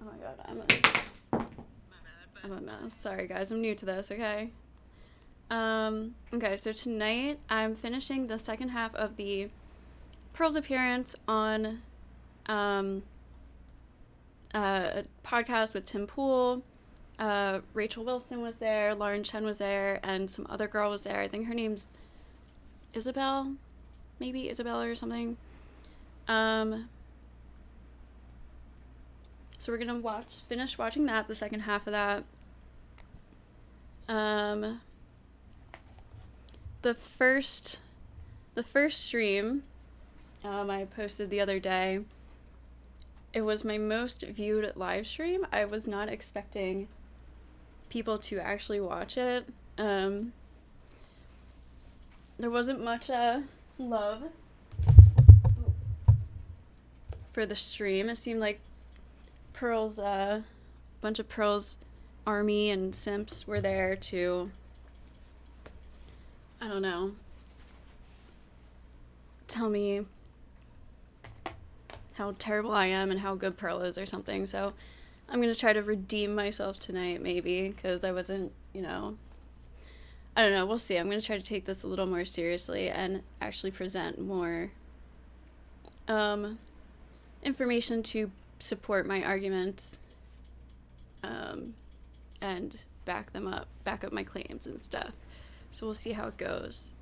Oh my god, I'm a mess. Sorry guys, I'm new to this, okay? Okay, so tonight I'm finishing the second half of the Pearl's appearance on a podcast with Tim Pool. Rachel Wilson was there, Lauren Chen was there, and some other girl was there. I think her name's Isabel, maybe Isabella or something. So we're gonna finish watching that, the second half of that. The first stream I posted the other day, it was my most viewed live stream. I was not expecting people to actually watch it. There wasn't much love for the stream. It seemed like Pearl's a bunch of Pearl's army and simps were there to, I don't know, tell me how terrible I am and how good Pearl is or something. So I'm gonna try to redeem myself tonight, maybe, because I wasn't, I don't know, we'll see. I'm gonna try to take this a little more seriously and actually present more information to support my arguments and back up my claims and stuff. So we'll see how it goes.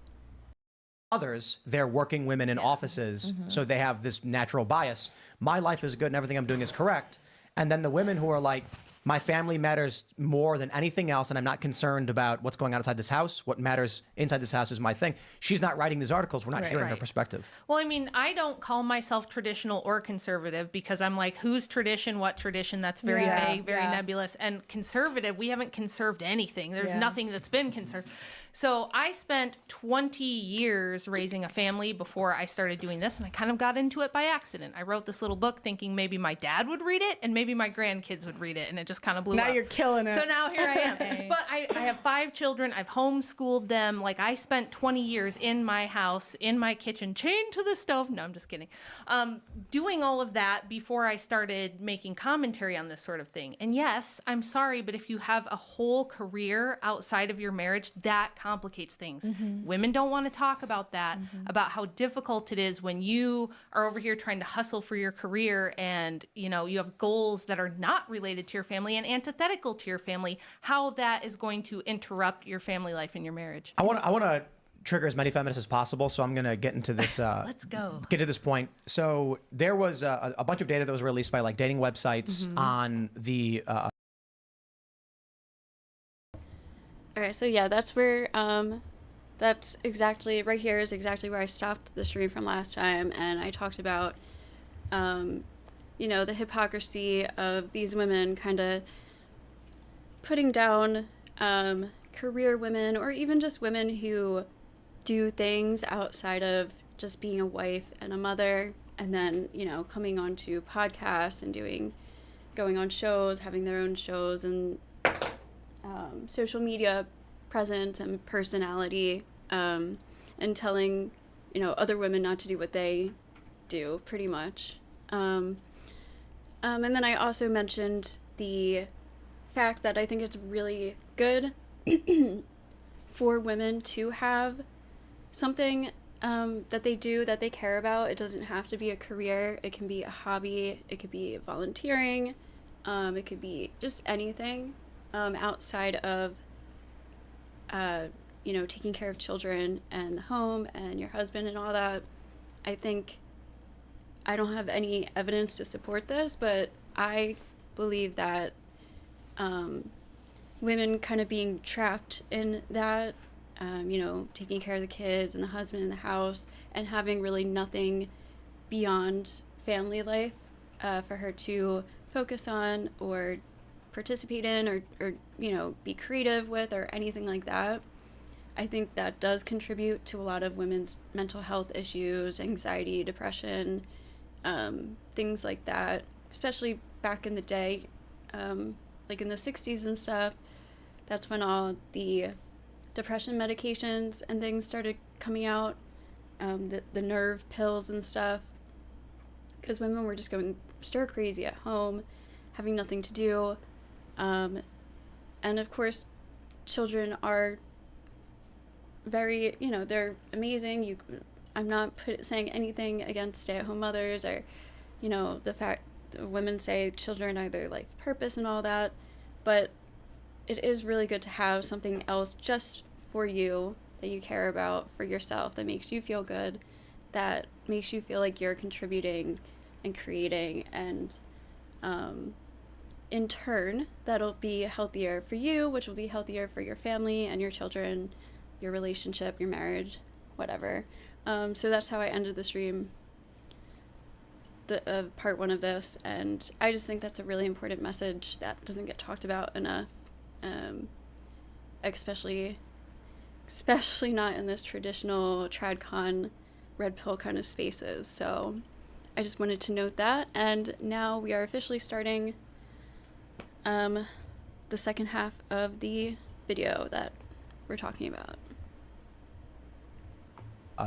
Others, they're working women in offices, so they have this natural bias. My life is good and everything I'm doing is correct. And then the women who are like, my family matters more than anything else, and I'm not concerned about what's going on outside this house. What matters inside this house is my thing. She's not writing these articles. We're not hearing her perspective. Well, I mean, I don't call myself traditional or conservative because I'm like, who's tradition, what tradition? That's very vague, very nebulous. And conservative, we haven't conserved anything. There's nothing that's been conserved. So I spent 20 years raising a family before I started doing this, and I kind of got into it by accident. I wrote this little book thinking maybe my dad would read it and maybe my grandkids would read it, and it just kind of blew up. Now you're killing it. So now here I am. But I have 5 children. I've homeschooled them. Like, I spent 20 years in my house, in my kitchen, chained to the stove. No, I'm just kidding. Doing all of that before I started making commentary on this sort of thing. And yes, I'm sorry, but if you have a whole career outside of your marriage, that complicates things. Women don't want to talk about that, about how difficult it is when you are over here trying to hustle for your career and, you have goals that are not related to your family and antithetical to your family, how that is going to interrupt your family life and your marriage. I want to trigger as many feminists as possible, so I'm going to get into this. Let's go. Get to this point. So there was a bunch of data that was released by like dating websites on the Okay, so yeah, that's where, that's exactly, right here is exactly where I stopped the stream from last time, and I talked about, the hypocrisy of these women kind of putting down career women, or even just women who do things outside of just being a wife and a mother, and then, coming onto podcasts and going on shows, having their own shows, and social media presence and personality, and telling, other women not to do what they do, pretty much. And then I also mentioned the fact that I think it's really good for women to have something that they do, that they care about. It doesn't have to be a career. It can be a hobby. It could be volunteering. It could be just anything outside of, taking care of children and the home and your husband and all that. I think I don't have any evidence to support this, but I believe that women kind of being trapped in that, taking care of the kids and the husband in the house and having really nothing beyond family life for her to focus on or participate in or be creative with or anything like that. I think that does contribute to a lot of women's mental health issues, anxiety, depression, things like that, especially back in the day, like in the 60s and stuff. That's when all the depression medications and things started coming out, the nerve pills and stuff, because women were just going stir crazy at home, having nothing to do. And of course, children are very, they're amazing. I'm not saying anything against stay-at-home mothers or, the fact that women say children are their life purpose and all that. But it is really good to have something else just for you that you care about for yourself, that makes you feel good, that makes you feel like you're contributing and creating, and in turn, that'll be healthier for you, which will be healthier for your family and your children, your relationship, your marriage, whatever. So that's how I ended the stream, part one of this, and I just think that's a really important message that doesn't get talked about enough, especially not in this traditional tradcon red pill kind of spaces. So I just wanted to note that, and now we are officially starting the second half of the video that we're talking about.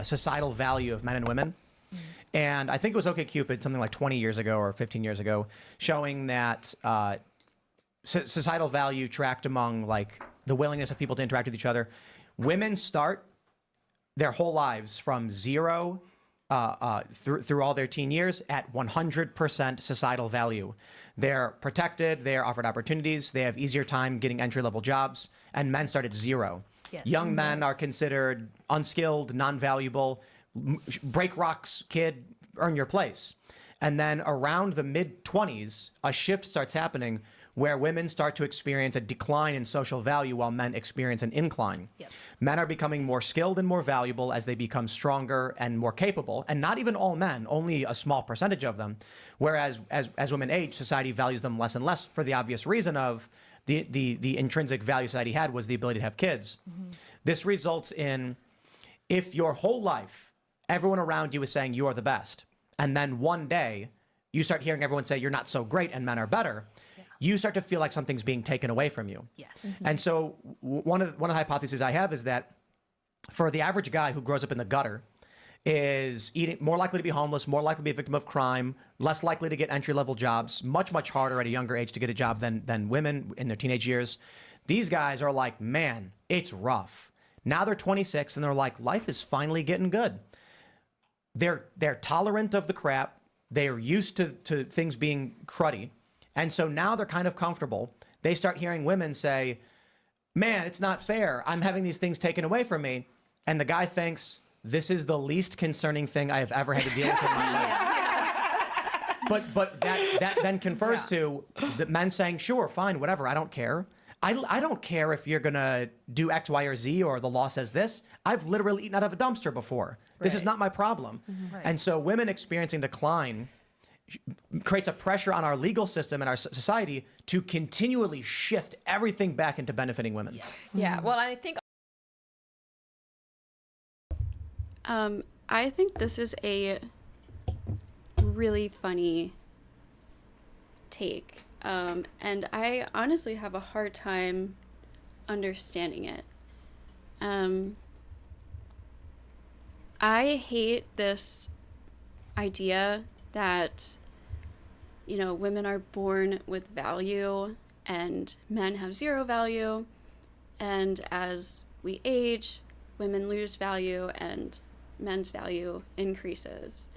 Societal value of men and women. And I think it was OkCupid something like 20 years ago or 15 years ago, showing that societal value tracked among like the willingness of people to interact with each other. Women start their whole lives from zero through all their teen years at 100% societal value. They're protected, they're offered opportunities, they have easier time getting entry-level jobs, and men start at zero. Yes. Young men are considered unskilled, non-valuable, break rocks, kid, earn your place. And then around the mid-20s, a shift starts happening where women start to experience a decline in social value while men experience an incline. Yep. Men are becoming more skilled and more valuable as they become stronger and more capable, and not even all men, only a small percentage of them. Whereas as women age, society values them less and less for the obvious reason of the intrinsic value society had was the ability to have kids. Mm-hmm. This results in, if your whole life, everyone around you is saying you are the best, and then one day you start hearing everyone say you're not so great and men are better, you start to feel like something's being taken away from you. Yes. Mm-hmm. And so one of the hypotheses I have is that for the average guy who grows up in the gutter, is more likely to be homeless, more likely to be a victim of crime, less likely to get entry-level jobs, much harder at a younger age to get a job than women in their teenage years. These guys are like, man, it's rough. Now they're 26 and they're like, life is finally getting good. They're tolerant of the crap. They're used to things being cruddy. And so now they're kind of comfortable. They start hearing women say, man, it's not fair. I'm having these things taken away from me. And the guy thinks, this is the least concerning thing I have ever had to deal with in my life. But that then confers to the men saying, sure, fine, whatever, I don't care. I don't care if you're going to do X, Y, or Z, or the law says this. I've literally eaten out of a dumpster before. Right. This is not my problem. Mm-hmm. Right. And so women experiencing decline creates a pressure on our legal system and our society to continually shift everything back into benefiting women. Yes. Yeah, well, I think this is a really funny take. And I honestly have a hard time understanding it. I hate this idea that, women are born with value and men have zero value. And as we age, women lose value and men's value increases.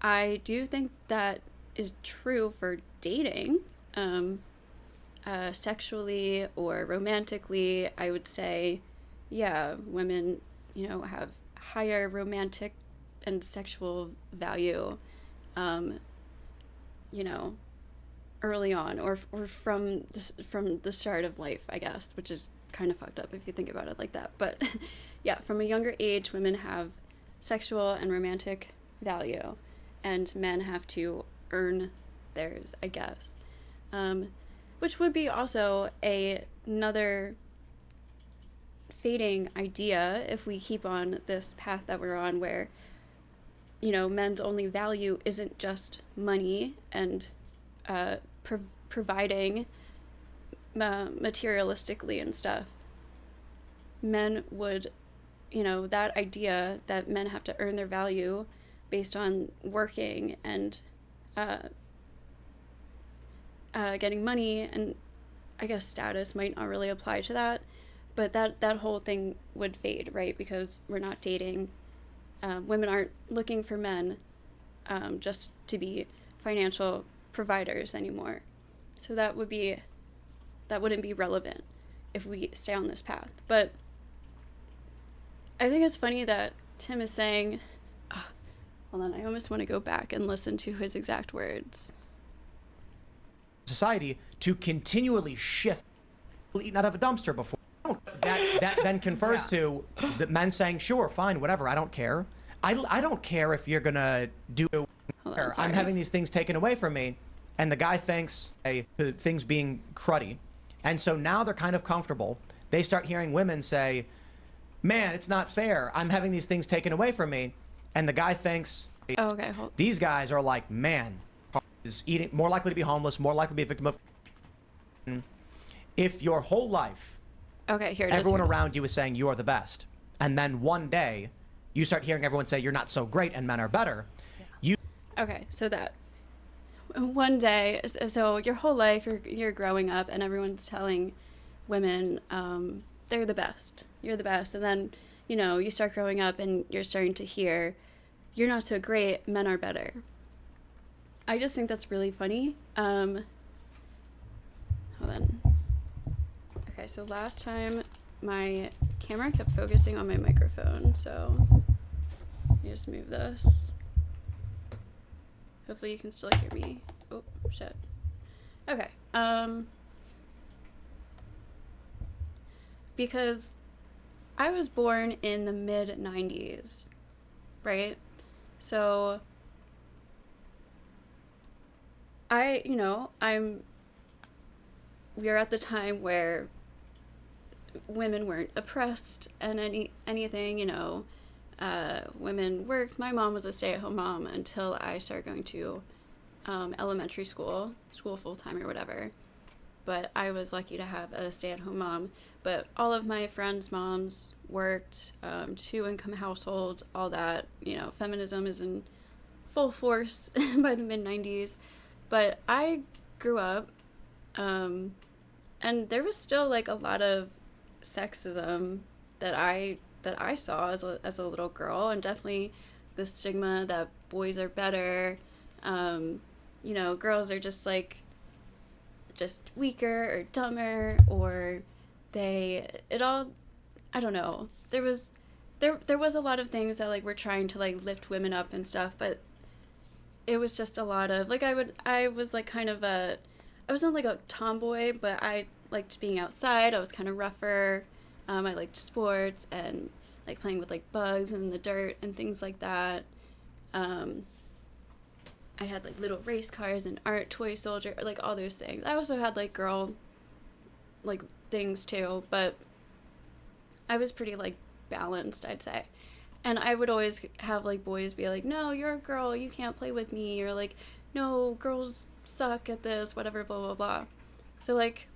I do think that is true for dating. Sexually or romantically, I would say, yeah, women, have higher romantic and sexual value, early on or from the start of life, I guess, which is kind of fucked up if you think about it like that. But yeah, from a younger age, women have sexual and romantic value, and men have to earn theirs, I guess. Which would be also another fading idea if we keep on this path that we're on where, men's only value isn't just money and providing materialistically and stuff. Men would, that idea that men have to earn their value based on working and getting money, and I guess status might not really apply to that, but that whole thing would fade, right? Because we're not dating. Women aren't looking for men just to be financial providers anymore. So that wouldn't be relevant if we stay on this path. But I think it's funny that Tim is saying, oh, hold on, I almost want to go back and listen to his exact words. Society to continually shift, eaten out of a dumpster before. That then confers to the men saying, sure, fine, whatever, I don't care. I don't care if you're gonna do. I'm having these things taken away from me, and the guy thinks things being cruddy, and so now they're kind of comfortable. They start hearing women say, man, it's not fair, I'm having these things taken away from me, and the guy thinks, these guys are like, man, is eating, more likely to be homeless, more likely to be a victim of. If your whole life, everyone around you is saying you are the best, and then one day you start hearing everyone say you're not so great and men are better. So that one day, so your whole life you're growing up and everyone's telling women they're the best, you're the best, and then you start growing up and you're starting to hear you're not so great, men are better. I just think that's really funny. Hold on. Okay, so last time my camera kept focusing on my microphone, so let me just move this. Hopefully you can still hear me. Oh, shit. Okay. Because I was born in the mid-90s, right? So we're at the time where women weren't oppressed and anything, women worked. My mom was a stay-at-home mom until I started going to elementary school full-time or whatever. But I was lucky to have a stay-at-home mom. But all of my friends' moms worked, two-income households, all that. Feminism is in full force by the mid-90s. But I grew up, and there was still like a lot of sexism that I saw as a little girl, and definitely the stigma that boys are better, girls are just weaker or dumber, or I don't know. There was a lot of things that like were trying to like lift women up and stuff, but it was just a lot of like I was like kind of I wasn't like a tomboy, but I liked being outside. I was kind of rougher. I liked sports and like playing with like bugs in the dirt and things like that. I had like little race cars and art toy soldier, like all those things. I also had like girl like things too, but I was pretty like balanced, I'd say. And I would always have like boys be like, no, you're a girl, you can't play with me, or like, no, girls suck at this, whatever, blah blah blah. So like,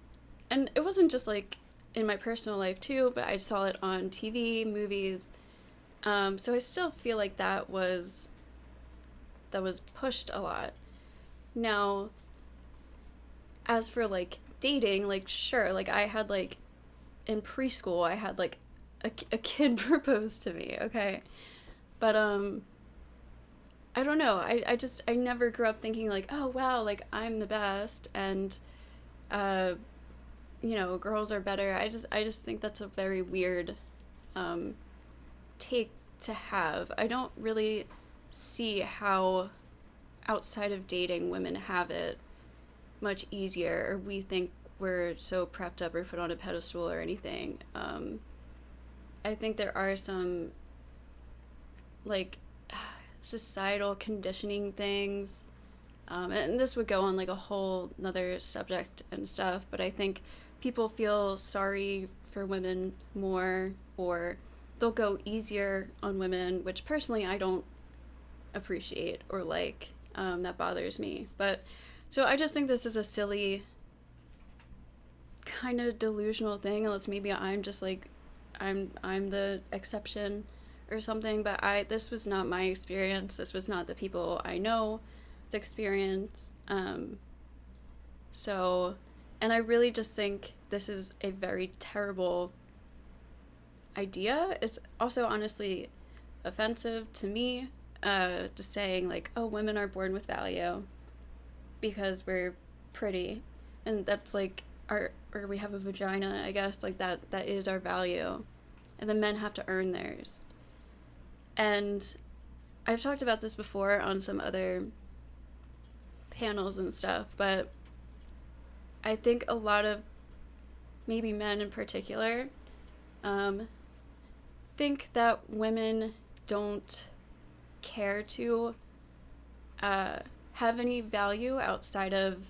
and it wasn't just like in my personal life too, but I saw it on TV, movies. So I still feel like that was pushed a lot. Now, as for like dating, like sure, like I had like in preschool, I had like a kid propose to me, okay? But I don't know. I never grew up thinking like, oh wow, like I'm the best and girls are better. I just think that's a very weird take to have. I don't really see how outside of dating women have it much easier, or we think we're so prepped up or put on a pedestal or anything. I think there are some like societal conditioning things, and this would go on like a whole another subject and stuff, but I think people feel sorry for women more, or they'll go easier on women, which personally I don't appreciate or like. That bothers me. But so I just think this is a silly kind of delusional thing, unless maybe I'm just like I'm the exception or something, but this was not my experience. This was not the people I know's experience. So, and I really just think this is a very terrible idea. It's also honestly offensive to me, just saying like, oh, women are born with value because we're pretty, and that's like our, or we have a vagina, I guess, like that is our value, and the men have to earn theirs. And I've talked about this before on some other panels and stuff, but I think a lot of maybe men in particular think that women don't care to have any value outside of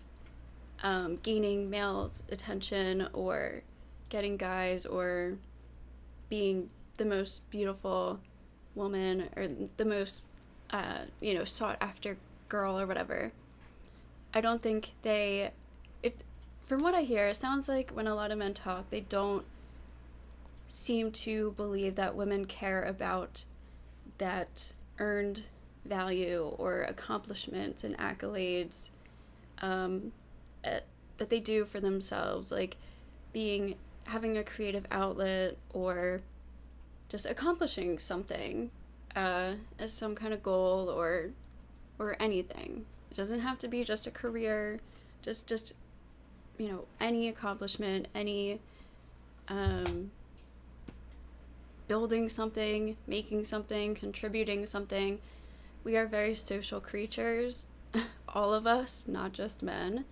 gaining males' attention or getting guys or being the most beautiful woman or the most sought after girl or whatever. I don't think from what I hear, it sounds like when a lot of men talk, they don't seem to believe that women care about that earned value or accomplishments and accolades that they do for themselves, like having a creative outlet or just accomplishing something as some kind of goal or anything. It doesn't have to be just a career, just any accomplishment, any building something, making something, contributing something. We are very social creatures, all of us, not just men.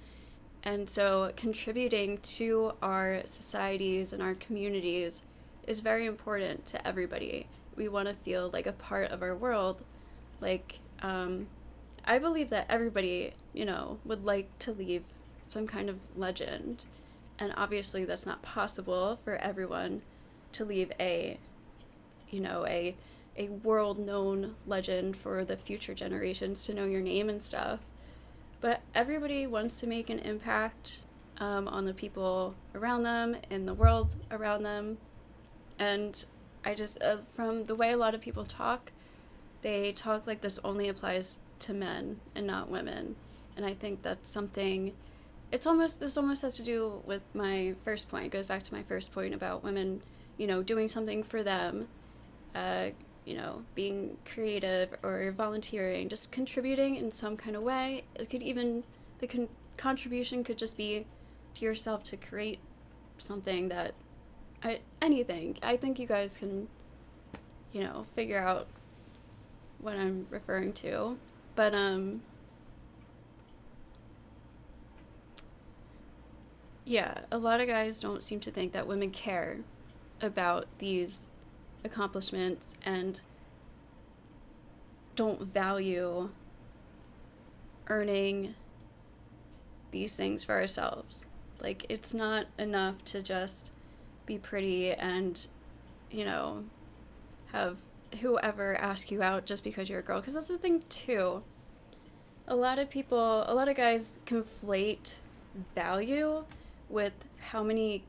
And so contributing to our societies and our communities is very important to everybody. We want to feel like a part of our world. Like, I believe that everybody, would like to leave some kind of legend. And obviously that's not possible for everyone to leave a world-known legend for the future generations to know your name and stuff. But everybody wants to make an impact on the people around them, in the world around them. And I just, from the way a lot of people talk, they talk like this only applies to men and not women. And I think that's something, this almost has to do with my first point. It goes back to my first point about women, doing something for them, being creative or volunteering, just contributing in some kind of way. It could even, contribution could just be to yourself to create something that, anything. I think you guys can, figure out what I'm referring to. But, yeah, a lot of guys don't seem to think that women care about these accomplishments and don't value earning these things for ourselves. Like, it's not enough to just be pretty and, have whoever ask you out just because you're a girl. Because that's the thing, too. A lot of guys conflate value with how many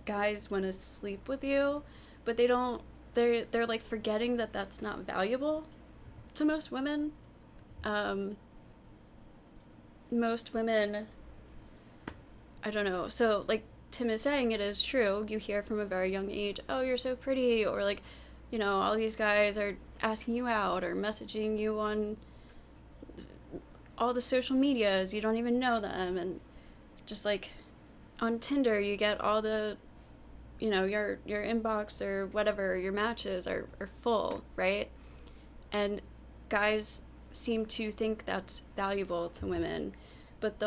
guys want to sleep with you, but they're like forgetting that that's not valuable to most women. Most women, I don't know, so like Tim is saying, it is true, you hear from a very young age, oh, you're so pretty, or like, all these guys are asking you out or messaging you on all the social medias, you don't even know them, and just like on Tinder you get all the your inbox or whatever, your matches are full, right? And guys seem to think that's valuable to women, but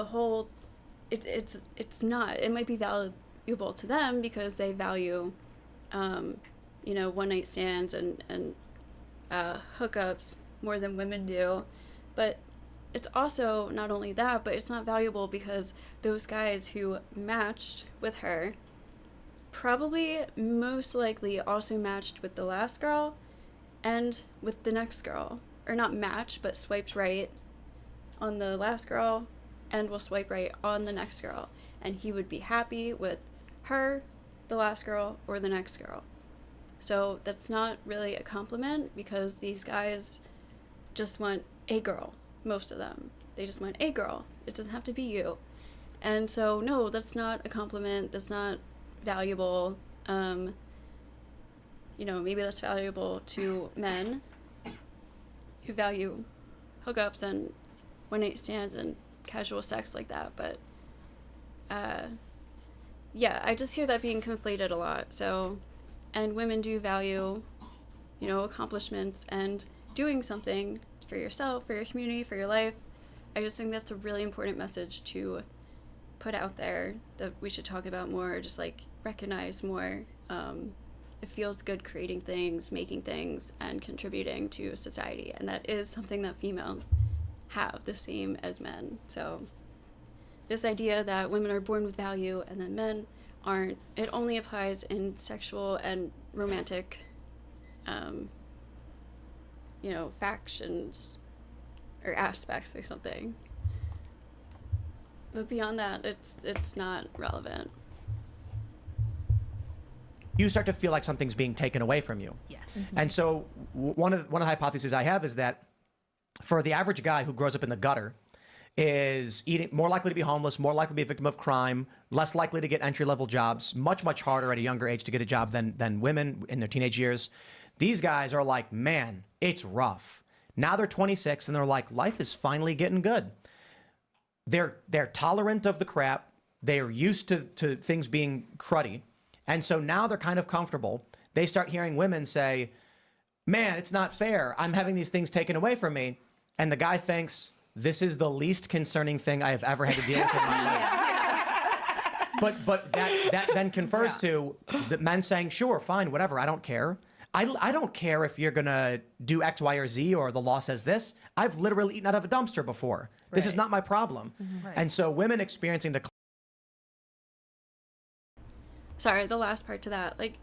it's not. It might be valuable to them because they value one night stands and hookups more than women do, but it's also not only that, but it's not valuable because those guys who matched with her probably most likely also matched with the last girl and with the next girl. Or not matched, but swiped right on the last girl and will swipe right on the next girl. And he would be happy with her, the last girl, or the next girl. So that's not really a compliment because these guys just want a girl, most of them. They just want a girl. It doesn't have to be you. And so, no, that's not a compliment. That's not valuable. Maybe that's valuable to men who value hookups and one-night stands and casual sex like that. But, I just hear that being conflated a lot. So, and women do value, accomplishments and doing something for yourself, for your community, for your life. I just think that's a really important message to put out there that we should talk about more, just like recognize more. It feels good creating things, making things, and contributing to society. And that is something that females have the same as men. So this idea that women are born with value and then men aren't, it only applies in sexual and romantic, factions or aspects or something. But beyond that, it's not relevant. You start to feel like something's being taken away from you. Yes. And so one of the hypotheses I have is that for the average guy who grows up in the gutter is more likely to be homeless, more likely to be a victim of crime, less likely to get entry-level jobs, much harder at a younger age to get a job than women in their teenage years. These guys are like, man, it's rough. Now they're 26 and they're like, life is finally getting good. They're tolerant of the crap. They're used to things being cruddy. And so now they're kind of comfortable. They start hearing women say, man, it's not fair. I'm having these things taken away from me. And the guy thinks, this is the least concerning thing I have ever had to deal with in my life. But that then confers to the men saying, sure, fine, whatever, I don't care. I don't care if you're going to do X, Y, or Z, or the law says this. I've literally eaten out of a dumpster before. Right. This is not my problem. Mm-hmm. Right. And so women experiencing the... Sorry, the last part to that. Like,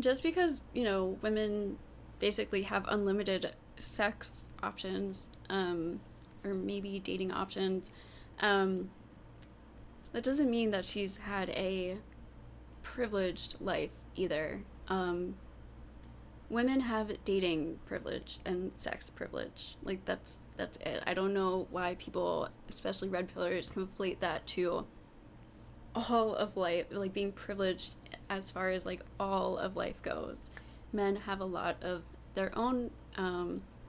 just because, women basically have unlimited sex options, or maybe dating options, that doesn't mean that she's had a privileged life either. Women have dating privilege and sex privilege. Like, that's it. I don't know why people, especially red pillers, conflate that to all of life, like being privileged as far as like all of life goes. Men have a lot of their own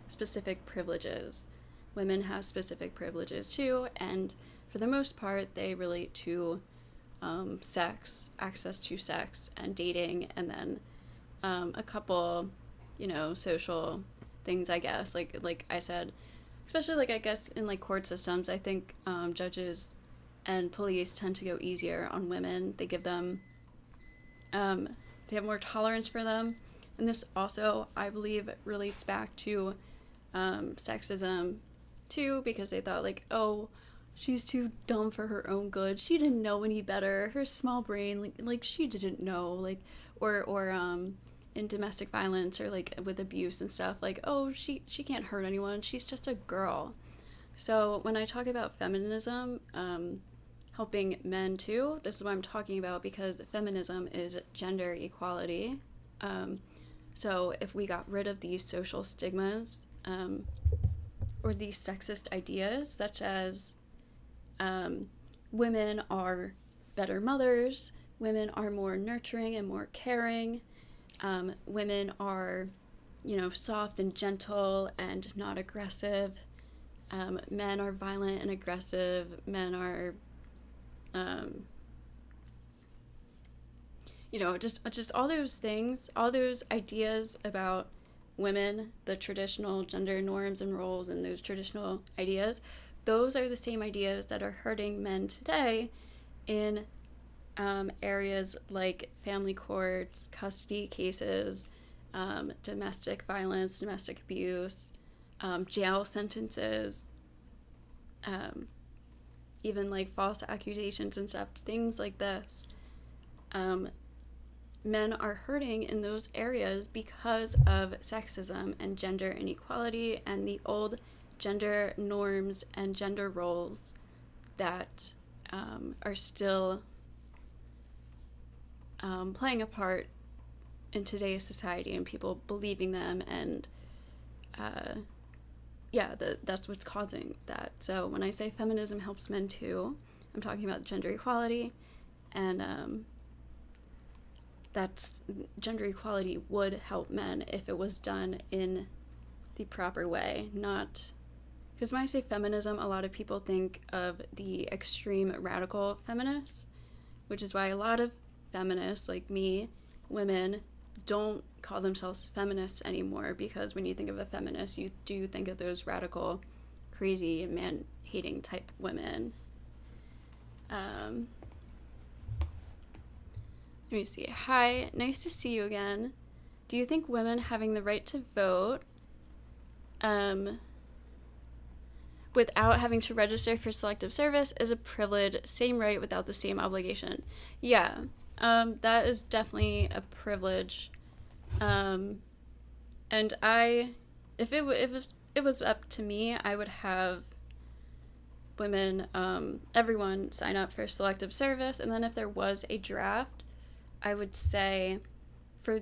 specific privileges. Women have specific privileges too, and for the most part, they relate to sex, access to sex, and dating, and then a couple, social things, I guess. Like I said, especially like I guess in like court systems, I think judges and police tend to go easier on women. They give them, they have more tolerance for them, and this also, I believe, relates back to sexism too, because they thought like, oh, she's too dumb for her own good. She didn't know any better. Her small brain, like she didn't know, like, or in domestic violence or like with abuse and stuff, like, oh, she can't hurt anyone. She's just a girl. So when I talk about feminism, helping men too, this is what I'm talking about, because feminism is gender equality. So if we got rid of these social stigmas, or these sexist ideas, such as women are better mothers, women are more nurturing and more caring, women are, soft and gentle and not aggressive, men are violent and aggressive, men are, just all those things, all those ideas about women, the traditional gender norms and roles and those traditional ideas, those are the same ideas that are hurting men today in areas like family courts, custody cases, domestic violence, domestic abuse, jail sentences, even like false accusations and stuff, things like this. Men are hurting in those areas because of sexism and gender inequality and the old gender norms and gender roles that are still playing a part in today's society and people believing them, and that's what's causing that. So when I say feminism helps men too, I'm talking about gender equality, and that's gender equality would help men if it was done in the proper way, not because when I say feminism, a lot of people think of the extreme radical feminists, which is why a lot of feminists like me, women, don't call themselves feminists anymore, because when you think of a feminist, you do think of those radical, crazy, man-hating type women. Let me see. Hi, nice to see you again. Do you think women having the right to vote without having to register for selective service is a privilege, same right without the same obligation? Yeah, that is definitely a privilege. And if it was up to me, I would have women, everyone sign up for selective service, and then if there was a draft, I would say for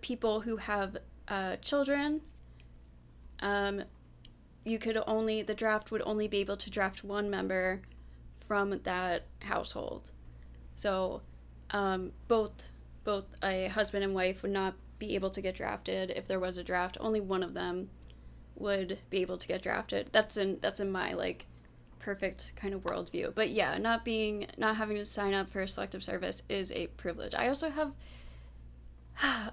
people who have children, the draft would only be able to draft one member from that household. So both a husband and wife would not be able to get drafted. If there was a draft, only one of them would be able to get drafted. That's in my like perfect kind of worldview. But yeah, not having to sign up for selective service is a privilege. I also have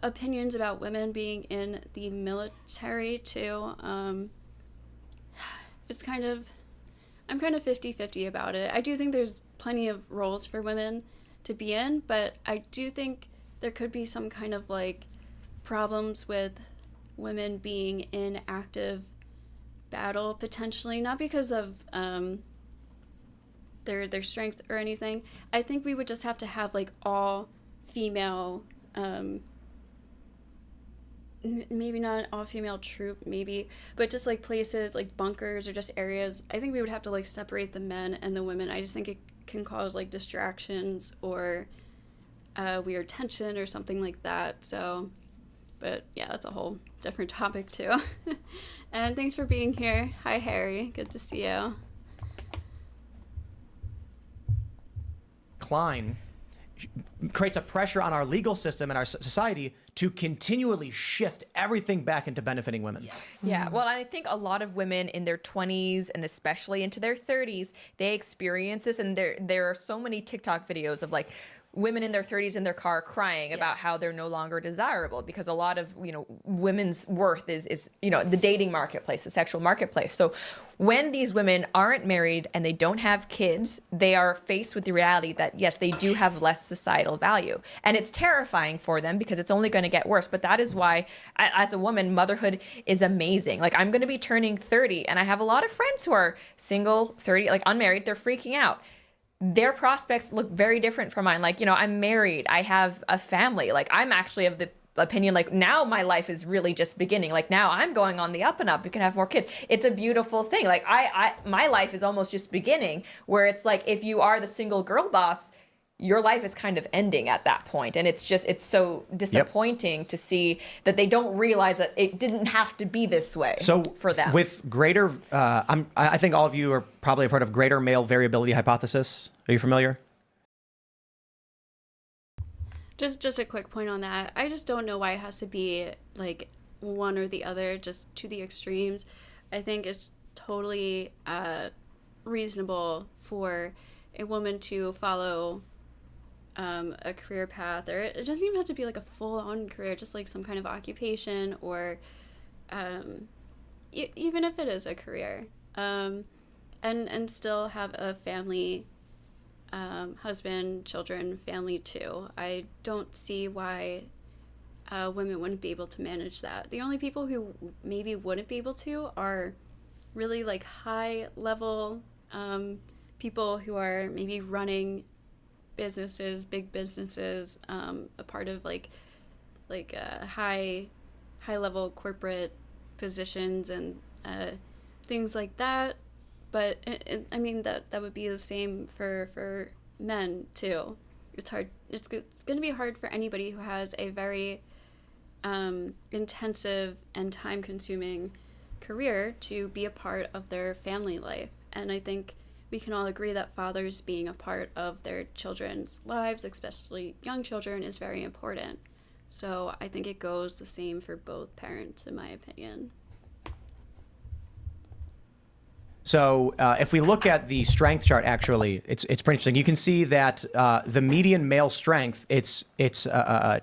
opinions about women being in the military too. I'm kind of 50-50 about it. I do think there's plenty of roles for women to be in, but I do think there could be some kind of like problems with women being in active battle potentially, not because of their strength or anything. I think we would just have to have like all female, maybe not all female troop, maybe, but just like places like bunkers or just areas. I think we would have to like separate the men and the women. I just think it can cause like distractions or weird tension or something like that. So, but yeah, that's a whole different topic too. And thanks for being here. Hi, Harry. Good to see you. Klein creates a pressure on our legal system and our society to continually shift everything back into benefiting women. Yes. Yeah, well, I think a lot of women in their 20s and especially into their 30s, they experience this, and there are so many TikTok videos of like women in their 30s in their car crying about how they're no longer desirable, because a lot of, women's worth is the dating marketplace, the sexual marketplace. So when these women aren't married and they don't have kids, they are faced with the reality that, yes, they do have less societal value. And it's terrifying for them because it's only going to get worse. But that is why, as a woman, motherhood is amazing. Like, I'm going to be turning 30, and I have a lot of friends who are single, 30, like unmarried. They're freaking out. Their prospects look very different from mine. Like, I'm married. I have a family. Like, I'm actually of the opinion, like, now my life is really just beginning. Like, now I'm going on the up and up. You can have more kids. It's a beautiful thing. Like, my life is almost just beginning, where it's like, if you are the single girl boss, your life is kind of ending at that point. And it's so disappointing to see that they don't realize that it didn't have to be this way for them. With greater, I think all of you are probably have heard of greater male variability hypothesis. Are you familiar? Just a quick point on that. I just don't know why it has to be like one or the other, just to the extremes. I think it's totally reasonable for a woman to follow a career path, or it doesn't even have to be like a full-on career, just like some kind of occupation, or even if it is a career, and still have a family, husband, children, family too. I don't see why women wouldn't be able to manage that. The only people who maybe wouldn't be able to are really like high level people who are maybe running businesses, big businesses, a part of like high level corporate positions and things like that. But I mean that would be the same for men too. It's hard. It's going to be hard for anybody who has a very intensive and time consuming career to be a part of their family life. And I think we can all agree that fathers being a part of their children's lives, especially young children, is very important. So I think it goes the same for both parents, in my opinion. So if we look at the strength chart, actually, it's pretty interesting. You can see that the median male strength, it's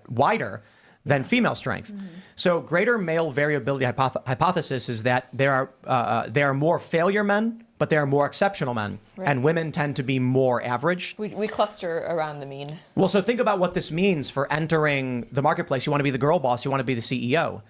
wider than female strength. So greater male variability hypothesis is that there are more failure men, but there are more exceptional men, and women tend to be more average. We cluster around the mean. Well, so think about what this means for entering the marketplace. You want to be the girl boss, you want to be the CEO.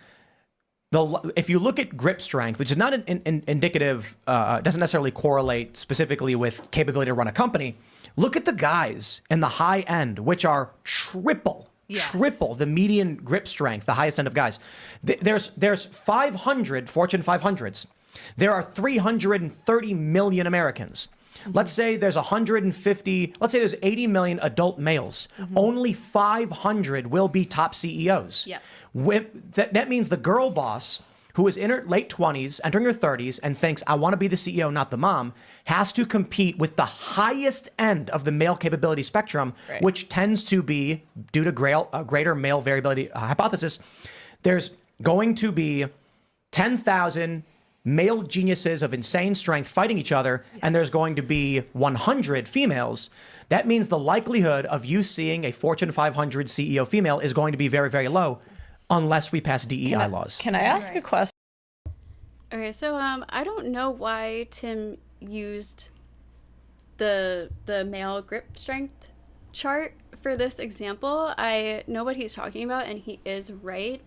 If you look at grip strength, which is not indicative, doesn't necessarily correlate specifically with capability to run a company, look at the guys in the high end, which are triple the median grip strength, the highest end of guys. There's 500 Fortune 500s. There are 330 million Americans. Let's say there's 150, let's say there's 80 million adult males. Only 500 will be top CEOs. Yep. That means the girl boss who is in her late 20s, entering her 30s, and thinks, I want to be the CEO, not the mom, has to compete with the highest end of the male capability spectrum, which tends to be, due to greater male variability hypothesis, there's going to be 10,000 male geniuses of insane strength fighting each other, and there's going to be 100 females. That means the likelihood of you seeing a Fortune 500 CEO female is going to be very, very low unless we pass DEI laws. Can I ask a question? Okay, so I don't know why Tim used the male grip strength chart for this example. I know what he's talking about, and he is right.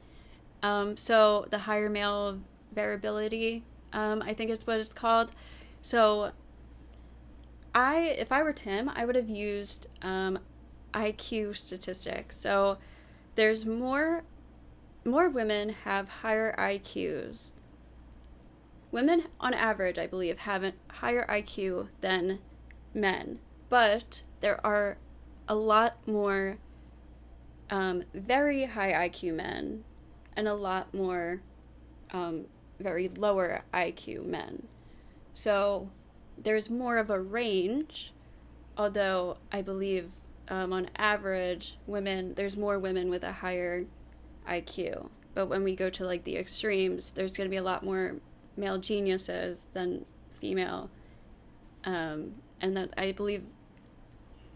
So the higher male variability, I think is what it's called. So if I were Tim, I would have used IQ statistics. So there's more women have higher IQs. Women on average, I believe, have a higher IQ than men, but there are a lot more very high IQ men and a lot more very lower IQ men. So there's more of a range, although I believe on average there's more women with a higher IQ. But when we go to like the extremes, there's going to be a lot more male geniuses than female. And that I believe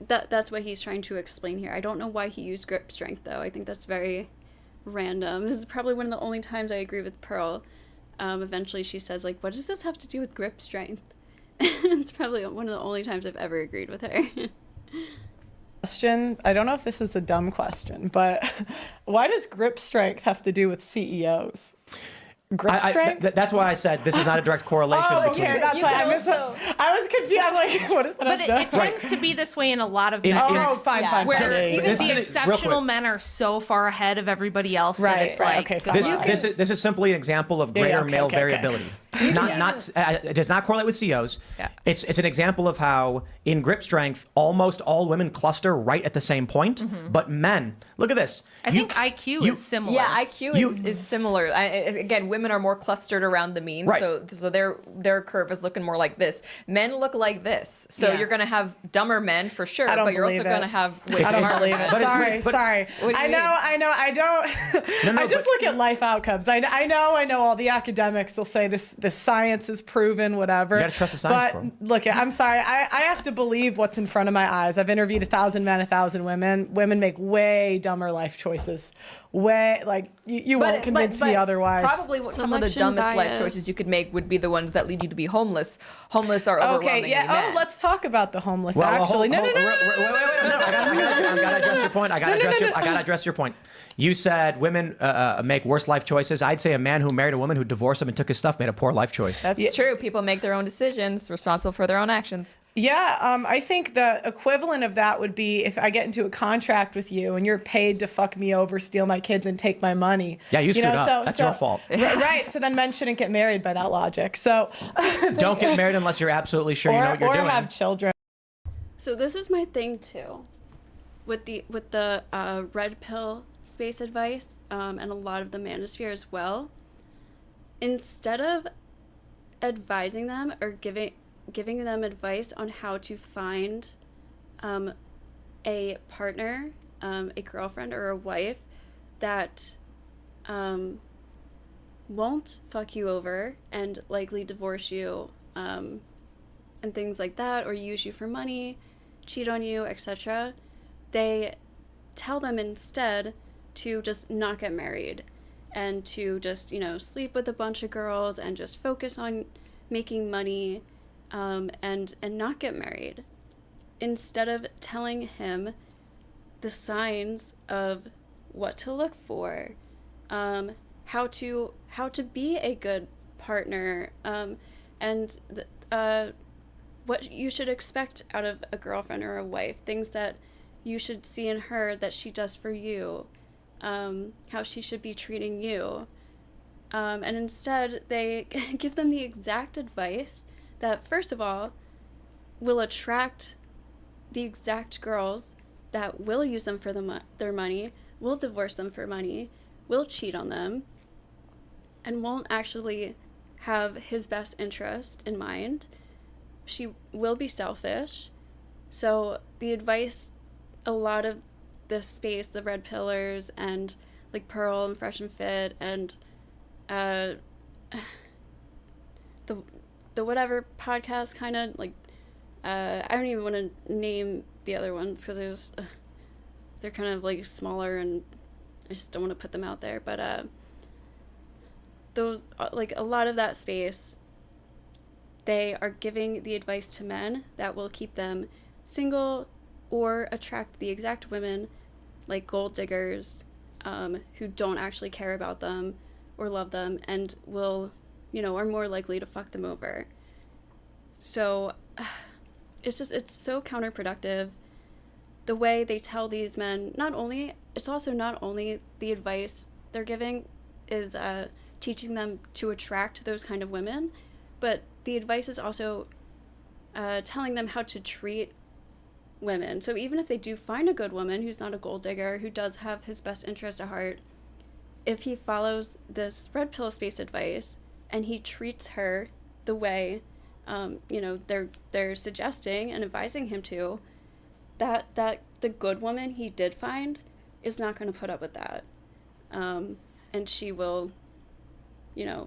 that's what he's trying to explain here. I don't know why he used grip strength though. I think that's very random. This is probably one of the only times I agree with Pearl. Eventually she says, like, what does this have to do with grip strength? It's probably one of the only times I've ever agreed with her. Question. I don't know if this is a dumb question, but why does grip strength have to do with CEOs? Grip strength? That's why I said this is not a direct correlation between. Okay, that's why I was confused. I'm like, what is that? But it tends to be this way in a lot of metrics. Oh, fine. Where even the exceptional men are so far ahead of everybody else that it's like, okay, fine. This is simply an example of greater male variability. It does not correlate with CEOs. Yeah. It's an example of how in grip strength, almost all women cluster right at the same point, but men, look at this. I think IQ is similar. Yeah, IQ is similar. Again, women are more clustered around the mean, so their curve is looking more like this. Men look like this, so you're going to have dumber men for sure, but you're also going to have way I don't smarter believe men. it. Sorry. I know. I don't. I just look at life outcomes. I know. All the academics will say this science is proven, whatever. You got to trust the science, bro. Look, I'm sorry. I have to believe what's in front of my eyes. I've interviewed 1,000 men, 1,000 women. Women make way dumber life choices. You won't convince me otherwise. Probably some of the dumbest life choices you could make would be the ones that lead you to be homeless. Homeless are overwhelmingly men. Oh, let's talk about the homeless. Wait, actually, no. I gotta address your point. I gotta address your point. You said women make worse life choices. I'd say a man who married a woman who divorced him and took his stuff made a poor life choice. That's true. People make their own decisions, responsible for their own actions. Yeah, I think the equivalent of that would be if I get into a contract with you and you're paid to fuck me over, steal my kids, and take my money. Yeah, you screwed up. That's your fault. Right. So then men shouldn't get married by that logic. So don't get married unless you're absolutely sure you know what you're doing. Or have children. So this is my thing too, with the red pill space advice, and a lot of the manosphere as well. Instead of advising them or giving them advice on how to find a partner, a girlfriend or a wife that won't fuck you over and likely divorce you, and things like that, or use you for money, cheat on you, etc. They tell them instead to just not get married and to just, sleep with a bunch of girls and just focus on making money, and not get married, instead of telling him the signs of what to look for, how to be a good partner, and what you should expect out of a girlfriend or a wife, things that you should see in her that she does for you, how she should be treating you. And instead, they give them the exact advice that, first of all, will attract the exact girls that will use them for their money, will divorce them for money, will cheat on them, and won't actually have his best interest in mind. She will be selfish. So the advice, a lot of the space, the red pillars and like Pearl and Fresh and Fit and the whatever podcast kind of like, I don't even want to name the other ones because they're kind of like smaller and I just don't want to put them out there, but those, like a lot of that space, they are giving the advice to men that will keep them single or attract the exact women like gold diggers, who don't actually care about them or love them and will, are more likely to fuck them over. So it's so counterproductive the way they tell these men. It's also not only the advice they're giving is teaching them to attract those kind of women, but the advice is also telling them how to treat women. So even if they do find a good woman who's not a gold digger, who does have his best interest at heart, if he follows this red pill space advice and he treats her the way they're suggesting and advising him to, that the good woman he did find is not going to put up with that, and she will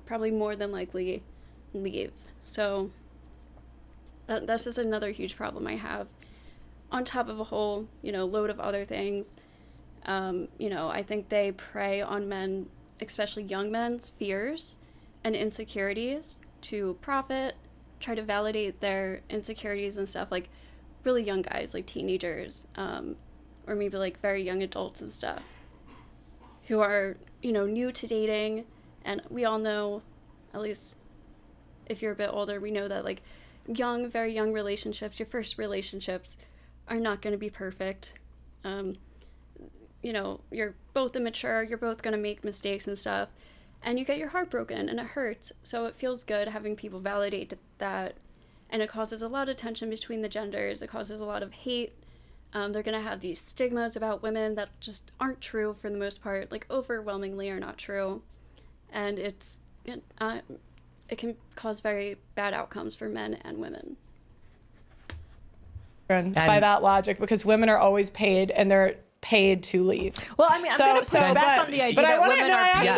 probably more than likely leave. So that's just another huge problem I have, on top of a whole load of other things. I think they prey on men, especially young men's fears and insecurities to profit, try to validate their insecurities and stuff, like really young guys, like teenagers, or maybe like very young adults and stuff, who are new to dating. And we all know, at least if you're a bit older, we know that like very young relationships, your first relationships, are not going to be perfect. You're both immature, you're both going to make mistakes and stuff, and you get your heart broken and it hurts. So it feels good having people validate that, and it causes a lot of tension between the genders. It causes a lot of hate. They're going to have these stigmas about women that just aren't true for the most part, like overwhelmingly are not true. And it can cause very bad outcomes for men and women. And by that logic, because women are always paid and they're paid to leave. Well, I mean, I'm going to push back on the idea that women are paid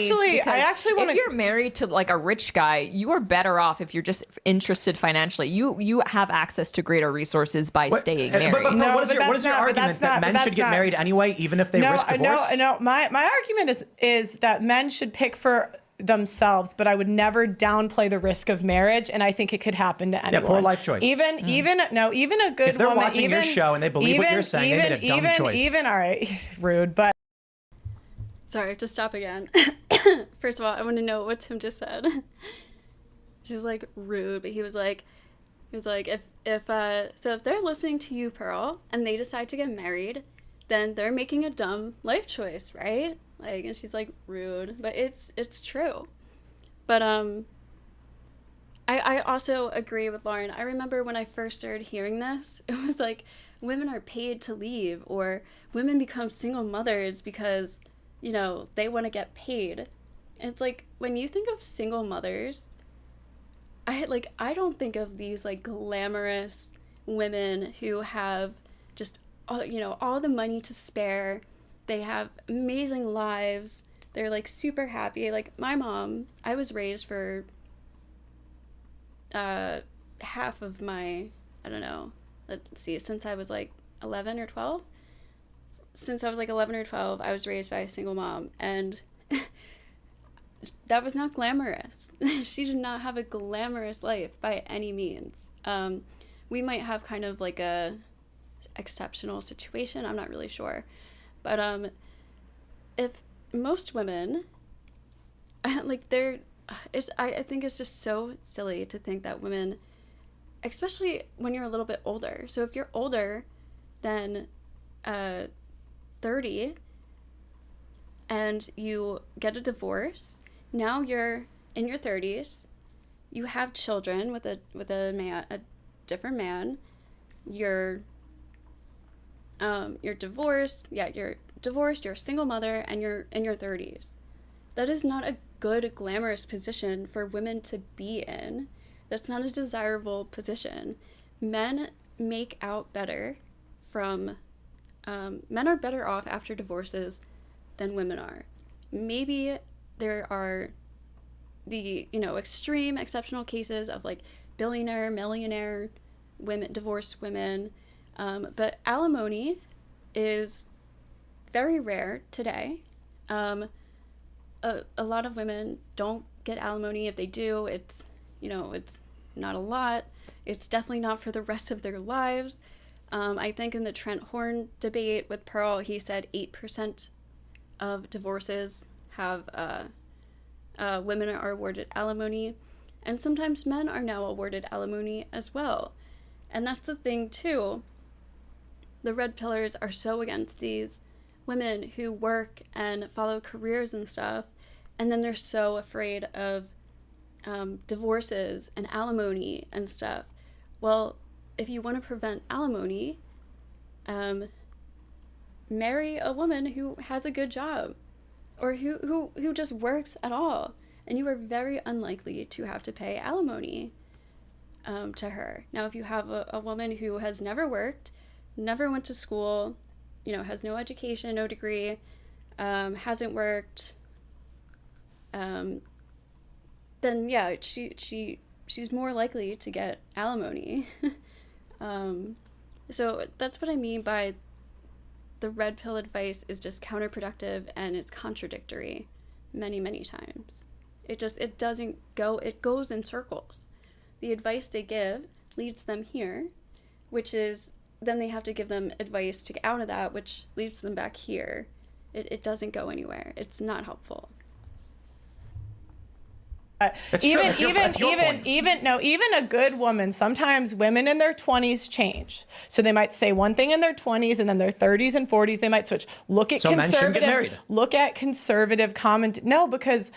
to leave. I actually want to. If you're married to like a rich guy, you are better off if you're just interested financially. You have access to greater resources by staying married. But what is your argument that men should get married anyway, even if they risk divorce? No. My argument is that men should pick for themselves, but I would never downplay the risk of marriage, and I think it could happen to anyone. Yeah, poor life choice. Even a good woman. If they're watching your show and they believe what you're saying, they made a dumb choice. All right, rude, but. Sorry, to stop again. First of all, I want to know what Tim just said. She's like rude, but he was like, if they're listening to you, Pearl, and they decide to get married, then they're making a dumb life choice, right? Like, and she's like rude, but it's true. But I also agree with Lauren. I remember when I first started hearing this, it was like women are paid to leave, or women become single mothers because they want to get paid. And it's like, when you think of single mothers, I don't think of these like glamorous women who have just all the money to spare. They have amazing lives. They're like super happy. Like my mom, I was raised for half of my, I don't know, let's see, since I was like 11 or 12. Since I was like 11 or 12, I was raised by a single mom, and that was not glamorous. She did not have a glamorous life by any means. We might have kind of like a exceptional situation, I'm not really sure. But if most women, like I think it's just so silly to think that women, especially when you're a little bit older. So if you're older than 30 and you get a divorce, now you're in your 30s, you have children with a man, a different man, you're divorced, you're a single mother, and you're in your 30s. That is not a good, glamorous position for women to be in. That's not a desirable position. Men make out better men are better off after divorces than women are. Maybe there are the, extreme exceptional cases of like billionaire, millionaire women, divorced women. But alimony is very rare today. A lot of women don't get alimony. If they do, it's not a lot. It's definitely not for the rest of their lives. I think in the Trent Horn debate with Pearl, he said 8% of divorces have women are awarded alimony, and sometimes men are now awarded alimony as well. And that's the thing too. The red pillars are so against these women who work and follow careers and stuff, and then they're so afraid of divorces and alimony and stuff. Well, if you want to prevent alimony, marry a woman who has a good job, or who just works at all, and you are very unlikely to have to pay alimony to her. Now, if you have a woman who has never worked, never went to school, has no education, no degree, hasn't worked, then yeah, she's more likely to get alimony. So that's what I mean by the red pill advice is just counterproductive, and it's contradictory many, many times. It goes in circles. The advice they give leads them here, which is then they have to give them advice to get out of that, which leads them back here. It doesn't go anywhere. It's not helpful. Even a good woman, sometimes women in their 20s change. So they might say one thing in their 20s, and then their 30s and 40s they might switch. Look at men shouldn't get married. Look at conservative comment. No, because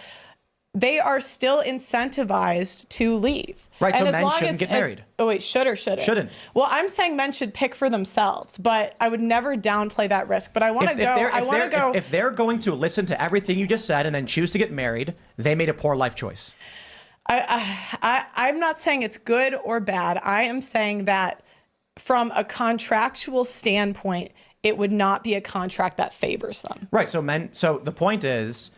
they are still incentivized to leave. Right, and so men shouldn't get married. Oh wait, should or shouldn't? Shouldn't. Well, I'm saying men should pick for themselves, but I would never downplay that risk. But I want to go. If they're going to listen to everything you just said and then choose to get married, they made a poor life choice. I'm not saying it's good or bad. I am saying that from a contractual standpoint, it would not be a contract that favors them. Right. So the point is,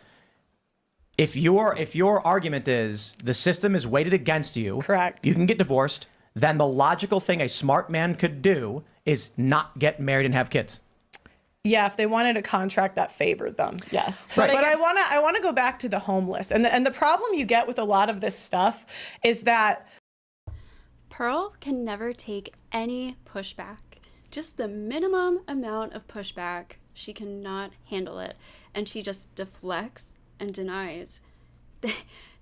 if your argument is the system is weighted against you, correct, you can get divorced, then the logical thing a smart man could do is not get married and have kids. Yeah, if they wanted a contract that favored them, yes. Right. But I want to go back to the homeless. And the problem you get with a lot of this stuff is that Pearl can never take any pushback. Just the minimum amount of pushback, she cannot handle it. And she just deflects and denies.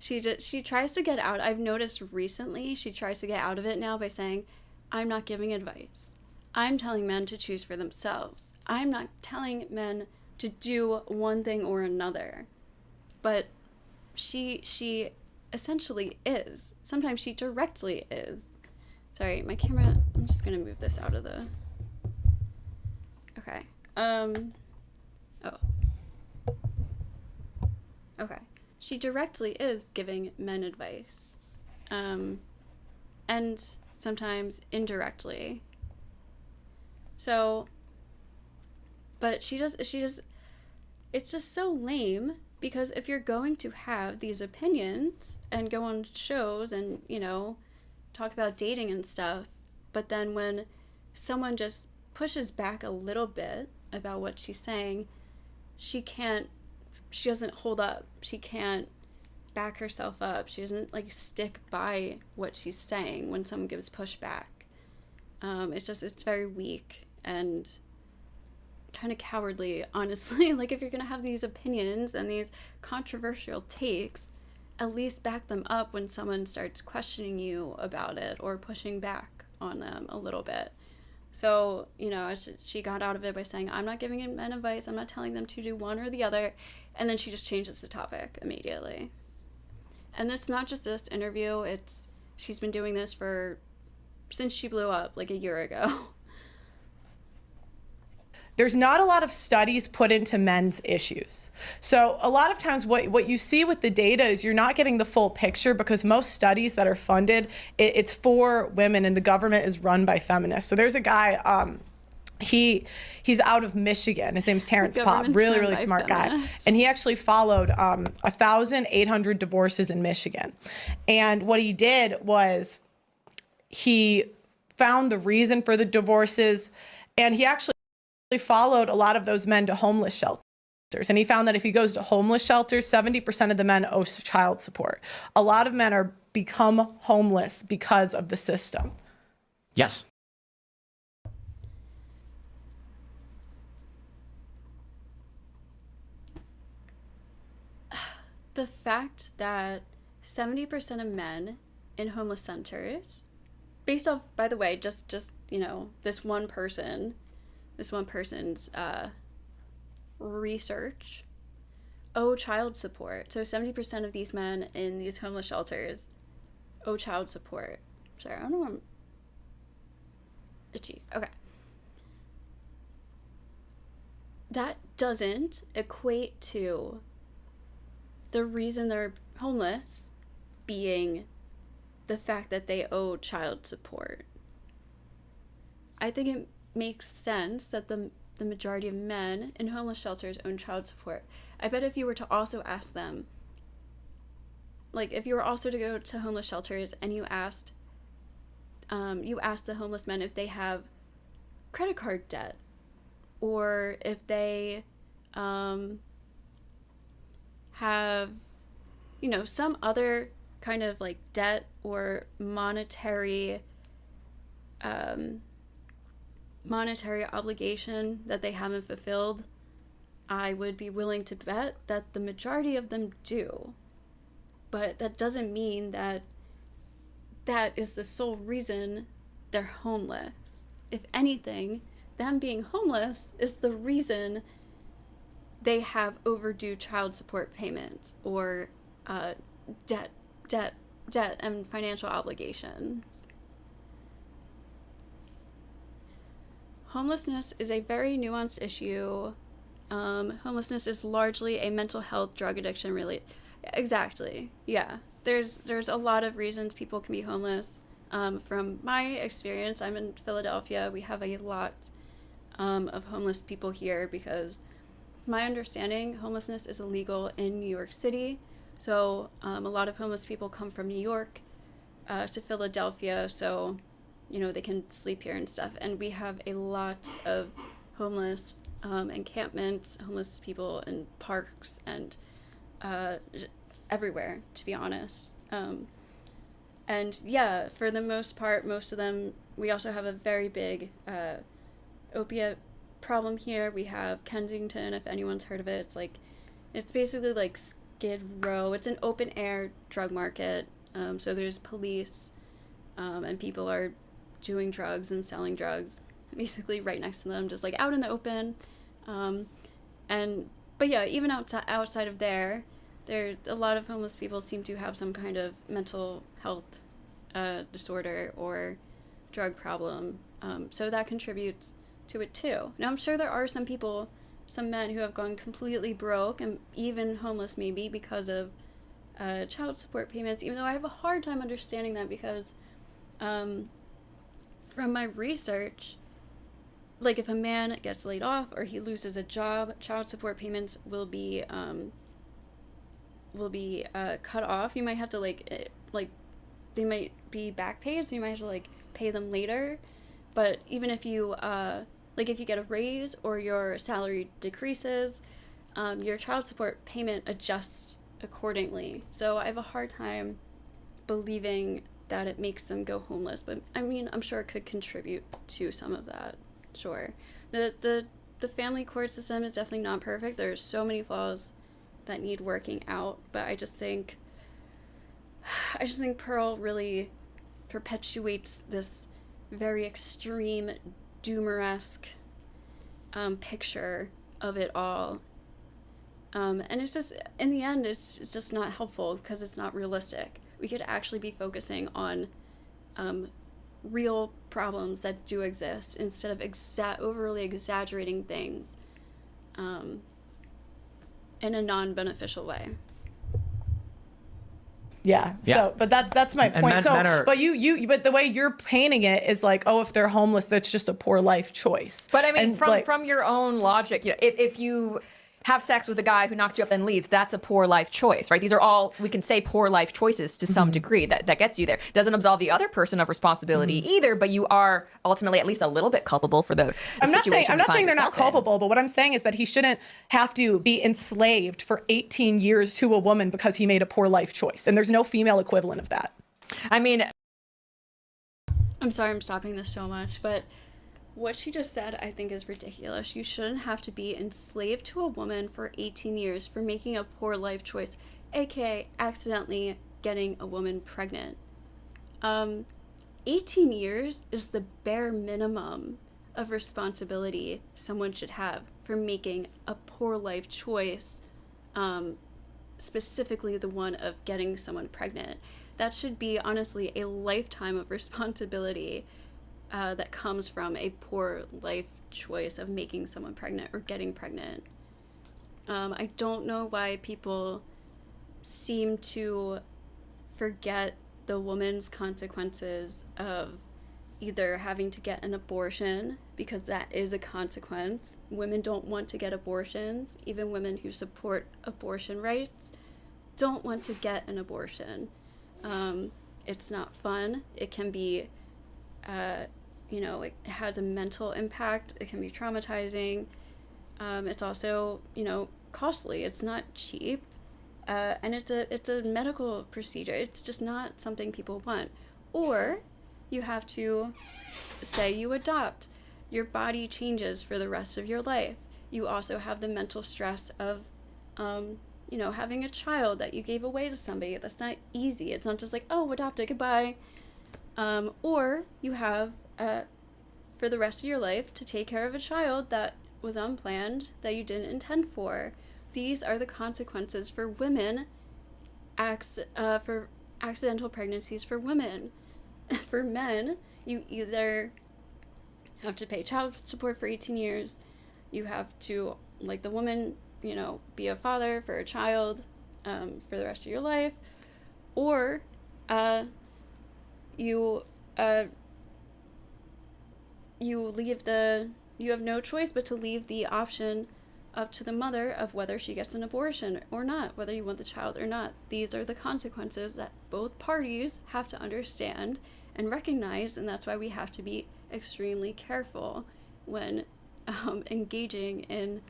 She tries to get out. I've noticed recently she tries to get out of it now by saying, I'm not giving advice. I'm telling men to choose for themselves. I'm not telling men to do one thing or another. But she essentially is. Sometimes she directly is. Sorry, my camera, I'm just going to move this out of the... Okay. Okay. She directly is giving men advice. and sometimes indirectly. So, but she just, it's just so lame, because if you're going to have these opinions and go on shows and, you know, talk about dating and stuff, but then when someone just pushes back a little bit about what she's saying, she doesn't hold up. She can't back herself up. She doesn't like stick by what she's saying when someone gives pushback. It's very weak and kind of cowardly, honestly. Like, if you're gonna have these opinions and these controversial takes, at least back them up when someone starts questioning you about it or pushing back on them a little bit. So, you know, she got out of it by saying, I'm not giving men advice, I'm not telling them to do one or the other, and then she just changes the topic immediately. And it's not just this interview, she's been doing this since she blew up like a year ago. There's not a lot of studies put into men's issues. So a lot of times what you see with the data is you're not getting the full picture, because most studies that are funded, it's for women, and the government is run by feminists. So there's a guy, he's out of Michigan. His name's Terrence Popp, really smart guy. And he actually followed 1,800 divorces in Michigan. And what he did was he found the reason for the divorces, and he actually followed a lot of those men to homeless shelters. And he found that if he goes to homeless shelters, 70% of the men owe child support. A lot of men are become homeless because of the system. Yes. The fact that 70% of men in homeless centers, based off, by the way, just you know, this one person's research, owe child support. So 70% of these men in these homeless shelters owe child support. Sorry, I don't know why I'm itchy. Okay. That doesn't equate to the reason they're homeless being the fact that they owe child support. I think it makes sense that the majority of men in homeless shelters own child support. I bet if you were to also ask them, like if you were also to go to homeless shelters and you asked the homeless men if they have credit card debt, or if they have, you know, some other kind of like debt or monetary obligation that they haven't fulfilled, I would be willing to bet that the majority of them do. But that doesn't mean that that is the sole reason they're homeless. If anything, them being homeless is the reason they have overdue child support payments or debt and financial obligations. Homelessness is a very nuanced issue. Homelessness is largely a mental health, drug addiction related. Exactly. Yeah. There's a lot of reasons people can be homeless. From my experience, I'm in Philadelphia. We have a lot of homeless people here because, from my understanding, homelessness is illegal in New York City. So a lot of homeless people come from New York to Philadelphia, so you know they can sleep here and stuff. And we have a lot of homeless encampments, homeless people in parks and everywhere, to be honest. And yeah, for the most part, most of them, we also have a very big opiate problem here. We have Kensington, if anyone's heard of it. It's basically like Skid Row. It's an open air drug market. So there's police and people are doing drugs and selling drugs basically right next to them, just like out in the open. But yeah, even outside of there a lot of homeless people seem to have some kind of mental health disorder or drug problem. So that contributes to it too. Now I'm sure there are some men who have gone completely broke and even homeless maybe because of child support payments, even though I have a hard time understanding that because from my research, like if a man gets laid off or he loses a job, child support payments will be cut off. You might have to like they might be back paid, so you might have to like pay them later. But even if you like if you get a raise or your salary decreases, your child support payment adjusts accordingly. So I have a hard time believing that it makes them go homeless, but I mean, I'm sure it could contribute to some of that. Sure. The family court system is definitely not perfect. There's so many flaws that need working out, but I just think Pearl really perpetuates this very extreme doomer-esque picture of it all. And it's just, in the end, it's just not helpful because it's not realistic. We could actually be focusing on real problems that do exist instead of overly exaggerating things in a non-beneficial way. Yeah. So, but that's my point. But the way you're painting it is like, oh, if they're homeless, that's just a poor life choice. But I mean, from your own logic, you know, if you have sex with a guy who knocks you up and leaves, that's a poor life choice, right? These are all, we can say, poor life choices to some degree. That gets you there. Doesn't absolve the other person of responsibility either, but you are ultimately at least a little bit culpable for the I'm not situation saying they're not yourself in. culpable, but what I'm saying is that he shouldn't have to be enslaved for 18 years to a woman because he made a poor life choice. And there's no female equivalent of that. I mean, I'm sorry I'm stopping this so much, but what she just said I think is ridiculous. You shouldn't have to be enslaved to a woman for 18 years for making a poor life choice, aka accidentally getting a woman pregnant. 18 years is the bare minimum of responsibility someone should have for making a poor life choice, specifically the one of getting someone pregnant. That should be honestly a lifetime of responsibility that comes from a poor life choice of making someone pregnant or getting pregnant. I don't know why people seem to forget the woman's consequences of either having to get an abortion, because that is a consequence. Women don't want to get abortions. Even women who support abortion rights don't want to get an abortion. It's not fun. It can be it has a mental impact. It can be traumatizing. It's also, costly. It's not cheap. And it's a medical procedure. It's just not something people want. Or you have to say you adopt. Your body changes for the rest of your life. You also have the mental stress of, having a child that you gave away to somebody. That's not easy. It's not just like, oh, adopt it, goodbye. Or you have for the rest of your life to take care of a child that was unplanned, that you didn't intend for. These are the consequences for women, for accidental pregnancies for women. For men, you either have to pay child support for 18 years, you have to, like the woman, be a father for a child for the rest of your life, or you have no choice but to leave the option up to the mother of whether she gets an abortion or not, whether you want the child or not. These are the consequences that both parties have to understand and recognize, and that's why we have to be extremely careful when engaging in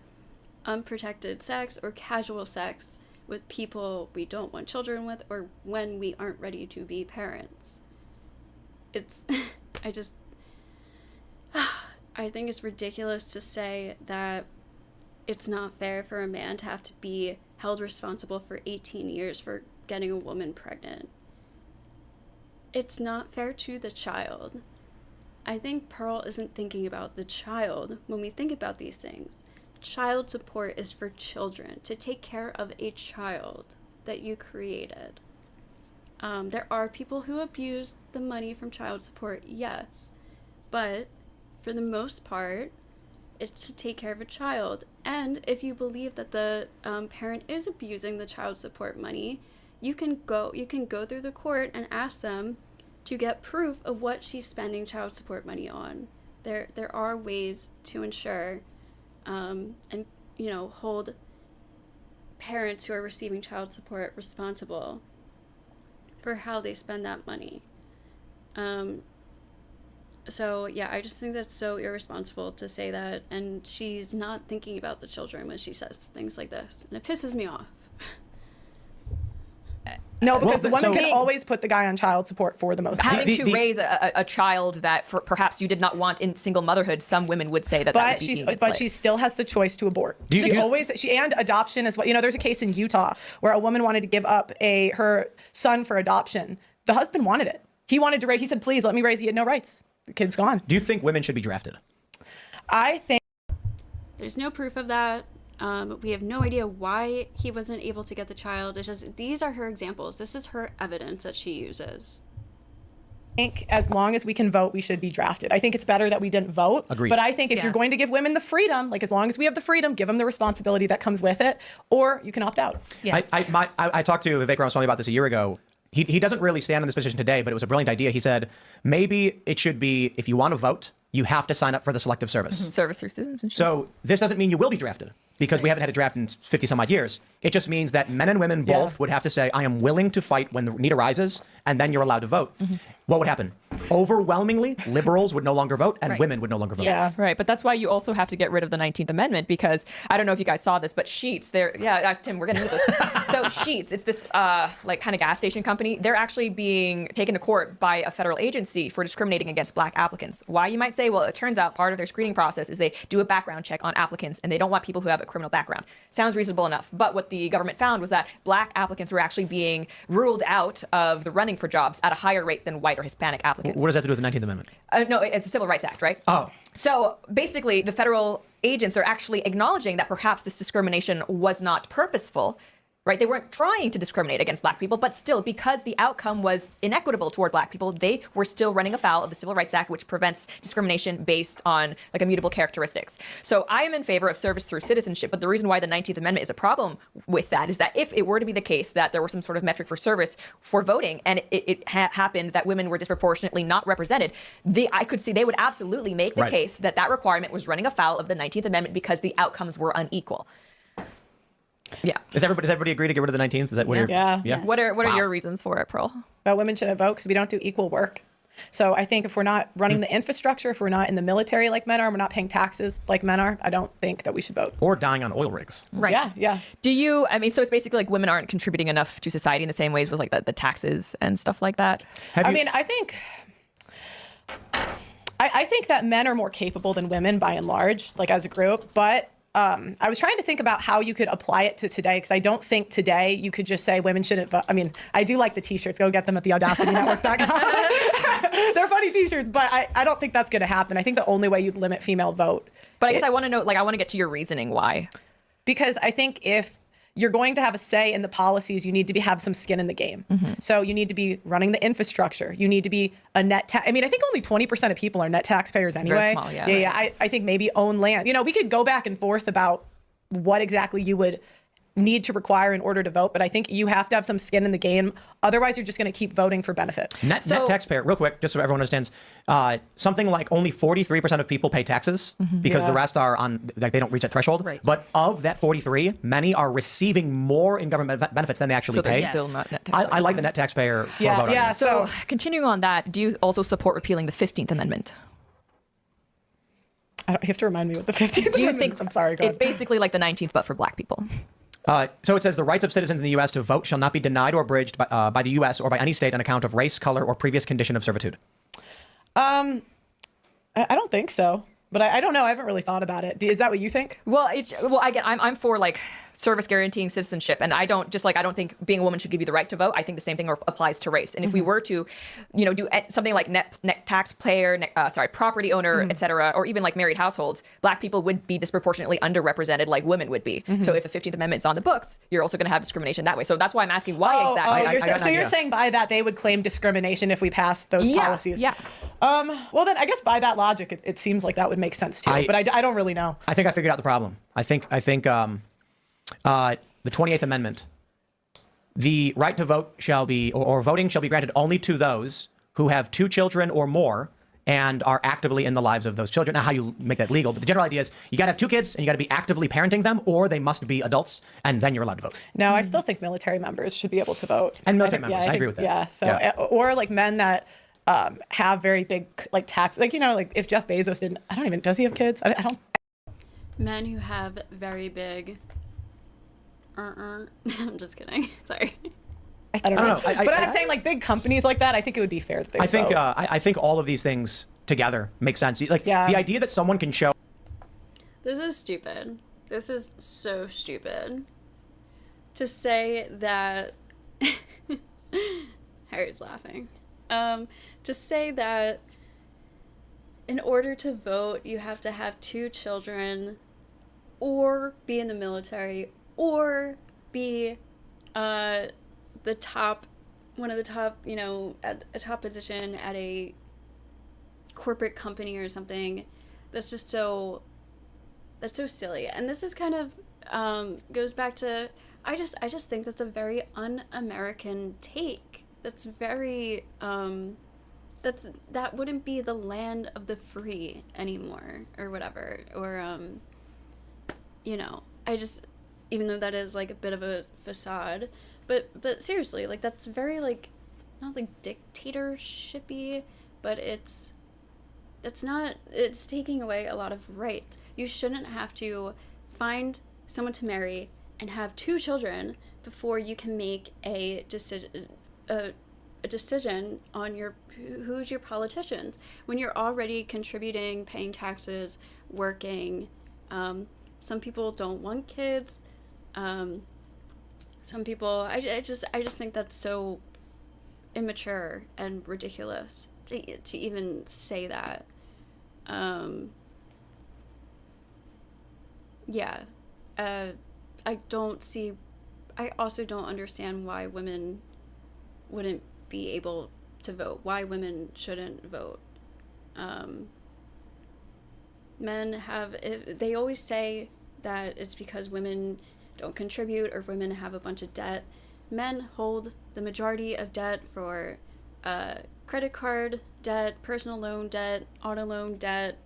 unprotected sex or casual sex with people we don't want children with, or when we aren't ready to be parents. I think it's ridiculous to say that it's not fair for a man to have to be held responsible for 18 years for getting a woman pregnant. It's not fair to the child. I think Pearl isn't thinking about the child when we think about these things. Child support is for children, to take care of a child that you created. There are people who abuse the money from child support, yes, but for the most part, it's to take care of a child. And if you believe that the parent is abusing the child support money, you can go through the court and ask them to get proof of what she's spending child support money on. There are ways to ensure and hold parents who are receiving child support responsible for how they spend that money. So yeah, I just think that's so irresponsible to say that, and she's not thinking about the children when she says things like this, and it pisses me off. No, because Well, the woman so- can always put the guy on child support for the most part. Having to the- raise a child that perhaps you did not want in single motherhood, some women would say that that would be deemed But she still has the choice to abort. Do you- And adoption as well. There's a case in Utah where a woman wanted to give up her son for adoption. The husband wanted it. He wanted to raise. He said, "Please let me raise." He had no rights. The kid's gone. Do you think women should be drafted? I think. There's no proof of that. We have no idea why he wasn't able to get the child. It's just, these are her examples. This is her evidence that she uses. think as long as we can vote, we should be drafted. I think it's better that we didn't vote. Agreed. But I think if you're going to give women the freedom, like as long as we have the freedom, give them the responsibility that comes with it, or you can opt out. Yeah. I talked to Vivek Ramaswamy about this a year ago. He doesn't really stand in this position today, but it was a brilliant idea. He said, maybe it should be, if you want to vote, you have to sign up for the selective service. Service through citizenship. So this doesn't mean you will be drafted, because we haven't had a draft in 50 some odd years. It just means that men and women both would have to say, I am willing to fight when the need arises, and then you're allowed to vote. What would happen? Overwhelmingly, liberals would no longer vote, and women would no longer vote. Yeah. Right, but that's why you also have to get rid of the 19th Amendment, because I don't know if you guys saw this, but Sheetz, Tim, we're getting into this. So Sheetz, it's this like kind of gas station company. They're actually being taken to court by a federal agency for discriminating against black applicants. Why, you might say? Well, it turns out part of their screening process is they do a background check on applicants, and they don't want people who have a criminal background. Sounds reasonable enough, but what the government found was that black applicants were actually being ruled out of the running for jobs at a higher rate than white or Hispanic applicants. What does that have to do with the 19th Amendment? No, it's the Civil Rights Act, right? Oh. So basically, the federal agents are actually acknowledging that perhaps this discrimination was not purposeful, right? They weren't trying to discriminate against black people, but still, because the outcome was inequitable toward black people, they were still running afoul of the Civil Rights Act, which prevents discrimination based on like immutable characteristics. So I am in favor of service through citizenship, but the reason why the 19th Amendment is a problem with that is that if it were to be the case that there was some sort of metric for service for voting, and it happened that women were disproportionately not represented, I could see they would absolutely make the case that that requirement was running afoul of the 19th Amendment because the outcomes were unequal. Yeah. Does everybody agree to get rid of the 19th? Is that what you're? Yeah. Yeah. What are your reasons for it, Pearl? But women shouldn't vote because we don't do equal work. So I think if we're not running the infrastructure, if we're not in the military like men are, we're not paying taxes like men are, I don't think that we should vote. Or dying on oil rigs. Right. Yeah. Do you, so it's basically like women aren't contributing enough to society in the same ways with like the taxes and stuff like that? I think that men are more capable than women by and large, like as a group, but I was trying to think about how you could apply it to today, because I don't think today you could just say women shouldn't vote. I mean, I do like the t-shirts. Go get them at theaudacitynetwork.com. They're funny t-shirts, but I don't think that's going to happen. I think the only way you'd limit female vote. But I guess I want to know, I want to get to your reasoning why. Because I think if you're going to have a say in the policies, you need to have some skin in the game. So you need to be running the infrastructure. You need to be a net tax. I think only 20% of people are net taxpayers anyway. Very small, yeah. Yeah. I think maybe own land. We could go back and forth about what exactly you would need to require in order to vote, but I think you have to have some skin in the game. Otherwise, you're just going to keep voting for benefits. Net taxpayer, real quick, just so everyone understands, something like only 43% of people pay taxes because the rest are on, like they don't reach that threshold. Right. But of that 43, many are receiving more in government benefits than they actually pay. they're still not net taxpayers. I like the net taxpayer for a vote. Yeah. So continuing on that, do you also support repealing the 15th Amendment? You have to remind me what the 15th Do you Amendment think is. I'm sorry, go it's ahead. basically like the 19th, but for black people? So it says the rights of citizens in the U.S. to vote shall not be denied or abridged by the U.S. or by any state on account of race, color, or previous condition of servitude. I don't think so, but I don't know. I haven't really thought about it. Is that what you think? Well, I'm for like service guaranteeing citizenship, and I don't think being a woman should give you the right to vote. I think the same thing applies to race. And if we were to, do something like net taxpayer, property owner, et cetera, or even like married households, black people would be disproportionately underrepresented like women would be. So if the 15th Amendment is on the books, you're also going to have discrimination that way. So that's why I'm asking why exactly. You're saying by that they would claim discrimination if we passed those policies? Yeah. Well, then I guess by that logic, it seems like that would make sense too. But I don't really know. I think I figured out the problem. I think the 28th Amendment the right to vote shall be, or voting shall be granted only to those who have 2 children or more and are actively in the lives of those children. Now, how you make that legal, but the general idea is you got to have 2 kids and you got to be actively parenting them, or they must be adults, and then you're allowed to vote. No, I still think military members should be able to vote. And military members, I agree with that. Yeah, so or like men that have very big like tax, like like if Jeff Bezos didn't, does he have kids? I don't. Men who have very big. I'm just kidding. Sorry. I don't know. But I'm saying like big companies like that, I think it would be fair that they vote. I think all of these things together make sense. Like the idea that someone can show. This is stupid. This is so stupid. To say that Harry's laughing. To say that in order to vote, you have to have 2 children, or be in the military, or be the top, one of the top, at a top position at a corporate company or something. That's so silly. And this is kind of goes back to, I just think that's a very un-American take. That's very that wouldn't be the land of the free anymore, or whatever. Or I just, even though that is like a bit of a facade, but seriously, like that's very like, not like dictatorshipy, but it's taking away a lot of rights. You shouldn't have to find someone to marry and have 2 children before you can make a decision on who's your politicians, when you're already contributing, paying taxes, working. Some people don't want kids. Some people, I just think that's so immature and ridiculous to even say that. I also don't understand why women wouldn't be able to vote, why women shouldn't vote. They always say that it's because women don't contribute or women have a bunch of debt. Men hold the majority of debt for credit card debt, personal loan debt, auto loan debt,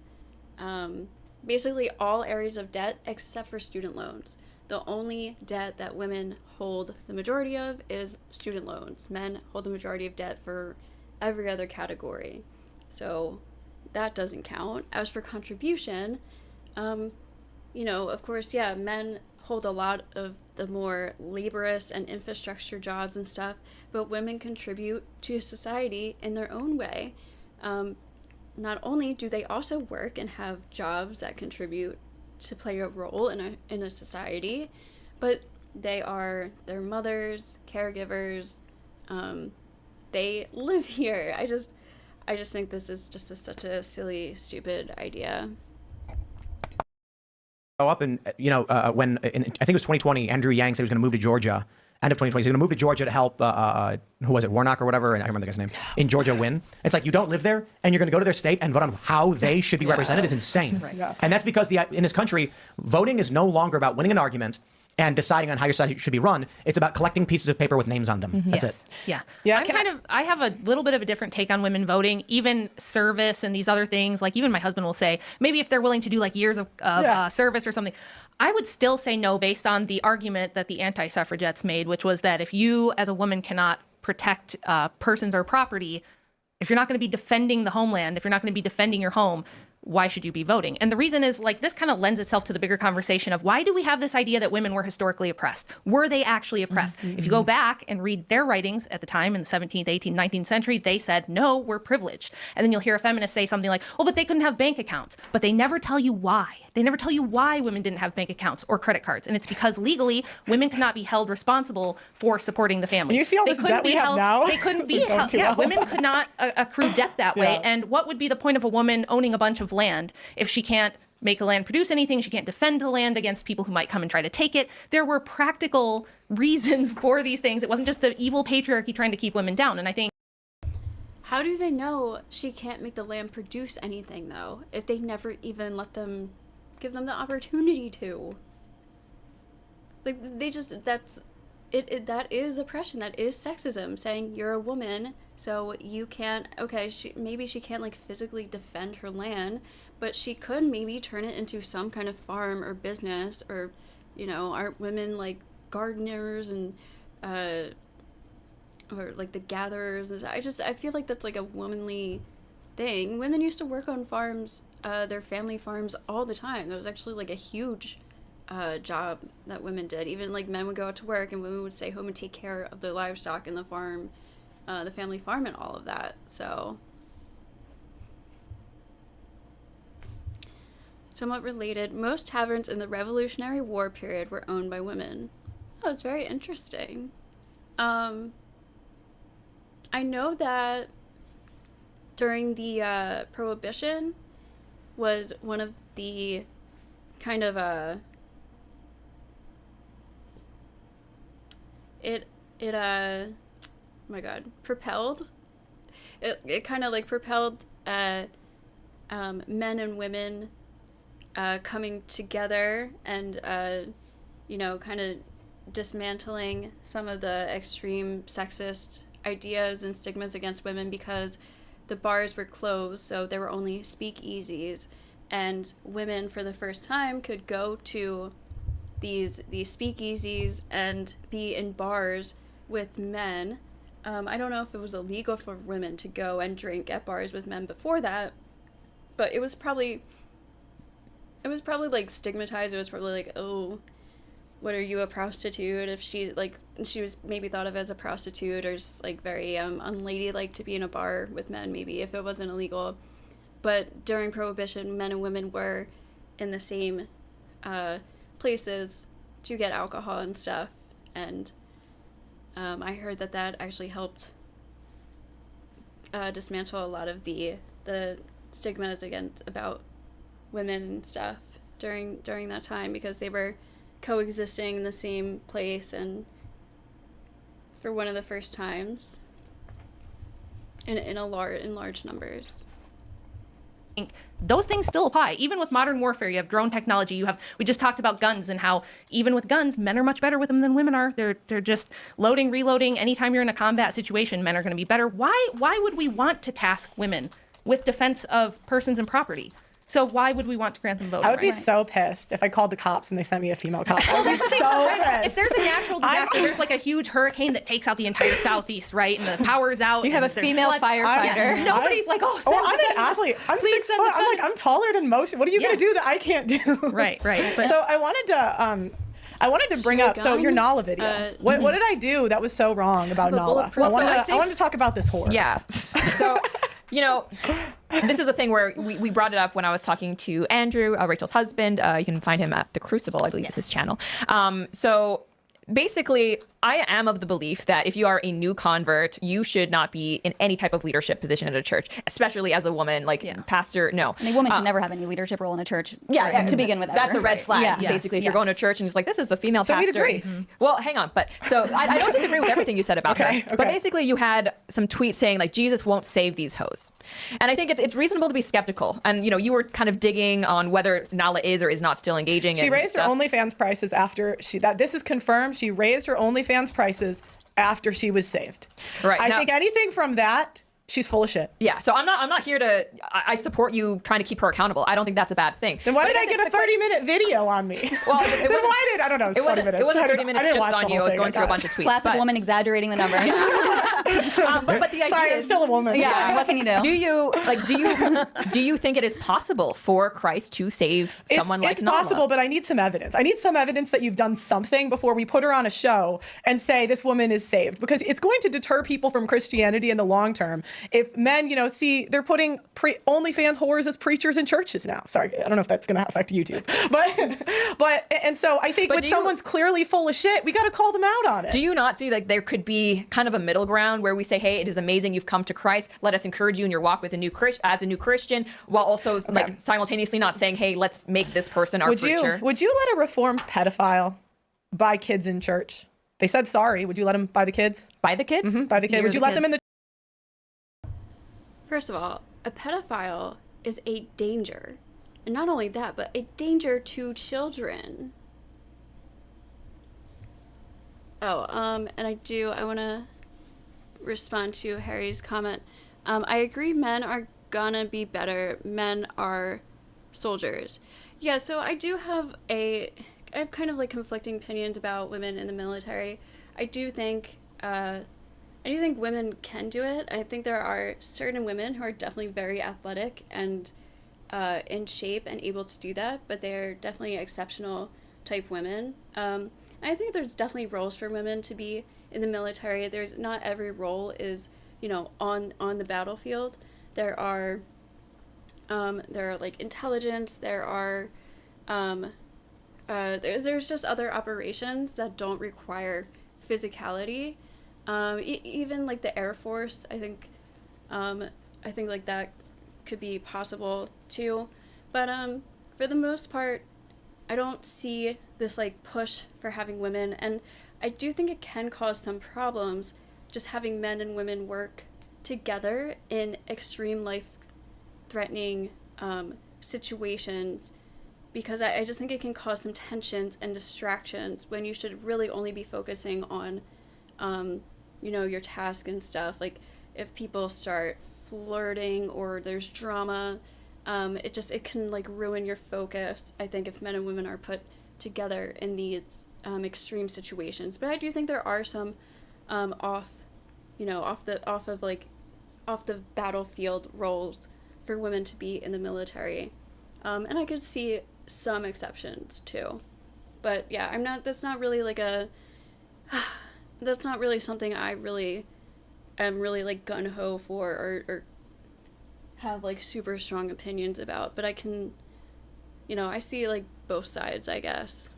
basically all areas of debt except for student loans. The only debt that women hold the majority of is student loans. Men hold the majority of debt for every other category. So that doesn't count. As for contribution, of course, men hold a lot of the more laborious and infrastructure jobs and stuff, but women contribute to society in their own way. Not only do they also work and have jobs that contribute to play a role in a society, but they are their mothers, caregivers. They live here. I just think this is just such a silly, stupid idea. Up and when I think it was 2020, Andrew Yang said he was going to move to Georgia. End of 2020, he's going to move to Georgia to help who was it, Warnock or whatever, and I remember the guy's name, in Georgia win. It's like, you don't live there and you're going to go to their state and vote on how they should be represented is insane. Right. Yeah. And that's because in this country, voting is no longer about winning an argument and deciding on how your side should be run. It's about collecting pieces of paper with names on them. Mm-hmm. That's it. Yeah. I have a little bit of a different take on women voting, even service and these other things. Like even my husband will say, maybe if they're willing to do like years of service or something, I would still say no based on the argument that the anti-suffragettes made, which was that if you as a woman cannot protect persons or property, if you're not going to be defending the homeland, if you're not going to be defending your home, why should you be voting? And the reason is, like, this kind of lends itself to the bigger conversation of why do we have this idea that women were historically oppressed? Were they actually oppressed? Mm-hmm. If you go back and read their writings at the time in the 17th, 18th, 19th century, they said, no, we're privileged. And then you'll hear a feminist say something like, oh, but they couldn't have bank accounts. But they never tell you why. They never tell you why women didn't have bank accounts or credit cards. And it's because legally, women cannot be held responsible for supporting the family. And you see all this debt we have now? They couldn't be held. Yeah, women could not accrue debt that way. And what would be the point of a woman owning a bunch of land if she can't make the land produce anything? She can't defend the land against people who might come and try to take it. There were practical reasons for these things. It wasn't just the evil patriarchy trying to keep women down. And I think, how do they know she can't make the land produce anything, though, if they never even give them the opportunity to? Like, that is oppression, that is sexism, saying you're a woman, so you can't, okay, maybe she can't like physically defend her land, but she could maybe turn it into some kind of farm or business, or, you know, aren't women like gardeners and or like the gatherers? And I feel like that's like a womanly thing. Women used to work on farms, their family farms, all the time. That was actually like a huge job that women did. Even like men would go out to work and women would stay home and take care of the livestock and the farm, the family farm and all of that. So somewhat related, most taverns in the Revolutionary War period were owned by women. Oh, it's very interesting. I know that during the Prohibition was one of the kind of oh my god, propelled it kind of like propelled men and women coming together and you know, kind of dismantling some of the extreme sexist ideas and stigmas against women, because the bars were closed, so there were only speakeasies, and women for the first time could go to these speakeasies and be in bars with men. I don't know if it was illegal for women to go and drink at bars with men before that, but it was probably like stigmatized. It was probably like, oh, what are you, a prostitute? If she was maybe thought of as a prostitute, or just like very unladylike to be in a bar with men, maybe, if it wasn't illegal. But during Prohibition, men and women were in the same places to get alcohol and stuff, and I heard that actually helped dismantle a lot of the stigmas about women and stuff during that time, because they were coexisting in the same place, and for one of the first times in large numbers. Those things still apply. Even with modern warfare, you have drone technology. We just talked about guns, and how even with guns, men are much better with them than women are. They're just loading, reloading. Anytime you're in a combat situation, men are going to be better. Why would we want to task women with defense of persons and property? So why would we want to grant them voting I would be rights? so pissed if I called the cops and they sent me a female cop. I would be so pissed. If there's a natural disaster, there's like a huge hurricane that takes out the entire southeast, right? And the power's out. You have a there's female firefighter. Nobody's like, oh, send I'm an athlete. I'm 6 foot. I'm like, I'm taller than most. What are you going to do that I can't do? Right. But, So I wanted to bring up, so your Nala video. What did I do that was so wrong about Nala? I wanted to talk about this whore. Yeah. So, you know, this is a thing where we brought it up when I was talking to Andrew, Rachel's husband. You can find him at The Crucible, I believe is his channel. So basically, I am of the belief that if you are a new convert, you should not be in any type of leadership position at a church, especially as a woman, pastor. No. I mean, women should never have any leadership role in a church. To begin with. That's a red flag. Yeah. Basically, if you're going to church and it's like, this is the female So pastor. we'd agree. Mm-hmm. Well, hang on. But so I don't disagree with everything you said about her. But basically, you had some tweets saying like, Jesus won't save these hoes. And I think it's reasonable to be skeptical. And, you know, you were kind of digging on whether Nala is or is not still engaging. She raised her OnlyFans prices after this is confirmed. She raised her OnlyFans prices after she was saved. Right. I think anything from that, she's full of shit. Yeah. So I'm not here to. I support you trying to keep her accountable. I don't think that's a bad thing. Then why did I get a 30-minute video on me? Well, then why did I don't know? It's 20 minutes. It wasn't 30 minutes just watch on the you. I whole was thing. going through a bunch of tweets. Classic woman exaggerating the number. But the idea Sorry, I'm is, still a woman. Yeah, what can you do? Do you think it is possible for Christ to save someone like Nala? It's possible, but I need some evidence. I need some evidence that you've done something before we put her on a show and say this woman is saved, because it's going to deter people from Christianity in the long term. If men, see they're putting OnlyFans whores as preachers in churches now. Sorry, I don't know if that's going to affect YouTube, but so I think when someone's clearly full of shit, we got to call them out on it. Do you not see like there could be kind of a middle ground where we say, hey, it is amazing you've come to Christ. Let us encourage you in your walk with as a new Christian, while also like simultaneously not saying, hey, let's make this person our preacher. Would you let a reformed pedophile buy kids in church? They said sorry. Would you let them buy the kids? Buy the kids? Mm-hmm, buy the kids. Would you let them in the... First of all, a pedophile is a danger. And not only that, but a danger to children. And I want to respond to Harry's comment. I agree, men are gonna be better. Men are soldiers. Yeah, so I have kind of like conflicting opinions about women in the military. I do think women can do it. I think there are certain women who are definitely very athletic and in shape and able to do that, but they're definitely exceptional type women. I think there's definitely roles for women to be in the military. There's not every role is, on the battlefield. There are like intelligence. There's just other operations that don't require physicality. Even like the Air Force, I think like that could be possible too. But for the most part, I don't see this like push for having women, and I do think it can cause some problems just having men and women work together in extreme life-threatening situations, because I just think it can cause some tensions and distractions when you should really only be focusing on your task and stuff. Like if people start flirting or there's drama, it can like ruin your focus, I think, if men and women are put together in these extreme situations. But I do think there are some off the battlefield roles for women to be in the military, and I could see some exceptions too. But yeah, that's not really something I really am really like gung-ho for or have like super strong opinions about. But I can, I see like both sides, I guess.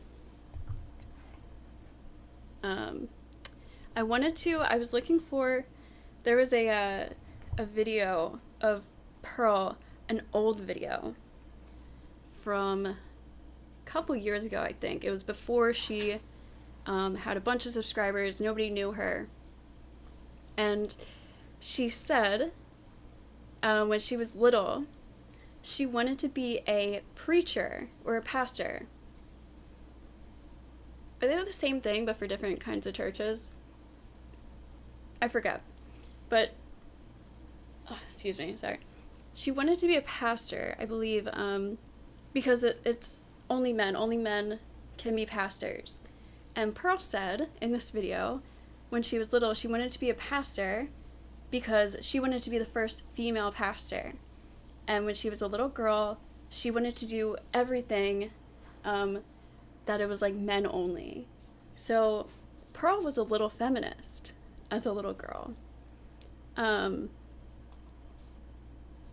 I was looking for, there was a video of Pearl, an old video from a couple years ago, I think. It was before she had a bunch of subscribers. Nobody knew her. And she said when she was little, she wanted to be a preacher or a pastor. Are they the same thing but for different kinds of churches? I forget. But, excuse me, sorry. She wanted to be a pastor, I believe, because it's only men can be pastors. And Pearl said in this video, when she was little, she wanted to be a pastor because she wanted to be the first female pastor. And when she was a little girl, she wanted to do everything that it was like men only. So Pearl was a little feminist as a little girl.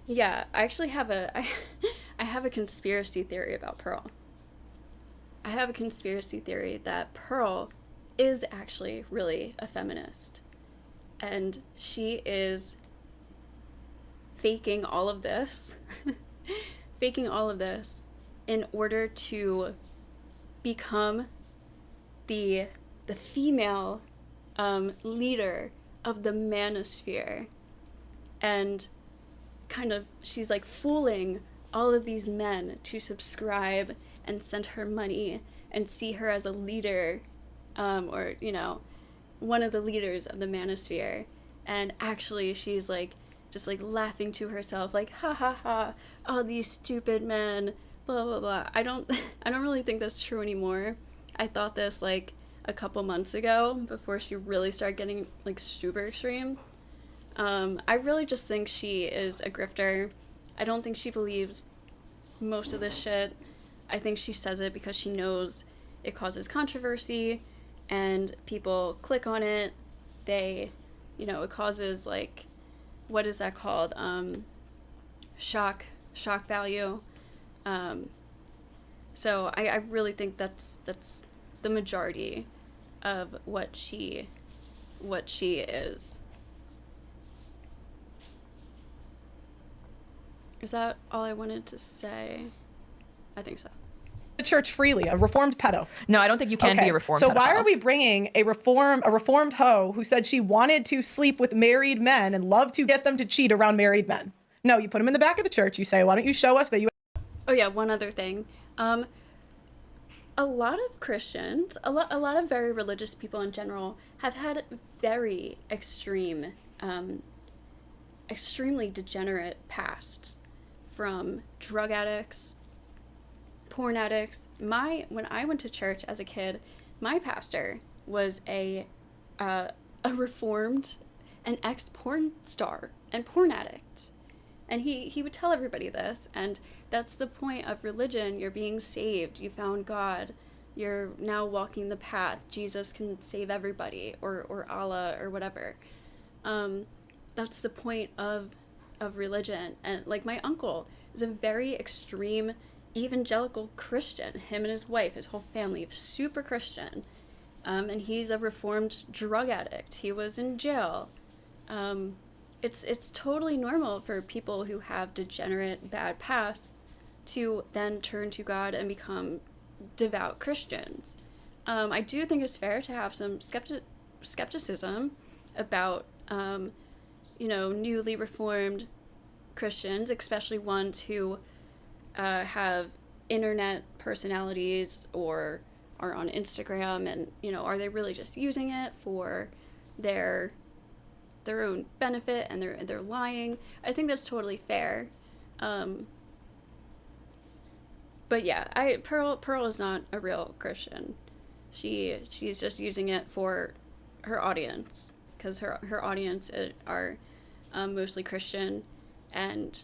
Yeah, I actually have I have a conspiracy theory about Pearl. I have a conspiracy theory that Pearl is actually really a feminist. And she is faking all of this, in order to become the female leader of the manosphere. And kind of, she's like fooling all of these men to subscribe and send her money and see her as a leader, or one of the leaders of the manosphere. And actually she's like just like laughing to herself, like, ha ha ha, all these stupid men, blah blah blah. I don't really think that's true anymore. I thought this like a couple months ago before she really started getting like super extreme. I really just think she is a grifter. I don't think she believes most of this shit. I think she says it because she knows it causes controversy and people click on it. It causes like, what is that called? Shock value. So I really think that's the majority of what she is. Is that all I wanted to say? I think so. The church freely, a reformed pedo. No, I don't think you can be a reformed So pedophile. why are we bringing a reformed hoe who said she wanted to sleep with married men and love to get them to cheat around married men? No, you put them in the back of the church. You say, why don't you show us that you... Oh yeah, one other thing. a lot of Christians, a lot of very religious people in general, have had very extremely degenerate pasts, from drug addicts, porn addicts. When I went to church as a kid, my pastor was a reformed, an ex-porn star and porn addict. And he would tell everybody this, and that's the point of religion. You're being saved. You found God. You're now walking the path. Jesus can save everybody, or Allah, or whatever. That's the point of religion. And like, my uncle is a very extreme evangelical Christian. Him and his wife, his whole family, super Christian. And he's a reformed drug addict. He was in jail. It's totally normal for people who have degenerate bad pasts to then turn to God and become devout Christians. I do think it's fair to have some skepticism about newly reformed Christians, especially ones who have internet personalities or are on Instagram, and are they really just using it for their own benefit, and they're lying. I think that's totally fair. But yeah, Pearl is not a real Christian. She's just using it for her audience, because her audience are mostly Christian, and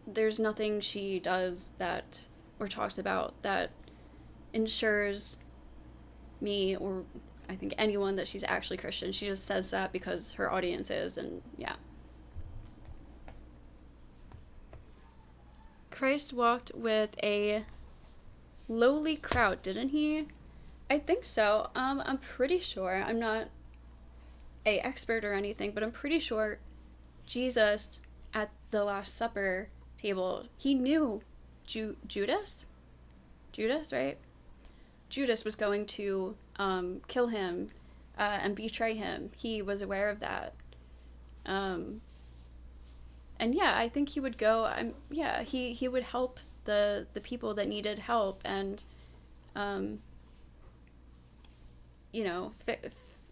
there's nothing she does that, or talks about, that ensures me, or I think anyone, that she's actually Christian. She just says that because her audience is, and yeah. Christ walked with a lowly crowd, didn't he? I think so. I'm pretty sure. I'm not a expert or anything, but I'm pretty sure Jesus at the Last Supper table, he knew Judas, right? Judas was going to kill him and betray him. He was aware of that. And yeah, I think he would go. He would help the people that needed help, and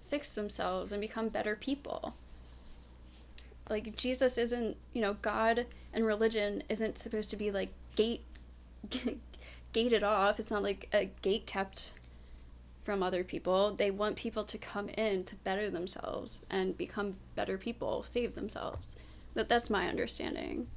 fix themselves and become better people. Like, Jesus isn't, God and religion isn't supposed to be like gated off. It's not like a gate kept from other people. They want people to come in to better themselves and become better people, save themselves. That's my understanding.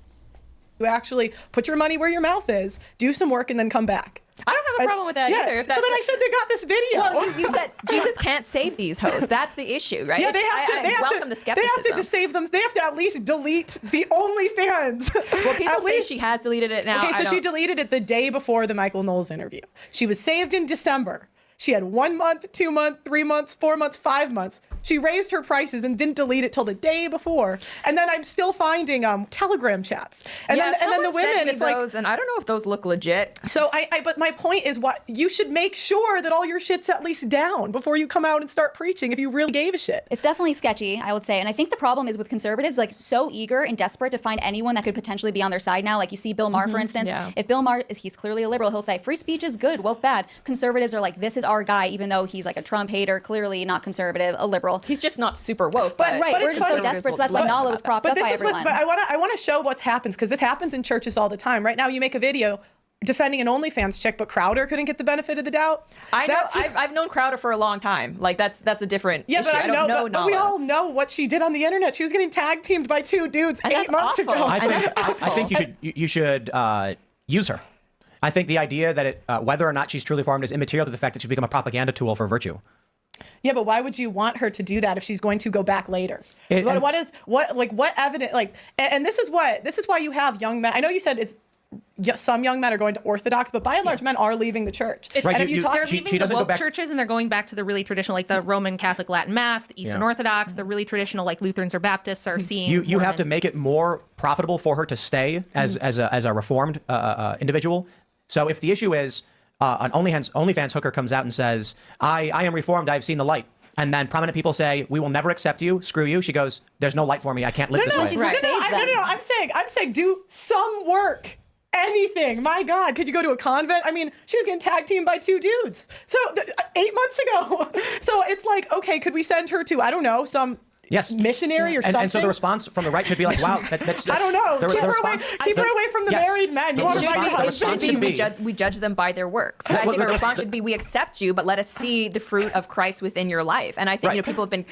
You actually put your money where your mouth is, do some work, and then come back. I don't have a problem with that either. If so then I shouldn't have got this video. Well, you said Jesus can't save these hoes. That's the issue, right? Yeah, I welcome the skepticism. They have to save them. They have to at least delete the OnlyFans. Well, people say she has deleted it now. Okay, so she deleted it the day before the Michael Knowles interview. She was saved in December. She had 1 month, 2 months, 3 months, 4 months, 5 months. She raised her prices and didn't delete it till the day before. And then I'm still finding Telegram chats. And then the women, it's those, and I don't know if those look legit. So but my point is, what you should make sure that all your shit's at least down before you come out and start preaching, if you really gave a shit. It's definitely sketchy, I would say. And I think the problem is with conservatives, like, so eager and desperate to find anyone that could potentially be on their side now. Like, you see Bill Maher, for instance. Yeah. If Bill Maher, he's clearly a liberal, he'll say free speech is good, woke bad. Conservatives are like, this is our guy, even though he's like a Trump hater, clearly not conservative, a liberal. He's just not super woke. But right, we're just so desperate, so that's why Nala was propped up by everyone. But I want to show what's happens, because this happens in churches all the time. Right now, you make a video defending an OnlyFans chick, but Crowder couldn't get the benefit of the doubt. I know. I've known Crowder for a long time. Like, that's a different issue. But I don't know but we all know what she did on the internet. She was getting tag teamed by 2 dudes and 8 months ago. I think you should use her. I think the idea that whether or not she's truly formed is immaterial to the fact that she's become a propaganda tool for virtue. Yeah, but why would you want her to do that if she's going to go back later? What evidence? And this is why you have young men. I know you said some young men are going to Orthodox, but by and large, men are leaving the church. They're leaving the woke churches, and they're going back to the really traditional, like the Roman Catholic Latin Mass, the Eastern Orthodox, the really traditional, like Lutherans or Baptists are seeing. You have to make it more profitable for her to stay as a reformed individual. So if the issue is an OnlyFans hooker comes out and says, I am reformed, I've seen the light. And then prominent people say, we will never accept you, screw you. She goes, there's no light for me, I can't live this way. I'm saying do some work. anything. My God, could you go to a convent? I mean, she was getting tag teamed by 2 dudes. So 8 months ago. So it's like, okay, could we send her to, I don't know, some missionary or something? And so the response from the right should be like, wow, that's I don't know. The Keep response, her away from the married men. You want to find your the response husband? should be we judge them by their works. And I think the response should be, we accept you, but let us see the fruit of Christ within your life. And I think people have been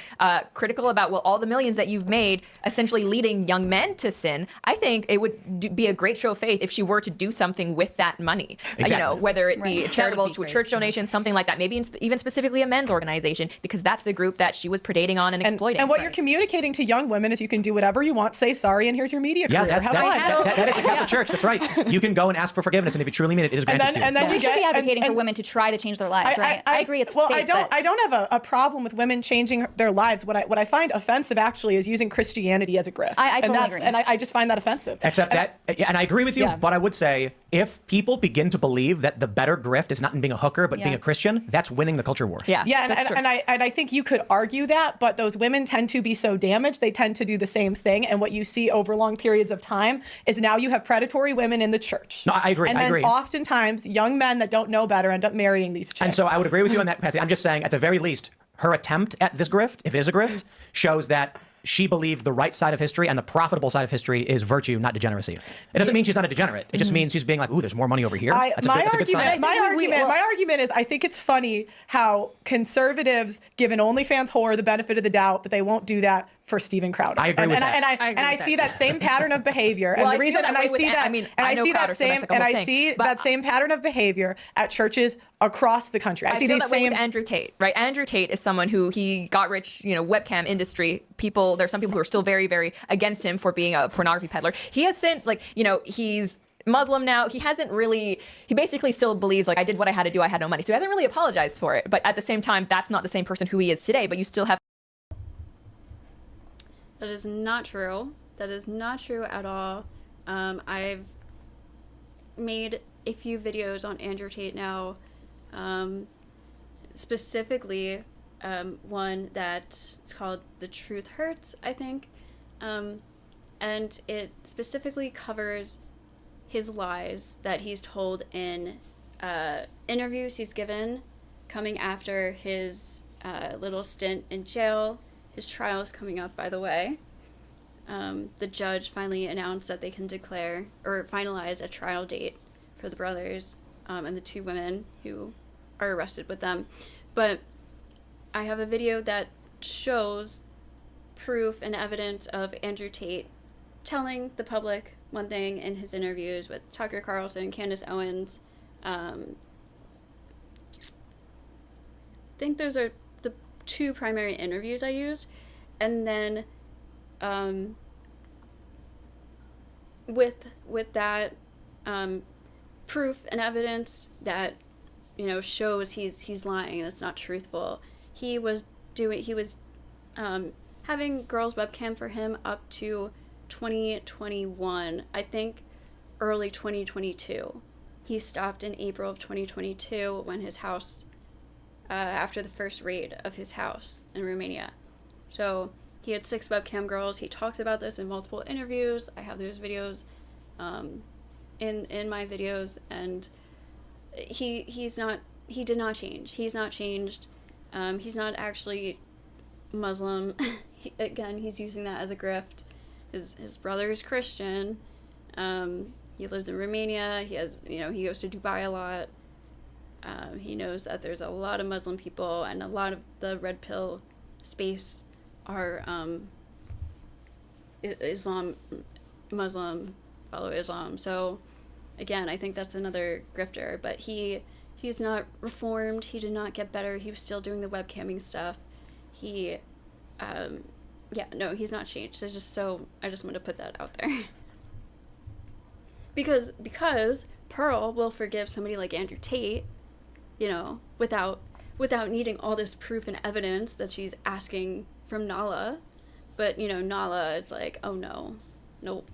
critical about, well, all the millions that you've made essentially leading young men to sin. I think it would be a great show of faith if she were to do something with that money. Exactly. Whether it be charitable, to a church donation, something like that. Maybe even specifically a men's organization, because that's the group that she was predating on and exploiting. And what you're communicating to young women is you can do whatever you want, say sorry, and here's your media career. That is the Catholic Church. That's right. You can go and ask for forgiveness, and if you truly mean it, it is granted to you. And then we should be advocating for women to try to change their lives, right? I agree. It's I don't have a problem with women changing their lives. What I find offensive actually is using Christianity as a grift. I totally agree. And I just find that offensive. Except and I agree with you, but I would say if people begin to believe that the better grift is not in being a hooker, but being a Christian, that's winning the culture war. And I think you could argue that, but those women tend to be so damaged, they tend to do the same thing. And what you see over long periods of time is now you have predatory women in the church. No, I agree. And then oftentimes young men that don't know better end up marrying these chicks. And so I would agree with you on that, Patsy. I'm just saying, at the very least, her attempt at this grift, if it is a grift, shows that she believed the right side of history and the profitable side of history is virtue, not degeneracy. It doesn't mean she's not a degenerate. It just means she's being like, ooh, there's more money over here. That's a good sign. My argument is I think it's funny how conservatives give an OnlyFans whore the benefit of the doubt, but they won't do that for Steven Crowder. I agree with that. And I see that same pattern of behavior. And the reason, and I see that same pattern of behavior at churches across the country. I see these same with Andrew Tate, right? Andrew Tate is someone who he got rich, webcam industry. There's some people who are still very, very against him for being a pornography peddler. He has since, he's Muslim now. He basically still believes, I did what I had to do. I had no money. So he hasn't really apologized for it. But at the same time, that's not the same person who he is today. But you still have. That is not true. That is not true at all. I've made a few videos on Andrew Tate now, specifically one that it's called The Truth Hurts, I think, and it specifically covers his lies that he's told in interviews he's given coming after his little stint in jail. His trial is coming up, by the way. The judge finally announced that they can declare or finalize a trial date for the brothers and the 2 women who are arrested with them. But I have a video that shows proof and evidence of Andrew Tate telling the public one thing in his interviews with Tucker Carlson, Candace Owens. I think those are the 2 primary interviews I used. And then with that proof and evidence that shows he's lying and it's not truthful, he was having girls webcam for him up to 2021, I think early 2022. He stopped in April of 2022 when his house after the first raid of his house in Romania. So he had 6 webcam girls. He talks about this in multiple interviews. I have those videos in my videos, and he did not change. He's not changed. He's not actually Muslim. He's using that as a grift. His brother is Christian. He lives in Romania. He goes to Dubai a lot. He knows that there's a lot of Muslim people, and a lot of the red pill space are Muslim, follow Islam. So again, I think that's another grifter, but he's not reformed. He did not get better. He was still doing the webcamming stuff. He's not changed. I just want to put that out there. because Pearl will forgive somebody like Andrew Tate, without needing all this proof and evidence that she's asking from Nala. But, Nala is like, oh no, nope.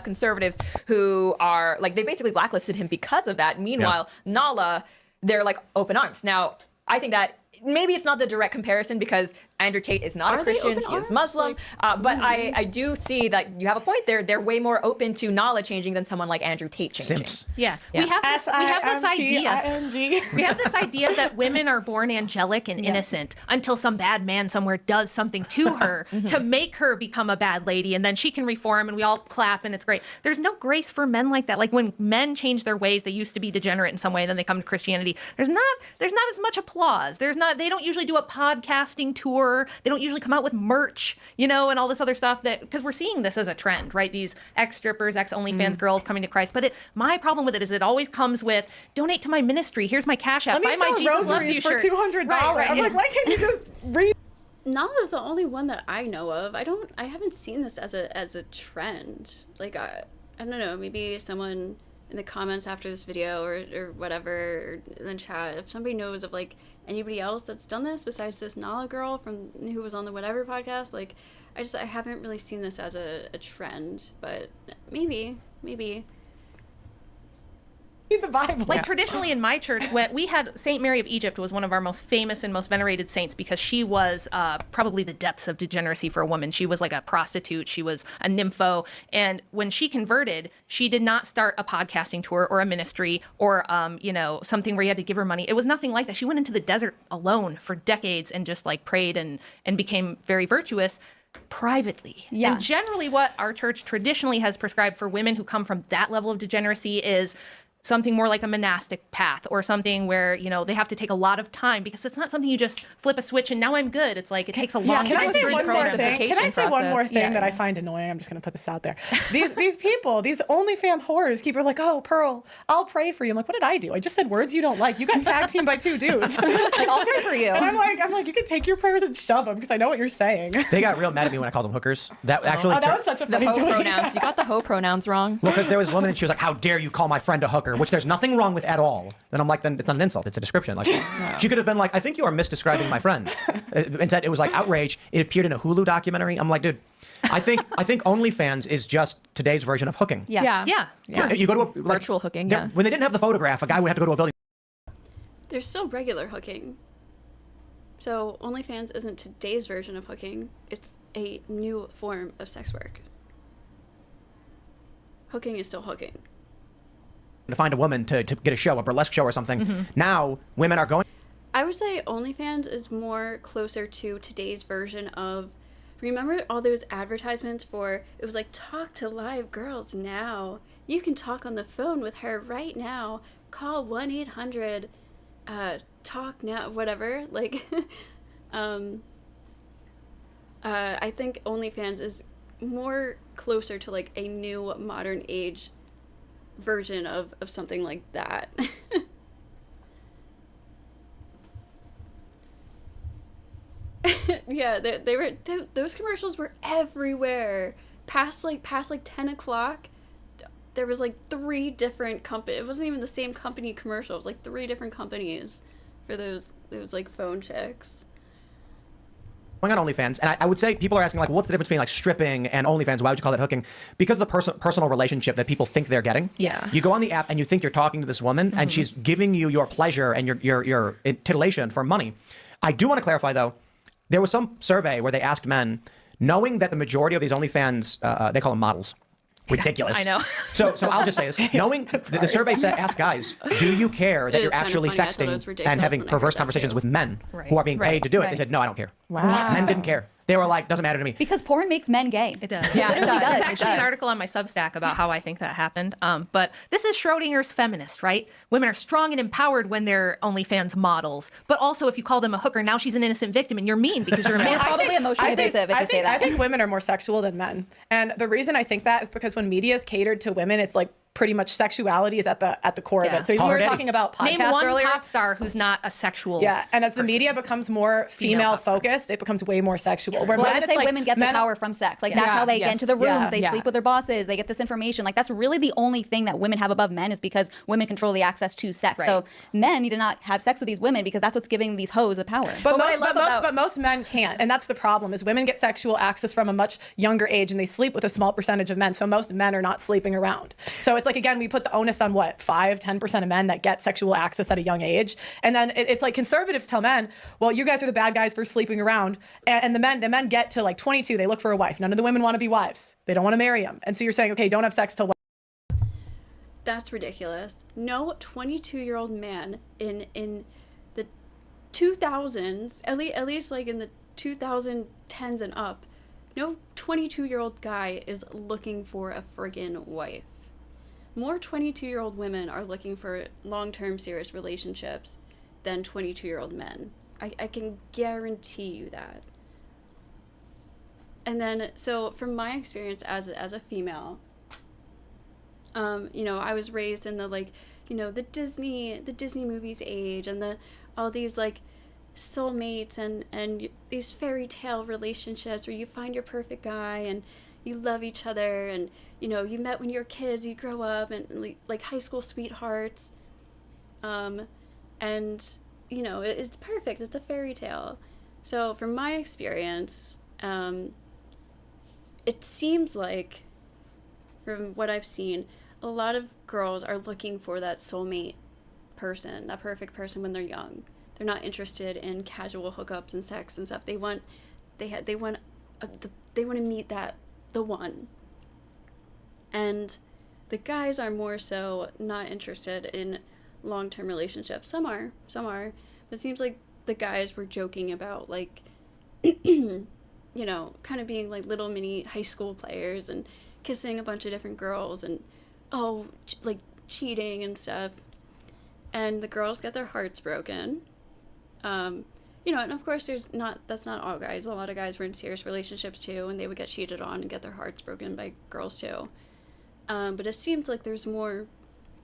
Conservatives who are they basically blacklisted him because of that. Meanwhile, Nala, they're open arms. Now, I think that maybe it's not the direct comparison because Andrew Tate is not Are a they Christian; open he is arms? Muslim. Like, But I do see that you have a point there. They're way more open to knowledge changing than someone like Andrew Tate changing. Simps. Yeah. Yeah. We have this idea. S-I-M-P-I-N-G. We have this idea that women are born angelic and innocent until some bad man somewhere does something to her to make her become a bad lady, and then she can reform and we all clap and it's great. There's no grace for men like that. Like when men change their ways, they used to be degenerate in some way, then they come to Christianity. There's not as much applause. They don't usually do a podcasting tour. They don't usually come out with merch, and all this other stuff because we're seeing this as a trend, right? These ex-strippers, ex-OnlyFans girls coming to Christ. But my problem with it is it always comes with donate to my ministry. Here's my Cash App. Let me Buy my sell Jesus Loves You rosaries for shirt. $200. Right. I'm like, why can't you just read? Nala's the only one that I know of. I haven't seen this as a trend. Like I don't know, maybe someone in the comments after this video or whatever, or in the chat, if somebody knows of like anybody else that's done this besides this Nala girl who was on the whatever podcast, like I haven't really seen this as a trend, but maybe. Read the Bible. Like traditionally in my church, when we had Saint Mary of Egypt was one of our most famous and most venerated saints because she was probably the depths of degeneracy for a woman. She was like a prostitute. She was a nympho. And when she converted, she did not start a podcasting tour or a ministry or, something where you had to give her money. It was nothing like that. She went into the desert alone for decades and just like prayed and became very virtuous privately. Yeah. And generally what our church traditionally has prescribed for women who come from that level of degeneracy is something more like a monastic path or something where, they have to take a lot of time because it's not something you just flip a switch and now I'm good. It's like it takes a long Can time. I say through one the more process. thing? Can I say one more thing Yeah, that I find annoying? I'm just going to put this out there. These people, these OnlyFans whores, keep are like, oh, Pearl, I'll pray for you. I'm like, what did I do? I just said words you don't like. You got tag teamed by 2 dudes. Like, I'll pray for you. And I'm like, you can take your prayers and shove them because I know what you're saying. They got real mad at me when I called them hookers. That actually Oh, that was such a The funny hoe tweet. pronouns. You got the hoe pronouns wrong. Well, because there was a woman and she was like, how dare you call my friend a hooker, which there's nothing wrong with at all. Then I'm like, then it's not an insult, it's a description. Like, she could have been like, I think you are misdescribing my friend. Instead, it was like outrage. It appeared in a Hulu documentary. I'm like, dude, I think OnlyFans is just today's version of hooking. Yeah. Yeah. You go to Virtual hooking, there- yeah. When they didn't have the photograph, a guy would have to go to a building. There's still regular hooking. So OnlyFans isn't today's version of hooking. It's a new form of sex work. Hooking is still hooking. To find a woman to get a show, a burlesque show or something. Now, women are going. I would say OnlyFans is more closer to today's version of, remember all those advertisements for, it was like, talk to live girls now. You can talk on the phone with her right now. Call 1-800 talk now, whatever. Like, I think OnlyFans is more closer to like a new modern age version of something like that. Yeah, those commercials were everywhere. Past like 10 o'clock, there was like 3 different companies. It wasn't even the same company commercial. It was like 3 different companies for those like phone chicks. Going on OnlyFans, and I would say people are asking like, what's the difference between like stripping and OnlyFans? Why would you call that hooking? Because of the personal relationship that people think they're getting. Yes. You go on the app and you think you're talking to this woman, and she's giving you your pleasure and your titillation for money. I do want to clarify though, there was some survey where they asked men, knowing that the majority of these OnlyFans, they call them models. Ridiculous. I know. So I'll just say this. Knowing the survey asked guys, do you care that It you're is kind of actually funny. I thought it was sexting ridiculous and having when I perverse heard that conversations too. with men Right. who are being paid to do it? They Right. said, no, I don't care. Wow. Men didn't care. They were like, doesn't matter to me. Because porn makes men gay. It does. Yeah, it does. There's It actually an does. article on my Substack about how I think that happened. But this is Schrodinger's feminist, right? Women are strong and empowered when they're OnlyFans models. But also, if you call them a hooker, now she's an innocent victim, and you're mean because you're a man. They're probably emotionally abusive if you say that. I think women are more sexual than men. And the reason I think that is because when media is catered to women, it's like pretty much sexuality is at the core of Yeah. it. So we Call her were daddy. talking about podcasts Name one earlier. pop star who's not a sexual. Yeah, and as the person. media becomes more female pop star. focused, it becomes way more sexual. Where Well, I men, would it's say like women get the power from sex. Like that's Yeah, how they get yes, into the rooms. yeah, They yeah. sleep with their bosses. They get this information. Like that's really the only thing that women have above men is because women control the access to sex. So men need to not have sex with these women because that's what's giving these hoes the power. But what I most, love but, most, about- but most men can't, and that's the problem. Is women get sexual access from a much younger age, and they sleep with a small percentage of men. So most men are not sleeping around. So it's like, again, we put the onus on what, 5-10% of men that get sexual access at a young age. And then it's like conservatives tell men, well, you guys are the bad guys for sleeping around. And the men get to like 22, they look for a wife. None of the women want to be wives. They don't want to marry them. And so you're saying, okay, don't have sex till what? That's ridiculous. No 22-year-old man in the 2000s, at least like in the 2010s and up, no 22-year-old guy is looking for a friggin' wife. More 22-year-old women are looking for long-term serious relationships than 22-year-old men. I can guarantee you that. And then, so from my experience as a female, you know, I was raised in the, like, you know, the Disney movies age, and all these like soulmates and these fairy tale relationships where you find your perfect guy and you love each other, and you know, you met when you were kids, you grow up, and like high school sweethearts, and you know, it's perfect, it's a fairy tale. So from my experience, it seems like, from what I've seen, a lot of girls are looking for that soulmate person, that perfect person when they're young. They're not interested in casual hookups and sex and stuff. They want to meet the one. And the guys are more so not interested in long-term relationships. Some are. But it seems like the guys were joking about, like, you know, kind of being like little mini high school players and kissing a bunch of different girls and, like cheating and stuff. And the girls get their hearts broken. You know, and of course that's not all guys. A lot of guys were in serious relationships too, and they would get cheated on and get their hearts broken by girls too. But it seems like there's more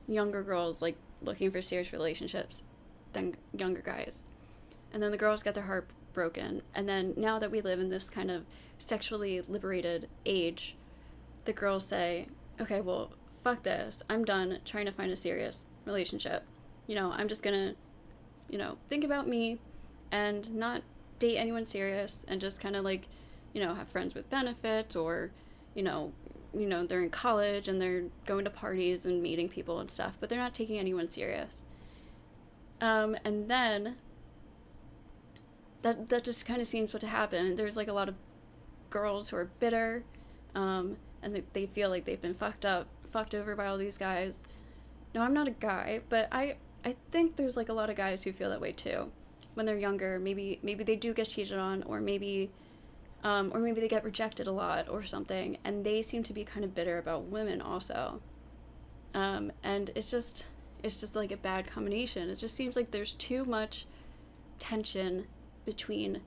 younger girls like looking for serious relationships than younger guys. And then the girls get their heart broken. And then now that we live in this kind of sexually liberated age, the girls say, okay, well, fuck this. I'm done trying to find a serious relationship. You know, I'm just gonna, you know, think about me and not date anyone serious and just kind of like, you know, have friends with benefits, or, you know, they're in college and they're going to parties and meeting people and stuff, but they're not taking anyone serious. And then that just kind of seems what to happen. There's like a lot of girls who are bitter, and they feel like they've been fucked over by all these guys. No, I'm not a guy, but I think there's like a lot of guys who feel that way too. When they're younger, maybe they do get cheated on, or maybe they get rejected a lot or something, and they seem to be kind of bitter about women also. And it's just like a bad combination. It just seems like there's too much tension between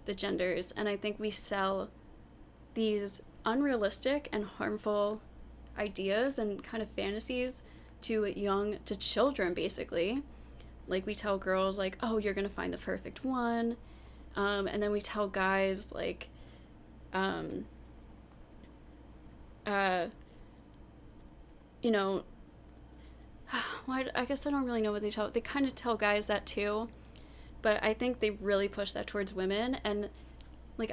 the genders, and I think we sell these unrealistic and harmful ideas and kind of fantasies to children, basically. Like, we tell girls, like, oh, you're gonna find the perfect one, and then we tell guys, like, you know, well, I guess I don't really know what they tell. They kind of tell guys that too, but I think they really push that towards women. And like,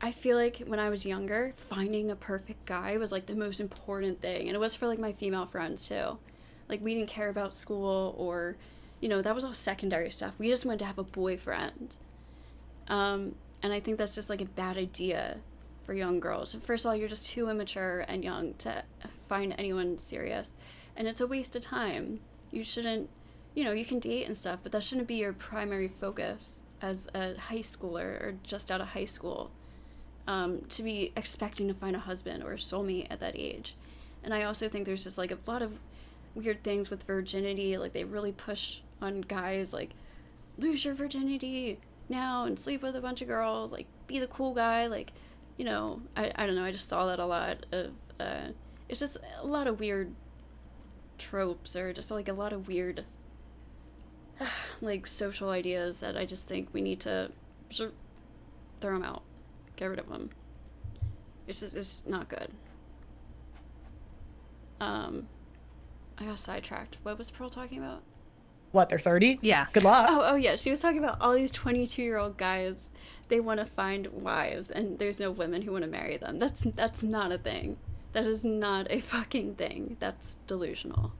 I feel like when I was younger, finding a perfect guy was like the most important thing, and it was for like my female friends too. Like, we didn't care about school, or, you know, that was all secondary stuff. We just wanted to have a boyfriend. And I think that's just like a bad idea for young girls. First of all, you're just too immature and young to find anyone serious, and it's a waste of time. You shouldn't, you know, you can date and stuff, but that shouldn't be your primary focus as a high schooler or just out of high school, to be expecting to find a husband or a soulmate at that age. And I also think there's just like a lot of weird things with virginity. Like, they really push on guys, like, lose your virginity now and sleep with a bunch of girls, like, be the cool guy. Like, you know, I don't know, I just saw that a lot of, it's just a lot of weird tropes, or just like a lot of weird like social ideas that I just think we need to throw them out, get rid of them. It's not good. I got sidetracked. What was Pearl talking about? What, they're 30? Yeah. Good luck. Oh yeah, she was talking about all these 22-year-old guys. They want to find wives, and there's no women who want to marry them. That's not a thing. That is not a fucking thing. That's delusional.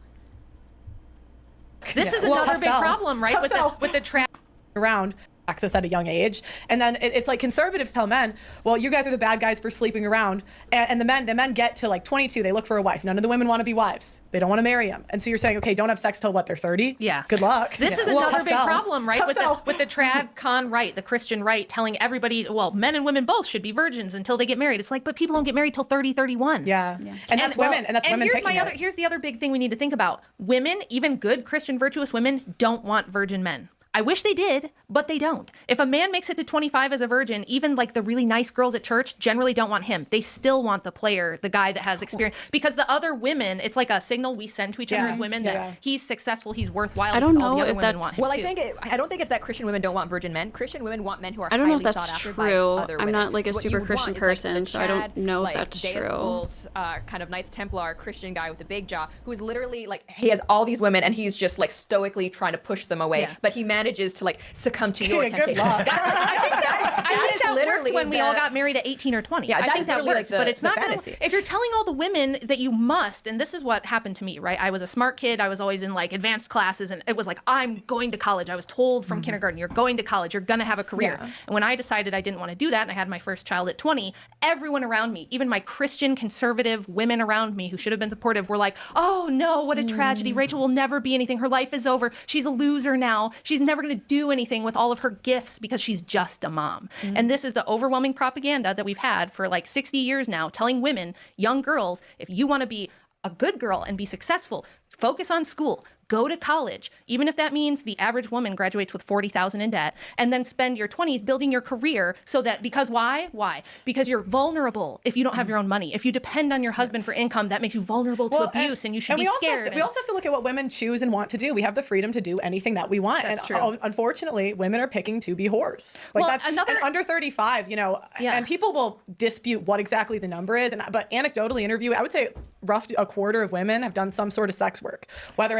This is another big problem, right? With the trans around access at a young age, and then it's like conservatives tell men, well, you guys are the bad guys for sleeping around, and the men get to like 22, they look for a wife. None of the women want to be wives. They don't want to marry them, and so you're saying, okay, don't have sex till what, they're 30? Yeah. Good luck. This is another big problem, right? With the trad con right, the Christian right, telling everybody, well, men and women both should be virgins until they get married. It's like, but people don't get married till 30, 31. Yeah. And that's women. And that's women. Here's the other big thing we need to think about. Women, even good Christian virtuous women, don't want virgin men. I wish they did, but they don't. If a man makes it to 25 as a virgin, even like the really nice girls at church generally don't want him. They still want the player, the guy that has experience. Because the other women, it's like a signal we send to each other as women that he's successful, he's worthwhile. I don't know all the other if women that's... want Well, I don't think it's that Christian women don't want virgin men. Christian women want men who are I don't know if highly that's sought after true. by other I'm women. not like a So what super you Christian want is, like, person, the so I don't Chad, know if like, that's Deus true. Vult, kind of Knights Templar Christian guy with a big jaw who's literally like, he has all these women and he's just like stoically trying to push them away, but he manages to like succumb to your temptation. Good luck. I think that literally worked when we all got married at 18 or 20. Yeah, I that think is that literally, worked, like, but it's the not fantasy. if you're telling all the women that you must, and this is what happened to me, right? I was a smart kid. I was always in like advanced classes, and it was like, I'm going to college. I was told from kindergarten, you're going to college, you're going to have a career. And when I decided I didn't want to do that, and I had my first child at 20, everyone around me, even my Christian conservative women around me who should have been supportive, were like, oh no, what a tragedy. Rachel will never be anything. Her life is over. She's a loser now. She's never going to do anything with all of her gifts because she's just a mom. And this is the overwhelming propaganda that we've had for like 60 years now, telling women, young girls, if you want to be a good girl and be successful, focus on school. Go to college, even if that means the average woman graduates with $40,000 in debt, and then spend your 20s building your career so that, because why? Why? Because you're vulnerable if you don't have your own money. If you depend on your husband for income, that makes you vulnerable to abuse, and you should be scared. We also have to look at what women choose and want to do. We have the freedom to do anything that we want. That's and true. Unfortunately, women are picking to be whores. Like Well, and under 35, you know, and people will dispute what exactly the number is. But anecdotally, I would say roughly a quarter of women have done some sort of sex work, whether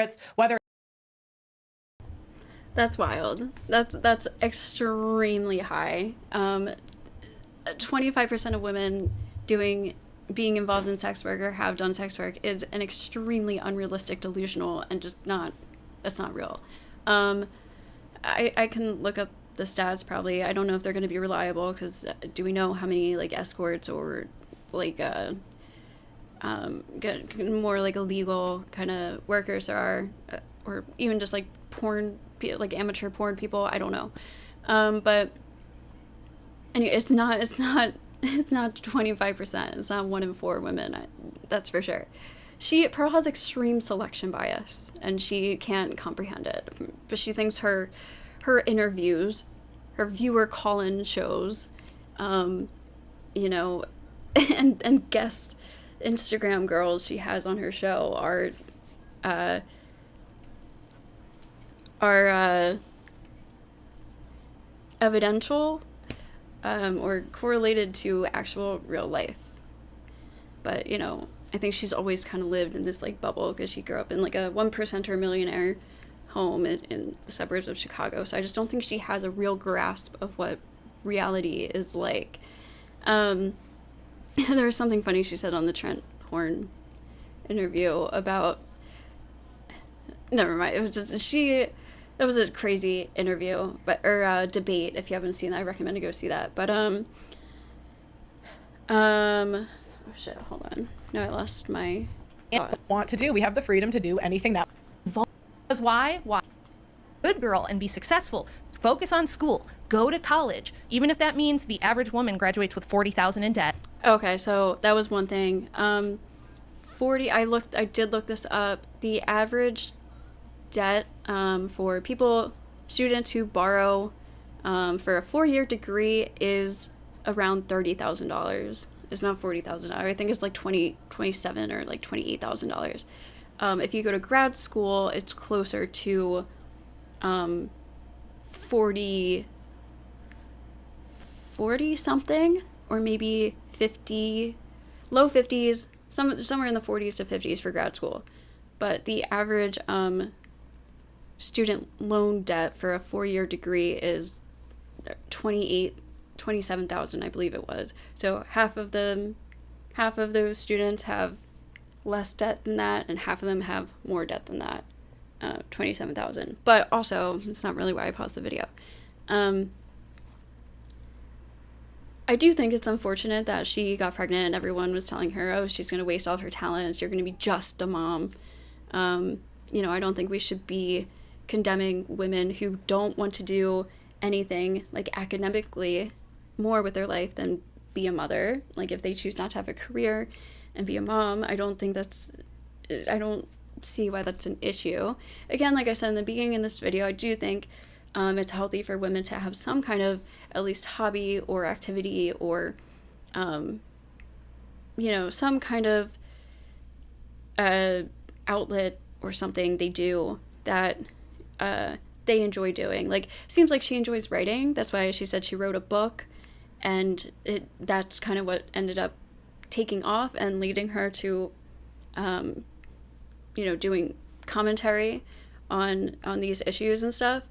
That's wild. That's extremely high. 25% of women being involved in sex work or have done sex work is an extremely unrealistic, delusional, and that's not real. I can look up the stats probably. I don't know if they're going to be reliable because do we know how many like escorts or like more like illegal kind of workers there are, or even just like porn, like amateur porn people? I don't know. But anyway, it's not 25%. It's not 1 in 4 women. That's for sure. Pearl has extreme selection bias, and she can't comprehend it. But she thinks her interviews, her viewer call-in shows, you know, and guest Instagram girls she has on her show are evidential or correlated to actual real life. But, you know, I think she's always kind of lived in this like bubble because she grew up in like a 1%er millionaire home in the suburbs of Chicago. So I just don't think she has a real grasp of what reality is like. There was something funny she said on the Trent Horn interview about, never mind, it was just that was a crazy interview, or debate. If you haven't seen that, I recommend to go see that. But oh shit, hold on. No, I lost my thought. Want to do. We have the freedom to do anything that. Because why? Good girl and be successful. Focus on school. Go to college, even if that means the average woman graduates with $40,000 in debt. Okay, so that was one thing. 40. I did look this up. The average debt for students who borrow for a 4-year degree is around $30,000. It's not $40,000. I think it's like $27,000 or like $28,000. If you go to grad school, it's closer to 40 something, or maybe 50, low 50s, somewhere in the 40s to 50s for grad school. But the average student loan debt for a 4-year degree is 27,000, I believe it was. So half of the half of those students have less debt than that, and half of them have more debt than that, 27,000. But also, it's not really why I paused the video. I do think it's unfortunate that she got pregnant and everyone was telling her, oh, she's going to waste all of her talents. You're going to be just a mom. You know, I don't think we should be condemning women who don't want to do anything like academically more with their life than be a mother. Like if they choose not to have a career and be a mom, I don't see why that's an issue. Again, like I said in the beginning of this video, I do think it's healthy for women to have some kind of at least hobby or activity or, you know, some kind of outlet or something they do that they enjoy doing. Like, seems like she enjoys writing. That's why she said she wrote a book, and that's kind of what ended up taking off and leading her to, you know, doing commentary on these issues and stuff.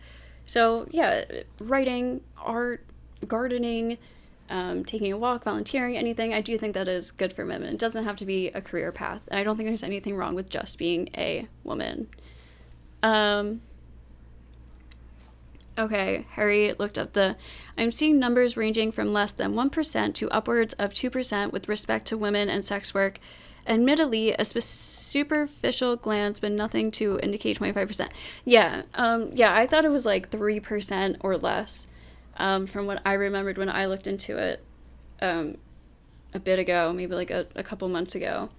So yeah, writing, art, gardening, taking a walk, volunteering, anything, I do think that is good for women. It doesn't have to be a career path. And I don't think there's anything wrong with just being a woman. Okay, Harry looked up I'm seeing numbers ranging from less than 1% to upwards of 2% with respect to women and sex work. Admittedly, a superficial glance, but nothing to indicate 25%. Yeah, I thought it was like 3% or less, from what I remembered when I looked into it a bit ago, maybe like a couple months ago.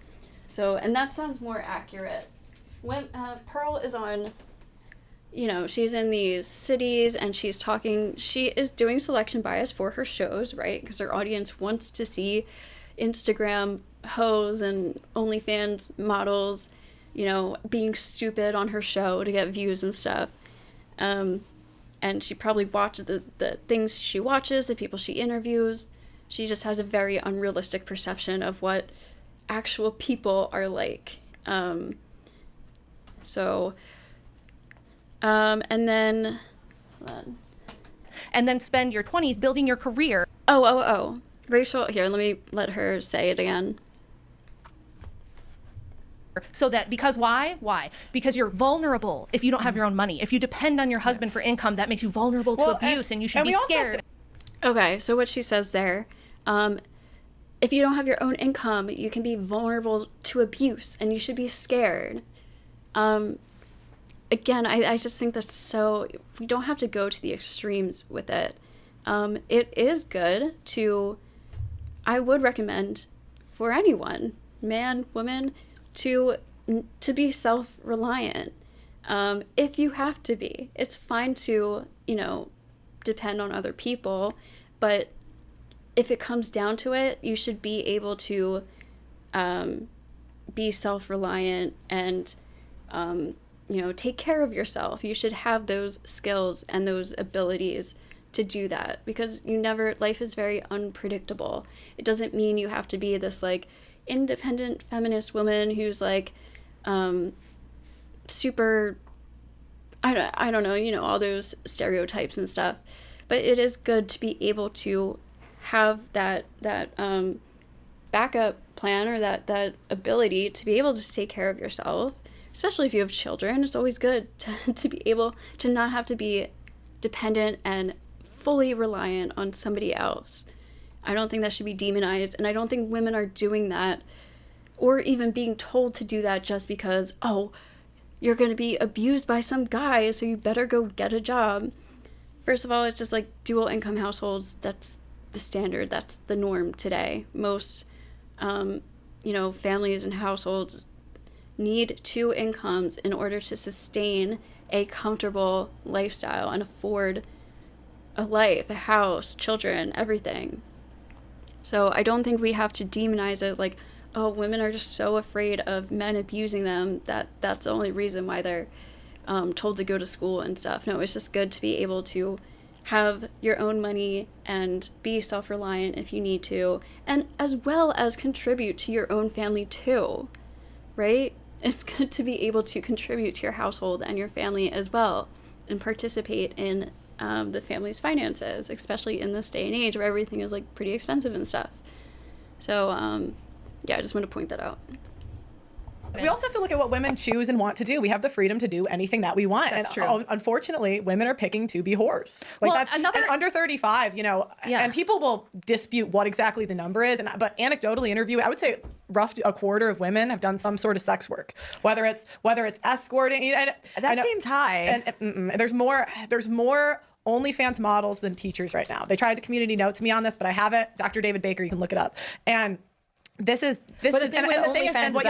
So, and that sounds more accurate. When Pearl is on, you know, she's in these cities and she is doing selection bias for her shows, right? Because her audience wants to see Instagram hoes and OnlyFans models, you know, being stupid on her show to get views and stuff. And she probably watches the things she watches, the people she interviews. She just has a very unrealistic perception of what actual people are like. And then, hold on. And then spend your 20s building your career. Oh. Rachel, here, let her say it again. So that, because why? Because you're vulnerable if you don't have your own money. If you depend on your husband for income, that makes you vulnerable to abuse, and you should be scared. Okay, so what she says there, if you don't have your own income, you can be vulnerable to abuse, and you should be scared. Again, I just think that's so, we don't have to go to the extremes with it. It is good to, I would recommend for anyone, man, woman, to be self-reliant. If you have to be, it's fine to, you know, depend on other people, but if it comes down to it, you should be able to be self-reliant and, you know, take care of yourself. You should have those skills and those abilities to do that, because life is very unpredictable. It doesn't mean you have to be this like independent feminist woman who's like super, I don't know, you know, all those stereotypes and stuff. But it is good to be able to have that backup plan, or that ability to be able to take care of yourself, especially if you have children. It's always good to be able to not have to be dependent and fully reliant on somebody else. I don't think that should be demonized, and I don't think women are doing that or even being told to do that just because, oh, you're going to be abused by some guy, so you better go get a job. First of all, it's just like dual income households, that's the standard, that's the norm today. Most, you know, families and households need 2 incomes in order to sustain a comfortable lifestyle and afford a life, a house, children, everything. So I don't think we have to demonize it like, oh, women are just so afraid of men abusing them that's the only reason why they're told to go to school and stuff. No, it's just good to be able to have your own money and be self-reliant if you need to, and as well as contribute to your own family too, right? It's good to be able to contribute to your household and your family as well, and participate in the family's finances, especially in this day and age where everything is like pretty expensive and stuff. So yeah, I just want to point that out. We also have to look at what women choose and want to do. We have the freedom to do anything that we want. That's and true. Unfortunately, women are picking to be whores. Like Well, that's and under 35, you know, Yeah. and people will dispute what exactly the number is. But anecdotally I would say roughly a quarter of women have done some sort of sex work, whether it's escorting. That seems high. And there's more OnlyFans models than teachers right now. They tried to community note to me on this, but I have it. Dr. David Baker, you can look it up. And this is and the thing is, and what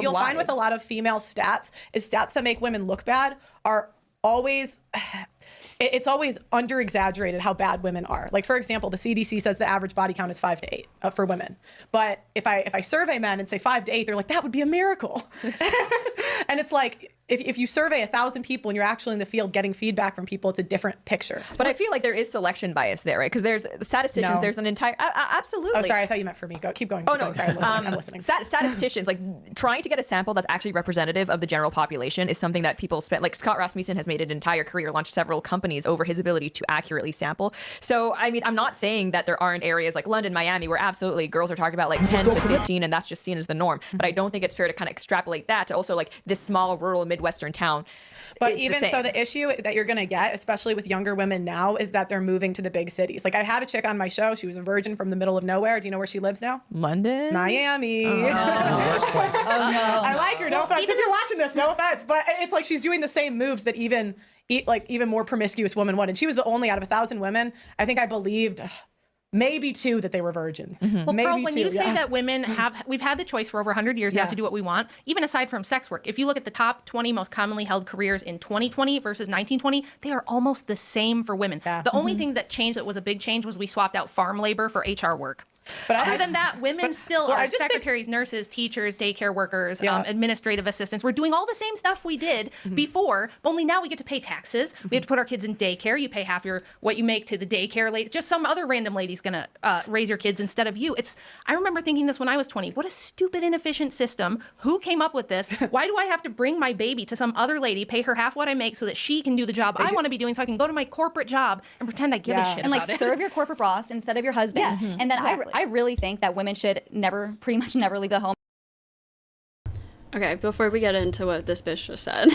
you'll find with a lot of female stats is stats that make women look bad are always it's always under exaggerated how bad women are. Like, for example, the CDC says the average body count is 5 to 8 for women. But if I survey men and say 5 to 8, they're like, that would be a miracle. And it's like, if you survey 1,000 people and you're actually in the field getting feedback from people, it's a different picture. But I feel like there is selection bias there, right? Because there's statisticians, No. there's an entire, absolutely. Oh, sorry, I thought you meant for me. Keep going. Oh, no. Sorry, I'm listening. Statisticians, like trying to get a sample that's actually representative of the general population is something that people spend, like Scott Rasmussen has made an entire career, launched several companies over his ability to accurately sample. So, I mean, I'm not saying that there aren't areas like London, Miami, where absolutely girls are talking about like 10 to 15 and that's just seen as the norm. But I don't think it's fair to kind of extrapolate that to also like this small rural Midwestern town. But even so, the issue that you're going to get, especially with younger women now, is that they're moving to the big cities. Like, I had a chick on my show. She was a virgin from the middle of nowhere. Do you know where she lives now? London? Miami. Worst place. I like her. No offense. If you're watching this, no offense. But it's like she's doing the same moves that even more promiscuous women would. And she was the only out of 1,000 women, I think I believed maybe 2 that they were virgins. Well, maybe Pearl, when 2, you say that women we've had the choice for over 100 years now to do what we want, even aside from sex work. If you look at the top 20 most commonly held careers in 2020 versus 1920, they are almost the same for women. Yeah. The only thing that changed that was a big change was we swapped out farm labor for HR work. But Other than that, women still well, are I just think- secretaries, nurses, teachers, daycare workers, Yeah. administrative assistants. We're doing all the same stuff we did before, but only now we get to pay taxes. We have to put our kids in daycare. You pay half what you make to the daycare lady. Just some other random lady's gonna raise your kids instead of you. I remember thinking this when I was 20. What a stupid, inefficient system. Who came up with this? Why do I have to bring my baby to some other lady, pay her half what I make so that she can do the job I want to be doing so I can go to my corporate job and pretend I give a shit and like about it? serve your corporate boss instead of your husband. And then I really think that women should pretty much never leave the home. Okay, before we get into what this bitch just said,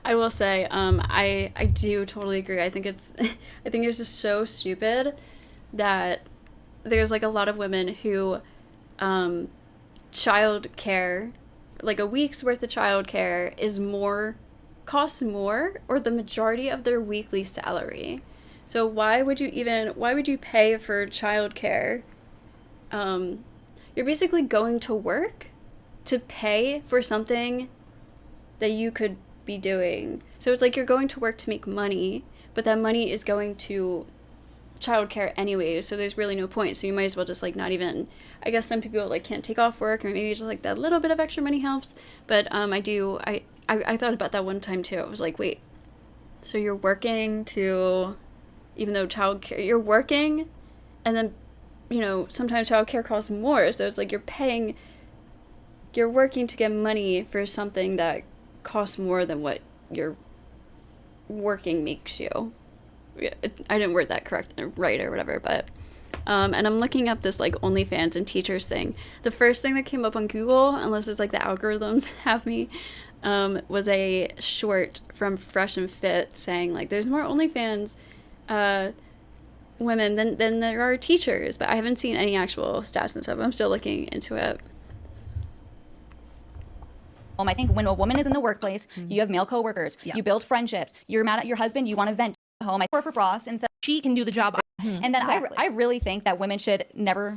I will say I do totally agree. I think it's just so stupid that there's like a lot of women who child care, like a week's worth of child care costs more or the majority of their weekly salary. So why would you pay for child care? You're basically going to work to pay for something that you could be doing. So it's like you're going to work to make money, but that money is going to childcare anyway, so there's really no point. So you might as well just like not even, I guess some people like can't take off work, or maybe just like that little bit of extra money helps. But I thought about that one time too. I was like, wait, so you're working to, even though childcare, you're working, and then, you know, sometimes childcare costs more. So it's like you're working to get money for something that costs more than what your working makes you. I didn't word that right or whatever, but and I'm looking up this like OnlyFans and teachers thing. The first thing that came up on Google, unless it's like the algorithms have me, was a short from Fresh and Fit saying like there's more OnlyFans women than there are teachers, but I haven't seen any actual stats and stuff. I'm still looking into it. I think when a woman is in the workplace, you have male coworkers, you build friendships, you're mad at your husband, you want to vent at home. Corporate boss instead. She can do the job. And then I really think that women should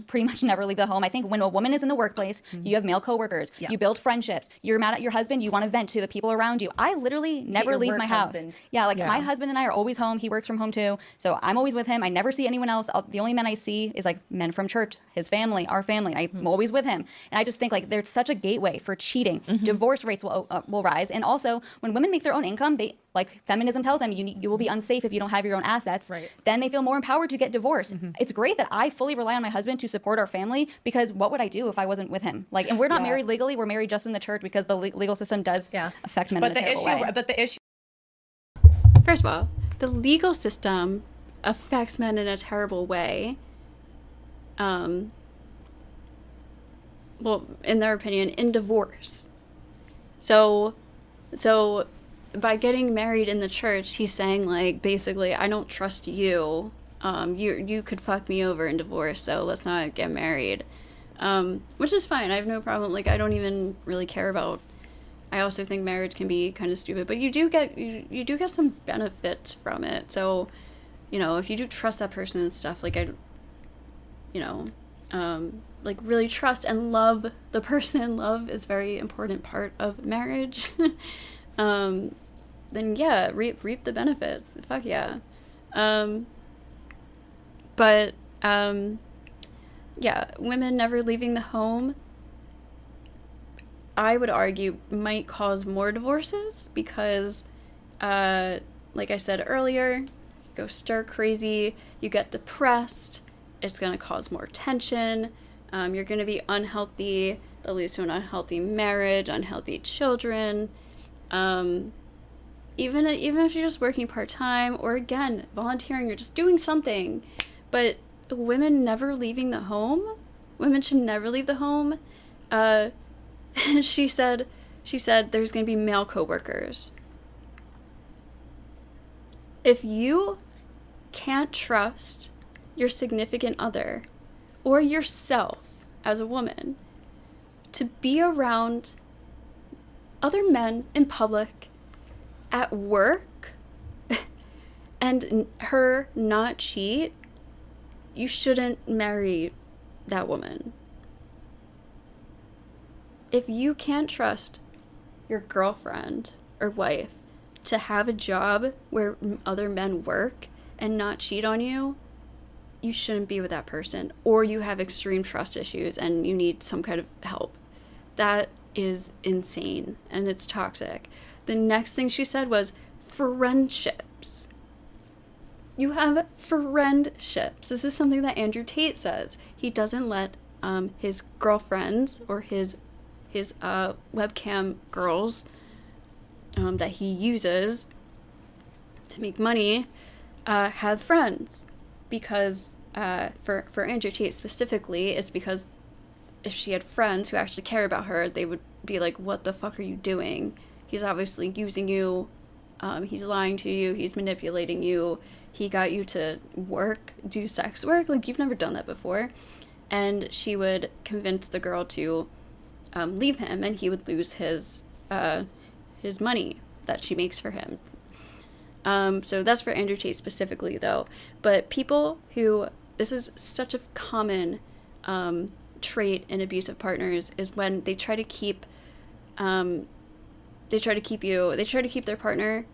pretty much never leave the home. I think when a woman is in the workplace, you have male coworkers, you build friendships, you're mad at your husband, you want to vent to the people around you. I literally never leave my house. My husband and I are always home. He works from home too. So I'm always with him. I never see anyone else. The only men I see is like men from church, his family, our family. I'm always with him. And I just think like there's such a gateway for cheating. Divorce rates will rise. And also when women make their own income, like feminism tells them you will be unsafe if you don't have your own assets. Right. Then they feel more empowered to get divorced. It's great that I fully rely on my husband to support our family, because what would I do if I wasn't with him? Like, and we're not married legally. We're married just in the church because the legal system does affect men in a terrible way. But the issue. First of all, the legal system affects men in a terrible way. well, in their opinion, in divorce. So by getting married in the church, he's saying, like, basically, I don't trust you. You could fuck me over in divorce, so let's not get married. Which is fine. I have no problem. Like, I don't even really care about. I also think marriage can be kind of stupid, but you do get some benefits from it. So, you know, if you do trust that person and stuff, like, like, really trust and love the person. Love is a very important part of marriage. Then yeah, reap the benefits. Fuck yeah. But yeah, women never leaving the home, I would argue, might cause more divorces because, like I said earlier, you go stir crazy, you get depressed, it's going to cause more tension, you're going to be unhealthy, that leads to an unhealthy marriage, unhealthy children, even if you're just working part-time or, again, volunteering or just doing something. But women never leaving the home, women should never leave the home. She said there's going to be male coworkers. If you can't trust your significant other or yourself as a woman to be around other men in public, at work, and her not cheat, you shouldn't marry that woman. If you can't trust your girlfriend or wife to have a job where other men work and not cheat on you, you shouldn't be with that person. Or you have extreme trust issues and you need some kind of help. That is insane and it's toxic. The next thing she said was friendships. You have friendships. This is something that Andrew Tate says. He doesn't let his girlfriends or his webcam girls that he uses to make money have friends, because for Andrew Tate specifically, it's because if she had friends who actually care about her, they would be like, what the fuck are you doing? He's obviously using you, he's lying to you, he's manipulating you, he got you to do sex work, like, you've never done that before. And she would convince the girl to leave him, and he would lose his money that she makes for him. So that's for Andrew Tate specifically, though. But people who, this is such a common trait in abusive partners, is when they try to keep their partner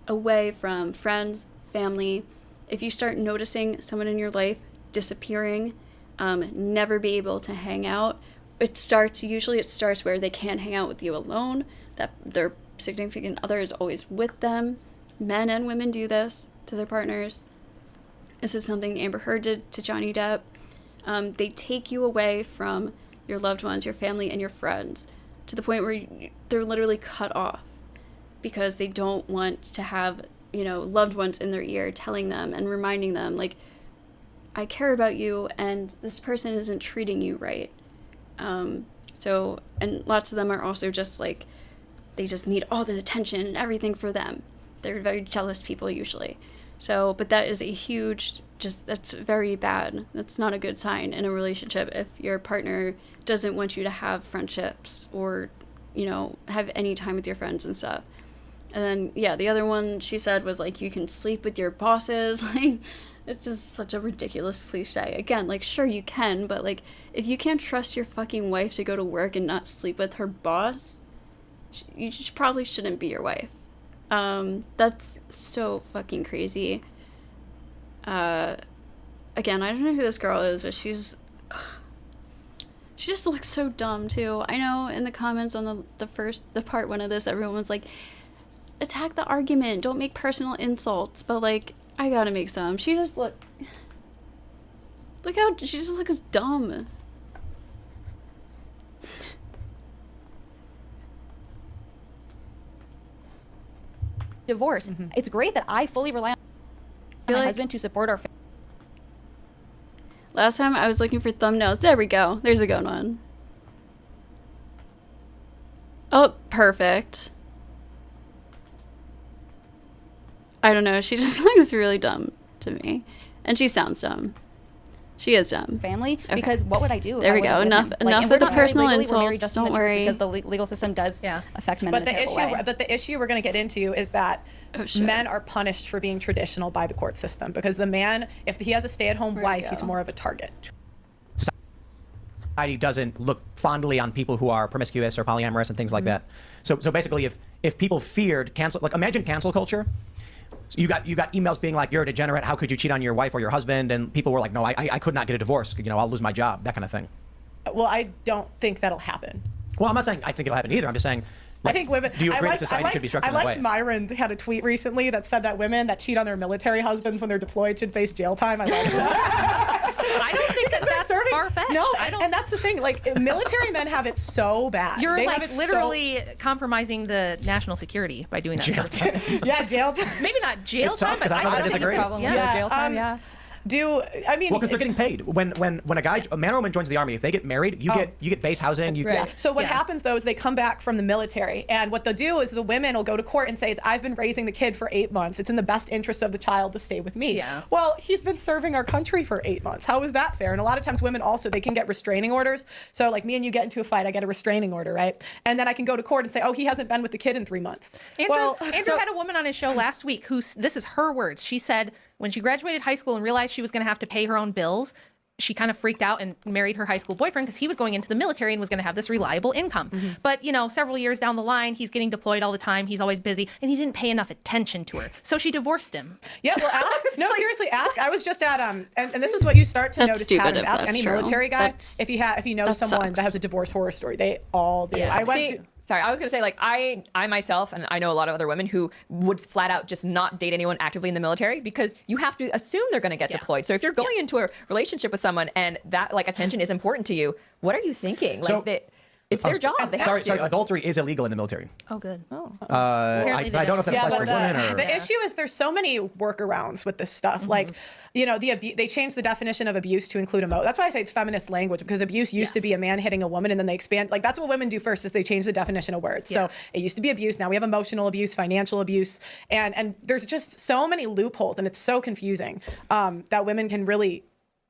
away from friends, family. If you start noticing someone in your life disappearing, never be able to hang out, it starts where they can't hang out with you alone, that their significant other is always with them. Men and women do this to their partners. This is something Amber Heard did to Johnny Depp. They take you away from your loved ones, your family, and your friends, to the point where they're literally cut off because they don't want to have, loved ones in their ear telling them and reminding them, like, I care about you and this person isn't treating you right. And lots of them are also just like, they just need all the attention and everything for them. They're very jealous people usually. So, but that is a huge, that's very bad. That's not a good sign in a relationship if your partner doesn't want you to have friendships or, have any time with your friends and stuff. And then, yeah, the other one she said was, like, you can sleep with your bosses. Like, it's just such a ridiculous cliche. Again, like, sure you can, but, like, if you can't trust your fucking wife to go to work and not sleep with her boss, you probably shouldn't be your wife. That's so fucking crazy. Again, I don't know who this girl is, but she just looks so dumb too. I know in the comments on the part one of this, everyone was like, attack the argument, don't make personal insults, but, like, I gotta make some. She just look how she just looks dumb. Divorce. Mm-hmm. It's great that I fully rely on my husband to support our family. Last time I was looking for thumbnails. There we go. There's a good one. Oh, perfect. I don't know. She just looks really dumb to me. And she sounds dumb. She is dumb. Family, because what would I do? There if I we go. wasn't with Enough him? enough and with we're the not married personal legally, we're married insults. just in Don't the church worry. because the legal system does affect men But in a terrible way. the issue we're going to get into is that men are punished for being traditional by the court system, because the man, if he has a stay-at-home wife, he's more of a target. Society doesn't look fondly on people who are promiscuous or polyamorous and things like that. So basically, if people feared cancel, like imagine cancel culture. So you got emails being like, you're a degenerate, how could you cheat on your wife or your husband? And people were like, no, I could not get a divorce, I'll lose my job, that kind of thing. Well, I don't think that'll happen. Well, I'm not saying I think it'll happen either. I'm just saying, I think women. do you agree I that society should be structured I that liked way? Myron had a tweet recently that said that women that cheat on their military husbands when they're deployed should face jail time. I liked that. I don't think that's far-fetched. No, I don't. and that's the thing. Like, military men have it so bad. You're They have like it literally compromising the national security by doing that. Jail sort of stuff. yeah, jail time. Maybe not jail It's tough, time, but 'cause I don't know I that I don't think disagree. Problem with Yeah, the jail time, I mean, Well, because they're getting paid. When a man or woman joins the army, if they get married, you get base housing. You Right. get, So what happens though is they come back from the military, and what they'll do is the women will go to court and say, I've been raising the kid for 8 months. It's in the best interest of the child to stay with me. Yeah. Well, he's been serving our country for 8 months. How is that fair? And a lot of times women also, they can get restraining orders. So like me and you get into a fight, I get a restraining order, right? And then I can go to court and say, oh, he hasn't been with the kid in 3 months. Andrew had a woman on his show last week this is her words. She said when she graduated high school and realized she was going to have to pay her own bills, she kind of freaked out and married her high school boyfriend because he was going into the military and was going to have this reliable income. But, several years down the line, he's getting deployed all the time. He's always busy and he didn't pay enough attention to her. So she divorced him. Yeah, well, ask. No, seriously, ask. I was just at and this is what you start to That's notice stupid patterns. if Ask that's any true. military guy if he knows that someone sucks. that has a divorce horror story. They all do. Yeah. I went See, to. sorry, I was gonna say, like, I myself, and I know a lot of other women who would flat out just not date anyone actively in the military because you have to assume they're gonna get deployed. So if you're going into a relationship with someone and that like attention is important to you, what are you thinking? So- Like it's their job. They sorry, have to. adultery is illegal in the military. Oh, good. I don't know if that Yeah, applies but towards women or. the issue is there's so many workarounds with this stuff. Like, they changed the definition of abuse to include That's why I say it's feminist language, because abuse used to be a man hitting a woman, and then they expand. Like, that's what women do first, is they change the definition of words. So it used to be abuse. Now we have emotional abuse, financial abuse, and there's just so many loopholes, and it's so confusing that women can really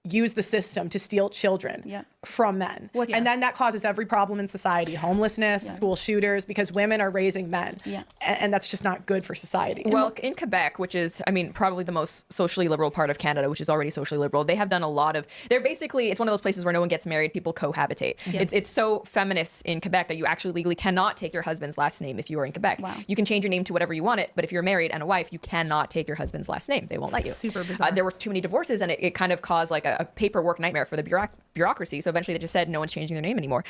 use the system to steal children from men. And then that causes every problem in society: homelessness, school shooters, because women are raising men. And that's just not good for society. Well, in Quebec, which is, probably the most socially liberal part of Canada, which is already socially liberal, they have done a lot of, it's one of those places where no one gets married, people cohabitate. It's so feminist in Quebec that you actually legally cannot take your husband's last name if you are in Quebec. Wow. You can change your name to whatever you want it, but if you're married and a wife, you cannot take your husband's last name. They won't let you. Super bizarre. There were too many divorces, and it kind of caused like a paperwork nightmare for the bureaucracy. So eventually they just said no one's changing their name anymore.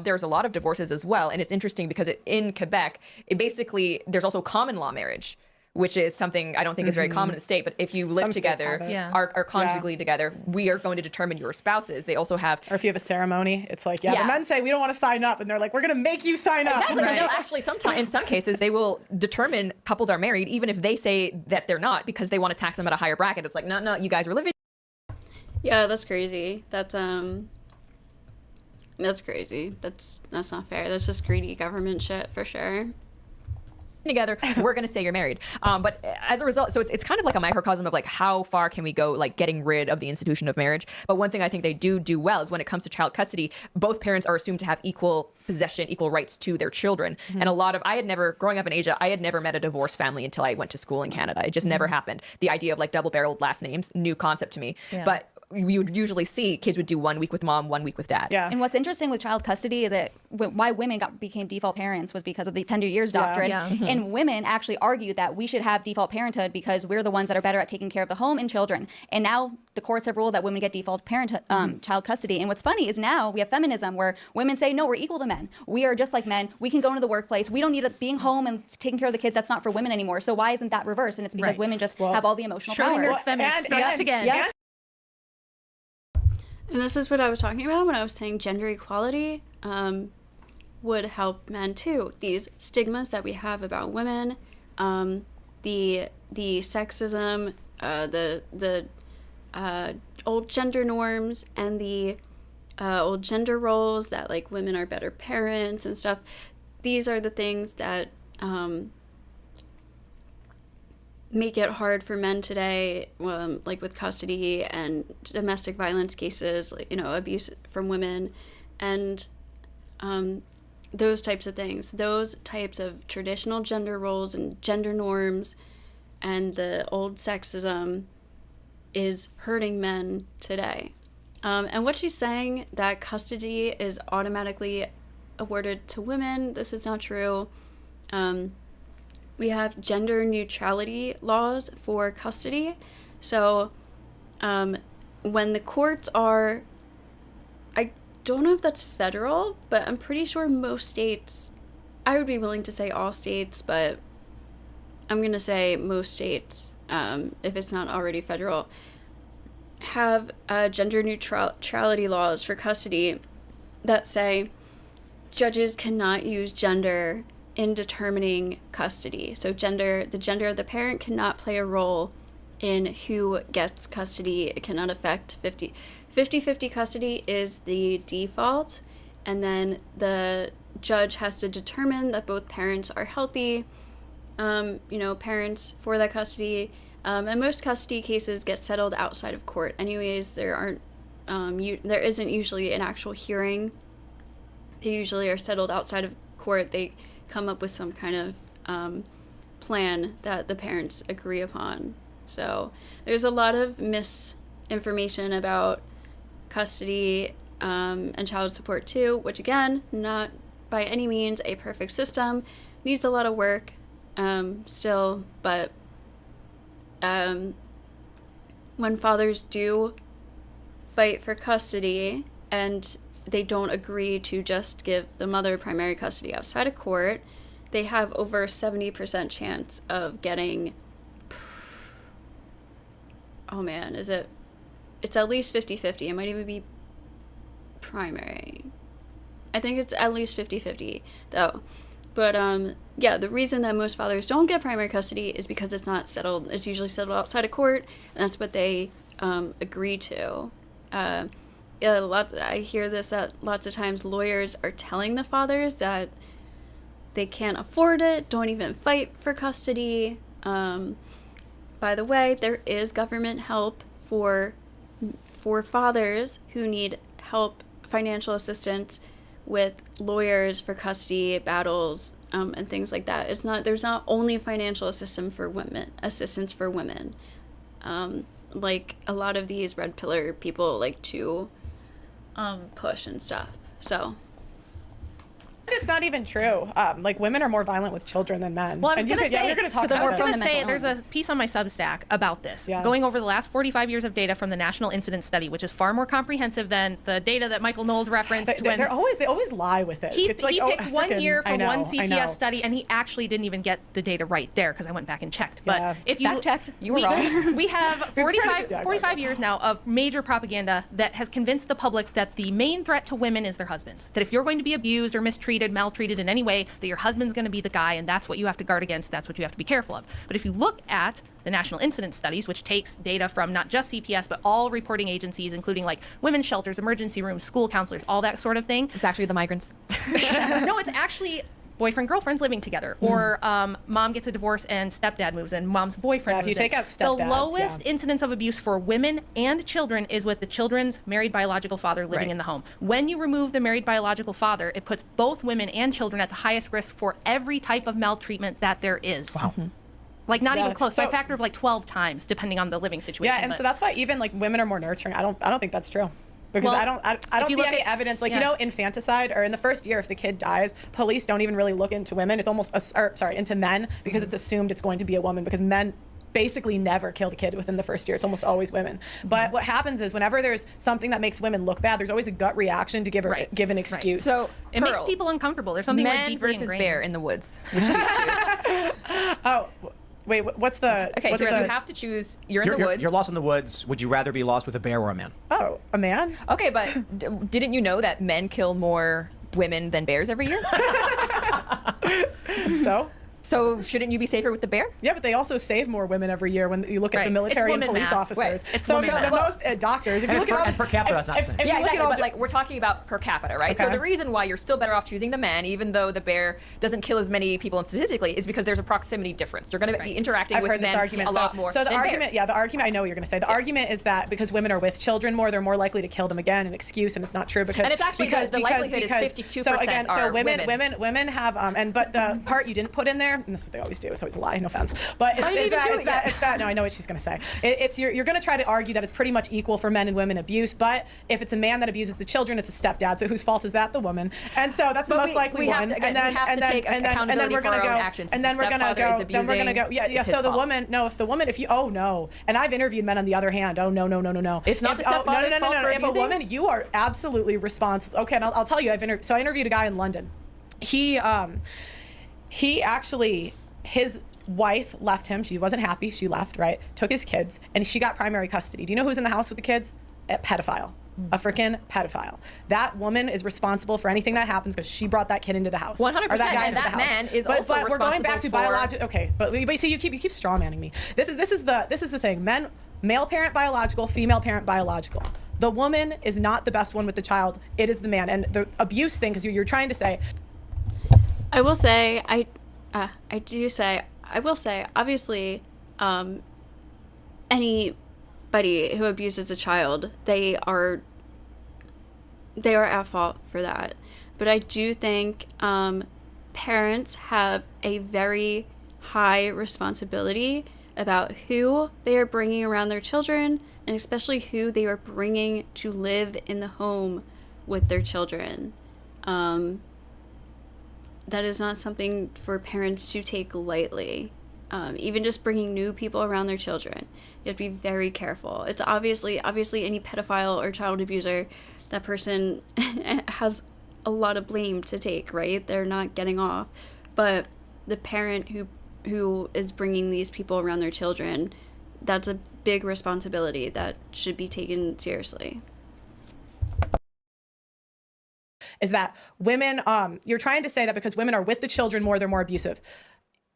There's a lot of divorces as well, and it's interesting because in Quebec, there's also common law marriage, which is something I don't think is very common in the state. But if you live Some states together, have it. are conjugally together, we are going to determine your spouses. They also have. Or if you have a ceremony, it's like, the Yeah. men say, we don't want to sign up. And they're like, we're going to make you sign up. Exactly. No, actually, in some cases, they will determine couples are married, even if they say that they're not, because they want to tax them at a higher bracket. It's like, no, you guys were living. Yeah, that's crazy. That's crazy. That's not fair. That's just greedy government shit for sure. Together, we're going to say you're married. But as a result, so it's kind of like a microcosm of like how far can we go, like getting rid of the institution of marriage. But one thing I think they do well is when it comes to child custody, both parents are assumed to have equal possession, equal rights to their children. And growing up in Asia, I had never met a divorced family until I went to school in Canada. It just never happened. The idea of like double-barreled last names, new concept to me. Yeah. But you would usually see kids would do 1 week with mom, 1 week with dad. Yeah. And what's interesting with child custody is that why women became default parents was because of the tender years doctrine. Yeah. And women actually argued that we should have default parenthood because we're the ones that are better at taking care of the home and children. And now the courts have ruled that women get default parenthood, child custody. And what's funny is now we have feminism where women say, no, we're equal to men. We are just like men. We can go into the workplace. We don't need being home and taking care of the kids. That's not for women anymore. So why isn't that reversed? And it's because women just have all the emotional power. Schrodinger's feminist strikes again. Yeah. And this is what I was talking about when I was saying gender equality would help men too. These stigmas that we have about women, the sexism, the old gender norms, and the old gender roles that like women are better parents and stuff. these are the things that make it hard for men today, like with custody and domestic violence cases, like, abuse from women, and those types of things, those types of traditional gender roles and gender norms and the old sexism is hurting men today. And what she's saying, that custody is automatically awarded to women, this is not true. We have gender neutrality laws for custody. So when the courts are, I don't know if that's federal, but I'm pretty sure most states, I would be willing to say all states, but I'm going to say most states, if it's not already federal, have gender neutrality laws for custody that say judges cannot use gender in determining custody. So the gender of the parent cannot play a role in who gets custody. It cannot affect 50-50 custody is the default, and then the judge has to determine that both parents are healthy, parents for that custody. And most custody cases get settled outside of court. Anyways, there isn't usually an actual hearing. They usually are settled outside of court. They come up with some kind of plan that the parents agree upon. So there's a lot of misinformation about custody and child support too, which again, not by any means a perfect system, needs a lot of work still, but when fathers do fight for custody and they don't agree to just give the mother primary custody outside of court, they have over a 70% chance of getting, it's at least 50-50. It might even be primary. I think it's at least 50-50 though. But the reason that most fathers don't get primary custody is because it's not settled. It's usually settled outside of court, and that's what they agree to. I hear this that lots of times lawyers are telling the fathers that they can't afford it, don't even fight for custody. By the way, there is government help for fathers who need help, financial assistance with lawyers for custody battles and things like that. There's not only financial assistance for women. Like a lot of these red pillar people like to push and stuff. So it's not even true. Like women are more violent with children than men. Well, I was going to say, you're gonna talk about there's a piece on my Substack about this, Yeah. going over the last 45 years of data from the National Incidence Study, which is far more comprehensive than the data that Michael Knowles referenced. They always lie with it. He It's like, picked 1 year for one I CPS know. study, and he actually didn't even get the data right there because I went back and checked. But Yeah. if you Fact checked, you were wrong. We have 45 go. years now of major propaganda that has convinced the public that the main threat to women is their husbands. That if you're going to be abused or mistreated, maltreated in any way, that your husband's going to be the guy, and that's what you have to guard against. That's what you have to be careful of. But if you look at the National Incidence Studies, which takes data from not just CPS, but all reporting agencies, including like women's shelters, emergency rooms, school counselors, all that sort of thing. It's actually the migrants. No, it's actually boyfriend, girlfriends living together, or mom gets a divorce and stepdad moves in, mom's boyfriend Yeah, if you moves in. take out stepdads, the lowest yeah. incidence of abuse for women and children is with the children's married biological father living Right. in the home. When you remove the married biological father, it puts both women and children at the highest risk for every type of maltreatment that there is. Wow. Like not Yeah. even close. So a So- factor of like 12 times, depending on the living situation. Yeah, and so that's why even like women are more nurturing. I don't think that's true. Because Well, I don't you see look any at- evidence. Like, yeah. infanticide, or in the first year, if the kid dies, police don't even really look into women. It's almost, into men, because it's assumed it's going to be a woman, because men basically never kill the kid within the first year. It's almost always women. But what happens is whenever there's something that makes women look bad, there's always a gut reaction to give an excuse. So it makes Pearl, people uncomfortable. There's something like man deeply versus ingrained. bear in the woods. Which do you choose? Oh, wait, what's the... Okay, what's so the, you have to choose. You're in the woods. You're lost in the woods. Would you rather be lost with a bear or a man? Oh, a man? Okay, but didn't you know that men kill more women than bears every year? So? So shouldn't you be safer with the bear? Yeah, but they also save more women every year when you look at Right. the It's military and woman police math. officers. Right. It's so woman the math. most doctors. If And you it's look at all per capita, that's not the same. if you Yeah, look at exactly. all But the- like we're talking about per capita, right? So Okay. the reason why you're still better off choosing the man, even though the bear doesn't kill as many people statistically, is because there's a proximity difference. You're going to be interacting I've with heard this men argument a lot more. So the than argument, bears. yeah, the argument. I know what you're going to say. The argument is that because women are with children more, they're more likely to kill them again. An excuse, and it's not true because And it's actually because the likelihood is 52% So again, so are women have but the part you didn't put in there, and that's what they always do. It's always a lie. No offense, but it's that. No, I know what she's going to say. It's you're going to try to argue that it's pretty much equal for men and women abuse, but if it's a man that abuses the children, it's a stepdad. So whose fault is that? The woman. And so that's the most likely we have one. to- again, we have to take accountability we're for our gonna own go. actions. And If then the we're gonna stepfather go. is Then we're gonna go. abusing, Yeah. it's So his the fault. woman. No, if the woman. If you. Oh no. And I've interviewed men on the other hand. Oh no. It's not the stepfather's fault for If a abusing? woman, you are absolutely responsible. Okay, and I'll tell you. So I interviewed a guy in London. He actually his wife left him. She wasn't happy. She left, right? Took his kids, and she got primary custody. Do you know who's in the house with the kids? A pedophile. A freaking pedophile. That woman is responsible for anything that happens because she brought that kid into the house. 100%, Or that guy and into that the house. man is but, also but we're going back to responsible for- biological. Okay, but you see, you keep straw manning me. This is the thing. Male parent biological, female parent biological. The woman is not the best one with the child. It is the man. And the abuse thing, because you're trying to say. I will say, obviously, anybody who abuses a child, they are at fault for that. But I do think parents have a very high responsibility about who they are bringing around their children, and especially who they are bringing to live in the home with their children. That is not something for parents to take lightly. Even just bringing new people around their children, you have to be very careful. It's obviously any pedophile or child abuser, that person has a lot of blame to take, right? They're not getting off. But the parent who is bringing these people around their children, that's a big responsibility that should be taken seriously. Is that women, you're trying to say that because women are with the children more, they're more abusive.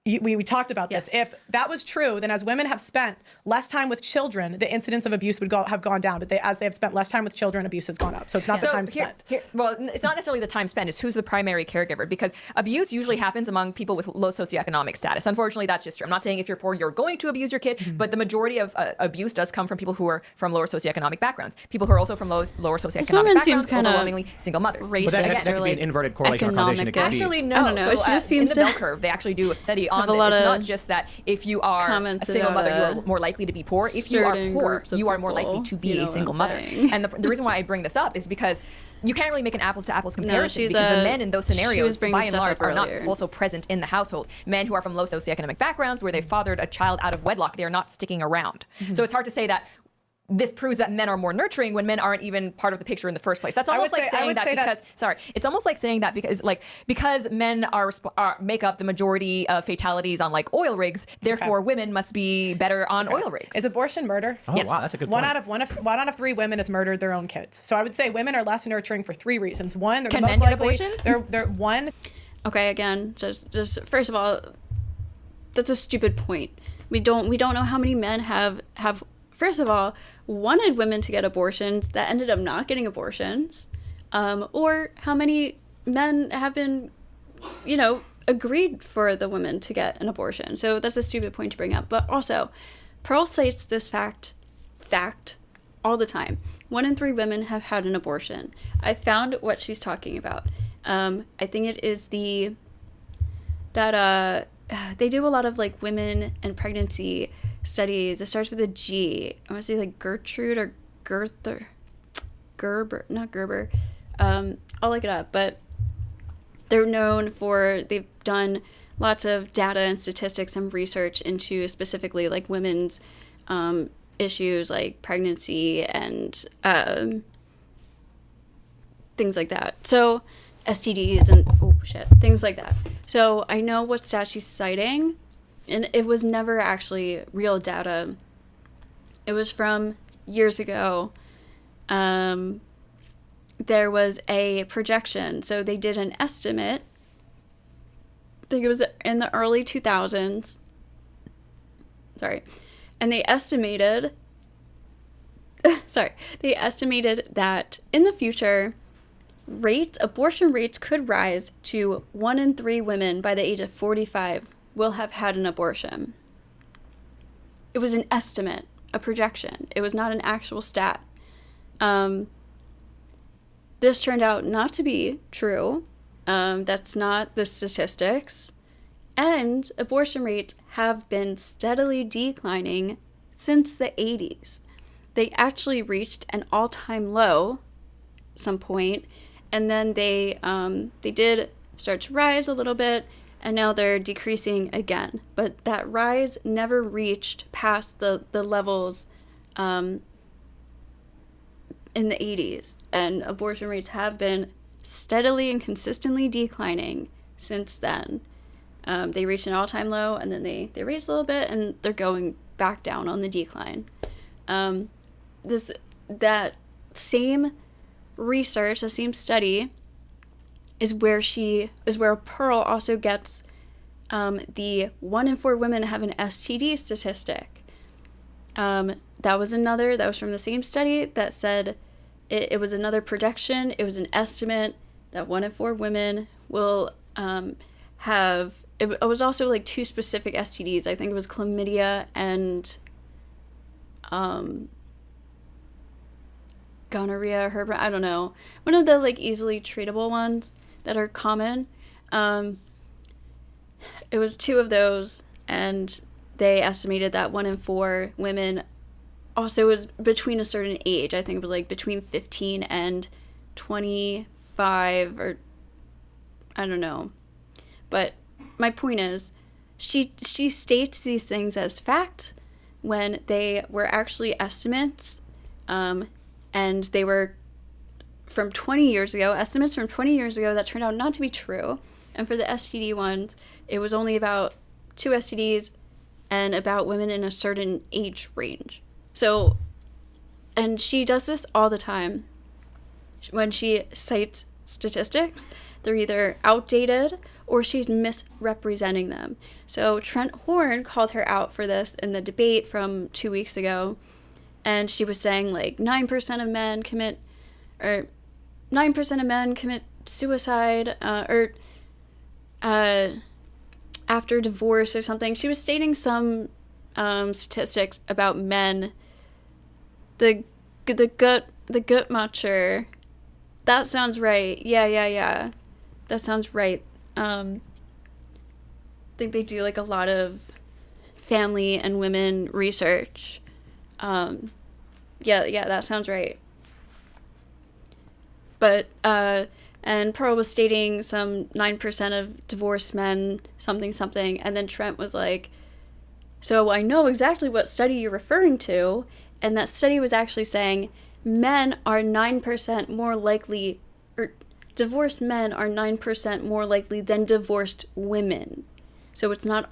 We talked about this. If that was true, then as women have spent less time with children, the incidence of abuse would have gone down. But as they have spent less time with children, abuse has gone up. So it's not the time spent. Well, it's not necessarily the time spent. It's who's the primary caregiver, because abuse usually happens among people with low socioeconomic status. Unfortunately, that's just true. I'm not saying if you're poor, you're going to abuse your kid, but the majority of abuse does come from people who are from lower socioeconomic backgrounds. People who are also from lower socioeconomic backgrounds, overwhelmingly single mothers. Racist, But that could be an inverted correlation or causation. It could be. Actually, no. I don't know. So, It just in seems the to bell curve, they actually do a study on a this. lot It's of not just that if you are a comments single about mother, you are more likely to be poor. If you are certain poor, groups of you are more people, likely to be you know a what single I'm mother. saying. And the reason why I bring this up is because you can't really make an apples to apples comparison, she's because the a- men in those she was scenarios, bringing by and stuff large, up are not earlier. also present in the household. Men who are from low socioeconomic backgrounds, where they fathered a child out of wedlock, they are not sticking around. So it's hard to say that this proves that men are more nurturing when men aren't even part of the picture in the first place. That's almost like saying that because it's almost like saying that because men make up the majority of fatalities on like oil rigs, therefore women must be better on oil rigs. Is abortion murder? Oh, Yes. wow, that's a good point. One out of 3 women has murdered their own kids. So I would say women are less nurturing for 3 reasons. One, they're Can the most men get likely. abortions? They're one. Okay, again, just first of all, that's a stupid point. We don't know how many men have first of all wanted women to get abortions that ended up not getting abortions, or how many men have been, agreed for the women to get an abortion. So that's a stupid point to bring up. But also, Pearl cites this fact all the time. 1 in 3 women have had an abortion. I found what she's talking about. I think it is that they do a lot of like women and pregnancy studies. It starts with a G. I want to say like Gertrude or Gerber, not Gerber. I'll look it up, but they've done lots of data and statistics and research into specifically like women's issues like pregnancy and things like that. So STDs and things like that. So I know what stat she's citing, and it was never actually real data. It was from years ago. There was a projection. So they did an estimate. think it was in the early 2000s. Sorry. And they estimated that in the future, abortion rates could rise to 1 in 3 women by the age of 45 will have had an abortion. It was an estimate, a projection. It was not an actual stat. This turned out not to be true. That's not the statistics. And abortion rates have been steadily declining since the 80s. They actually reached an all-time low at some point, and then they did start to rise a little bit, and now they're decreasing again. But that rise never reached past the levels in the 80s, and abortion rates have been steadily and consistently declining since then. They reached an all-time low, and then they raised a little bit, and they're going back down on the decline. That same research, the same study, is where Pearl also gets the 1 in 4 women have an STD statistic. That was from the same study that said it was another projection. It was an estimate that 1 in 4 women will have. It was also like 2 specific STDs. I think it was chlamydia and gonorrhea, herpes. I don't know. One of the like easily treatable ones that are common. It was 2 of those, and they estimated that 1 in 4 women also was between a certain age. I think it was like between 15 and 25, or I don't know. But my point is, she states these things as fact when they were actually estimates, and they were from 20 years ago, estimates from 20 years ago that turned out not to be true. And for the STD ones, it was only about 2 STDs and about women in a certain age range. So, and she does this all the time. When she cites statistics, they're either outdated or she's misrepresenting them. So Trent Horn called her out for this in the debate from 2 weeks ago. And she was saying like 9% of men commit suicide, after divorce or something. She was stating some statistics about men. The Guttmacher. That sounds right. Yeah. That sounds right. I think they do like a lot of family and women research. Yeah, that sounds right. But and Pearl was stating some 9% of divorced men, something, and then Trent was like, so I know exactly what study you're referring to, and that study was actually saying men are 9% more likely, or divorced men are 9% more likely than divorced women. So it's not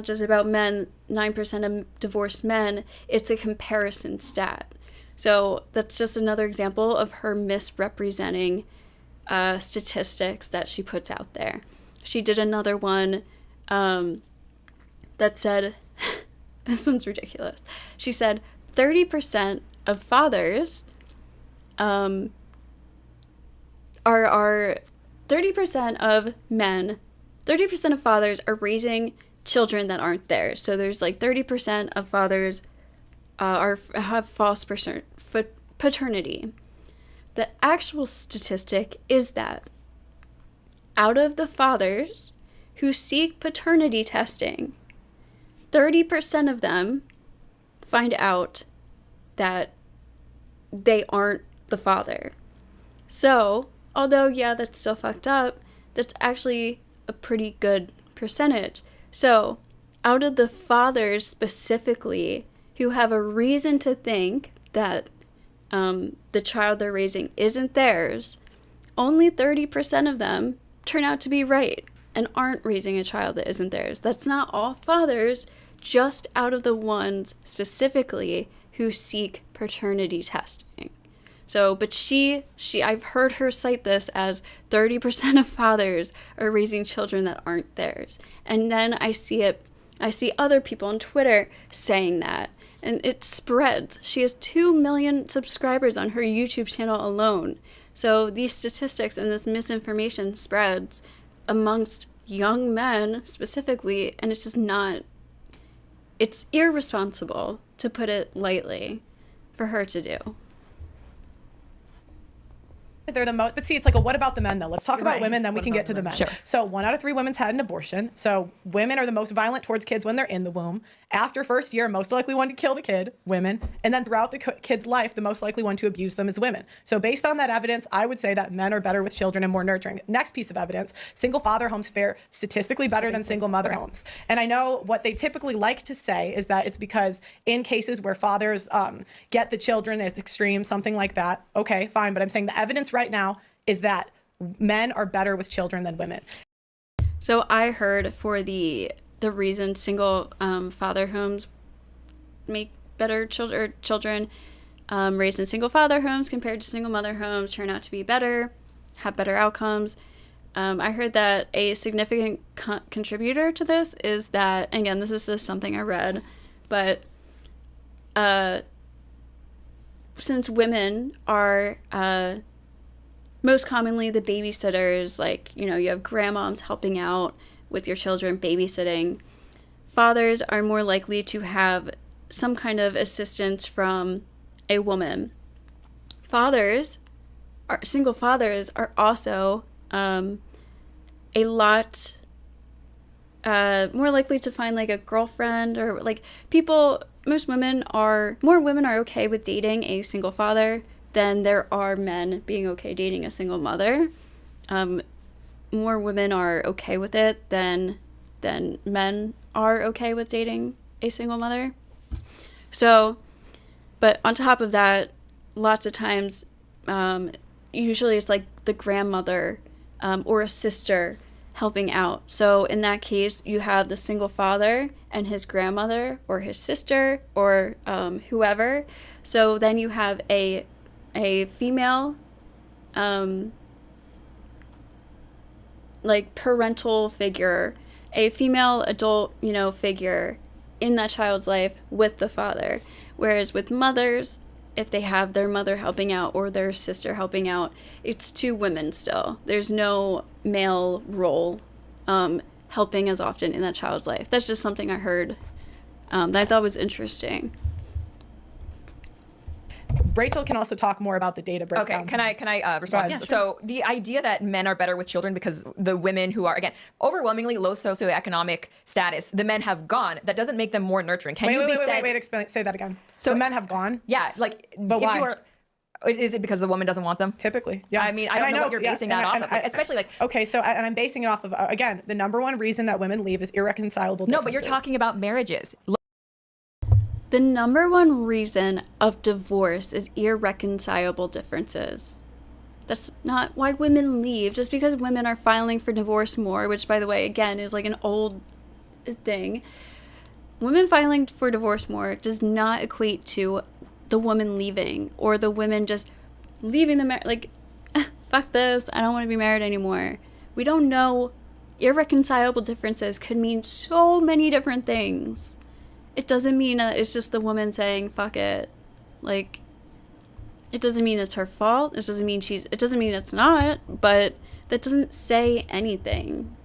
just about men, 9% of divorced men, it's a comparison stat. So that's just another example of her misrepresenting statistics that she puts out there. She did another one that said, this one's ridiculous. She said 30% of fathers are 30% of men, 30% of fathers are raising children that aren't theirs. So there's like 30% of fathers have false paternity. The actual statistic is that out of the fathers who seek paternity testing, 30% of them find out that they aren't the father. So, although, yeah, that's still fucked up, that's actually a pretty good percentage. So, out of the fathers specifically who have a reason to think that the child they're raising isn't theirs, only 30% of them turn out to be right and aren't raising a child that isn't theirs. That's not all fathers, just out of the ones specifically who seek paternity testing. So, but I've heard her cite this as 30% of fathers are raising children that aren't theirs. And then I see other people on Twitter saying that, and it spreads. She has 2 million subscribers on her YouTube channel alone. So these statistics and this misinformation spreads amongst young men specifically, and it's just not, it's irresponsible, to put it lightly, for her to do. They're the most, but see, it's like, what about the men though? Let's talk about women, then we can get to the men. Sure. So 1 out of 3 women's had an abortion. So women are the most violent towards kids when they're in the womb. After first year, most likely one to kill the kid, women. And then throughout the kid's life, the most likely one to abuse them is women. So based on that evidence, I would say that men are better with children and more nurturing. Next piece of evidence, single father homes fare statistically better than single mother homes. And I know what they typically like to say is that it's because in cases where fathers get the children, it's extreme, something like that. Okay, fine. But I'm saying the evidence right now is that men are better with children than women. So I heard for the reason single father homes make better children raised in single father homes compared to single mother homes turn out to be better, have better outcomes. I heard that a significant contributor to this is that, again, this is just something I read, but since women are most commonly the babysitters, like, you know, you have grandmoms helping out with your children, babysitting, fathers are more likely to have some kind of assistance from a woman. Single fathers are also a lot more likely to find like a girlfriend, or like more women are okay with dating a single father than there are men being okay dating a single mother. More women are okay with it than men are okay with dating a single mother. So, but on top of that, lots of times, usually it's like the grandmother or a sister helping out. So in that case, you have the single father and his grandmother or his sister or whoever. So then you have a female like parental figure, a female adult, figure in that child's life with the father. Whereas with mothers, if they have their mother helping out or their sister helping out, it's 2 women still. There's no male role helping as often in that child's life. That's just something I heard that I thought was interesting. Rachel can also talk more about the data breakdown. Okay, can I respond? Yeah, sure. So the idea that men are better with children because the women who are, again, overwhelmingly low socioeconomic status, the men have gone, that doesn't make them more nurturing. Wait, say that again. So the men have gone? Yeah, like, but why? Is it because the woman doesn't want them? Typically, yeah. I mean, I don't know what you're basing that off of, especially like... Okay, so, and I'm basing it off of, again, the number one reason that women leave is irreconcilable differences. No, but you're talking about marriages. The number one reason of divorce is irreconcilable differences. That's not why women leave. Just because women are filing for divorce more, which, by the way, again, is like an old thing. Women filing for divorce more does not equate to the woman leaving or the women just leaving the marriage. Like, fuck this, I don't want to be married anymore. We don't know. Irreconcilable differences could mean so many different things. It doesn't mean that it's just the woman saying fuck it. Like, it doesn't mean it's her fault. It doesn't mean it's not, but that doesn't say anything.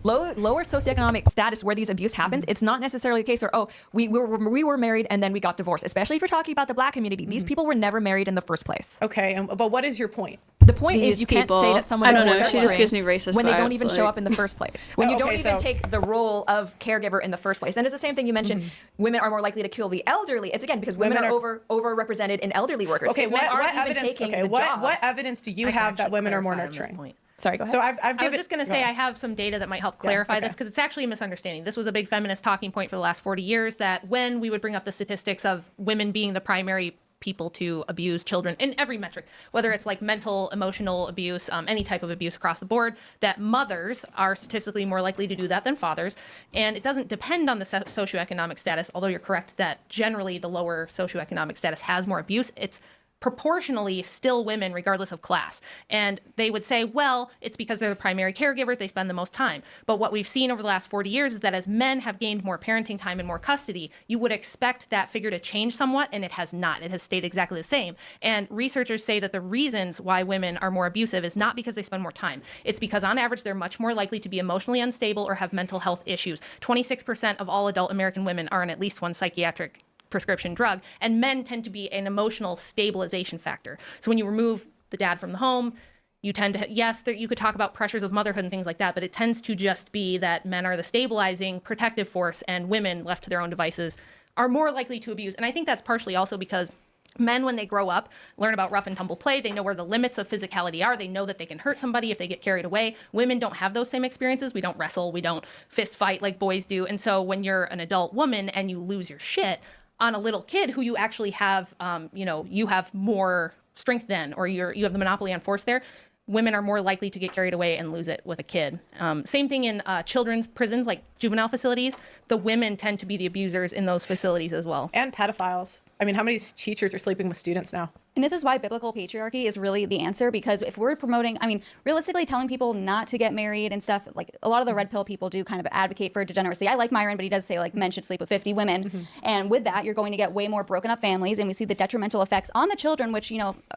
Lower socioeconomic status where these abuse happens, it's not necessarily the case where, we were married and then we got divorced. Especially if you're talking about the Black community. These people were never married in the first place. Okay, but what is your point? The point is you can't say that someone I don't know, she just gives me racist when they vibes, don't even show up in the first place. When you don't even so take the role of caregiver in the first place. And it's the same thing you mentioned, women are more likely to kill the elderly. It's again because women are overrepresented in elderly workers. Okay, what what evidence do you have that women are more nurturing? Sorry, go ahead. So I was just going to say I have some data that might help clarify this because it's actually a misunderstanding. This was a big feminist talking point for the last 40 years that when we would bring up the statistics of women being the primary people to abuse children in every metric, whether it's like mental, emotional abuse, any type of abuse across the board, that mothers are statistically more likely to do that than fathers. And it doesn't depend on the socioeconomic status, although you're correct that generally the lower socioeconomic status has more abuse. It's proportionally still women regardless of class. And they would say, well, it's because they're the primary caregivers, they spend the most time. But what we've seen over the last 40 years is that as men have gained more parenting time and more custody, you would expect that figure to change somewhat, and it has not. It has stayed exactly the same. And researchers say that the reasons why women are more abusive is not because they spend more time. It's because on average, they're much more likely to be emotionally unstable or have mental health issues. 26% of all adult American women are on at least one psychiatric prescription drug, and men tend to be an emotional stabilization factor. So when you remove the dad from the home, you tend to, yes, you could talk about pressures of motherhood and things like that, but it tends to just be that men are the stabilizing protective force, and women left to their own devices are more likely to abuse. And I think that's partially also because men, when they grow up, learn about rough and tumble play. They know where the limits of physicality are. They know that they can hurt somebody if they get carried away. Women don't have those same experiences. We don't wrestle. We don't fist fight like boys do. And so when you're an adult woman and you lose your shit on a little kid who you actually have, you have more strength than, or you have the monopoly on force there, women are more likely to get carried away and lose it with a kid. Same thing in children's prisons, like juvenile facilities. The women tend to be the abusers in those facilities as well. And pedophiles. I mean, how many teachers are sleeping with students now? And this is why biblical patriarchy is really the answer, because if we're promoting, I mean, realistically telling people not to get married and stuff, like a lot of the red pill people do kind of advocate for degeneracy. I like Myron, but he does say like men should sleep with 50 women. And with that, you're going to get way more broken up families. And we see the detrimental effects on the children, which,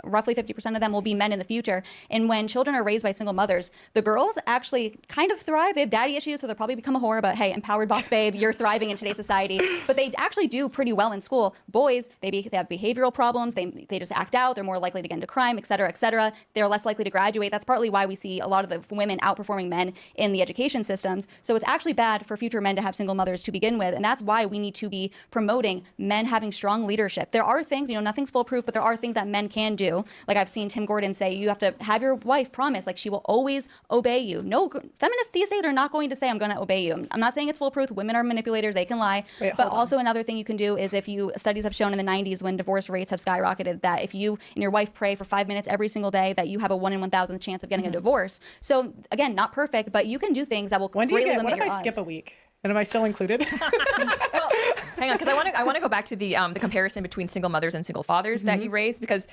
roughly 50% of them will be men in the future. And when children are raised by single mothers, the girls actually kind of thrive. They have daddy issues, so they'll probably become a whore, but hey, empowered boss babe, you're thriving in today's society. But they actually do pretty well in school. Boys, they have behavioral problems. They just act out. They're more likely to get into crime, et cetera, et cetera. They're less likely to graduate. That's partly why we see a lot of the women outperforming men in the education systems. So it's actually bad for future men to have single mothers to begin with. And that's why we need to be promoting men having strong leadership. There are things, nothing's foolproof, but there are things that men can do. Like I've seen Tim Gordon say, you have to have your wife promise, like she will always obey you. No, feminists these days are not going to say, I'm going to obey you. I'm not saying it's foolproof. Women are manipulators. They can lie. But also another thing you can do is studies have shown in the 90s when divorce rates have skyrocketed, that if you and your wife pray for 5 minutes every single day, that you have a 1 in 1,000 chance of getting a divorce. So again, not perfect, but you can do things that will greatly limit your odds. What if I skip a week? And am I still included? Well, hang on, because I want to go back to the comparison between single mothers and single fathers that you raised, because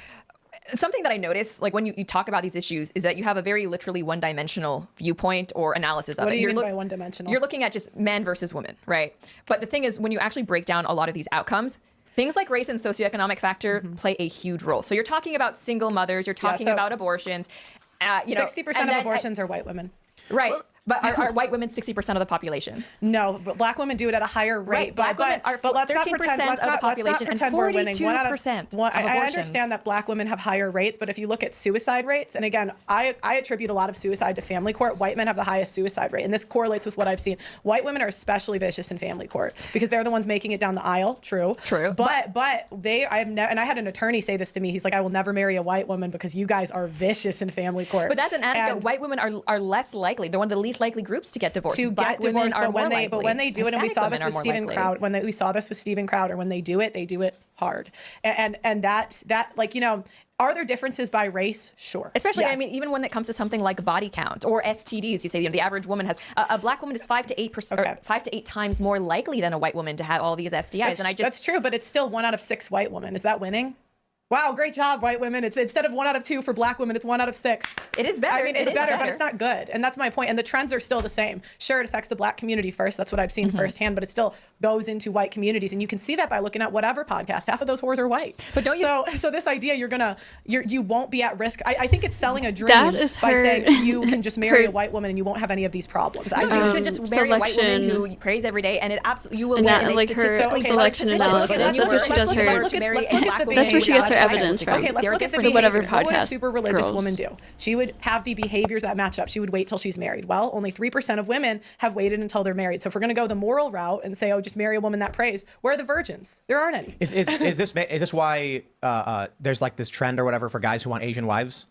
something that I notice, like when you talk about these issues, is that you have a very literally one-dimensional viewpoint or analysis of it. What do you mean by one-dimensional? You're looking at just man versus woman, right? But the thing is, when you actually break down a lot of these outcomes, things like race and socioeconomic factor play a huge role. So you're talking about single mothers, you're talking about abortions. 60% of abortions are white women. Right. But are white women 60% of the population? No, but black women do it at a higher rate. Right. Black women are 13% of the population and 42% of I abortions. understand that black women have higher rates, but if you look at suicide rates, and again, I attribute a lot of suicide to family court. White men have the highest suicide rate, and this correlates with what I've seen. White women are especially vicious in family court because they're the ones making it down the aisle. True. But I had an attorney say this to me. He's like, I will never marry a white woman because you guys are vicious in family court. But that's an anecdote. White women are less likely. They're one of the least likely groups to get divorced. But when they do it, and we saw this with Steven Crowder. We saw this with Steven Crowder. When they do it hard. And that are there differences by race? Sure. Especially, yes. I mean, even when it comes to something like body count or STDs, you say the average woman has a black woman is 5 to 8%, 5 to 8 times more likely than a white woman to have all these STIs. That's true, but it's still 1 out of 6 white women. Is that winning? Wow, great job, white women. It's instead of 1 out of 2 for black women, it's 1 out of 6. It is better. I mean, it's better, but it's not good. And that's my point. And the trends are still the same. Sure, it affects the black community first. That's what I've seen firsthand, but it still goes into white communities. And you can see that by looking at whatever podcast. Half of those whores are white. But don't you? So this idea you won't be at risk. I think it's selling a dream by saying you can just marry a white woman and you won't have any of these problems. You can just marry a white woman who prays every day, and it absolutely you will win. And like her selection analysis. That's what she does. That's where she gets her evidence from. Okay, let's look at the behaviors. Whatever podcast. What would a super religious woman do? She would have the behaviors that match up. She would wait till she's married. Well, only 3% of women have waited until they're married. So if we're going to go the moral route and say, just marry a woman that prays, where are the virgins? There aren't any. Is this why there's like this trend or whatever for guys who want Asian wives?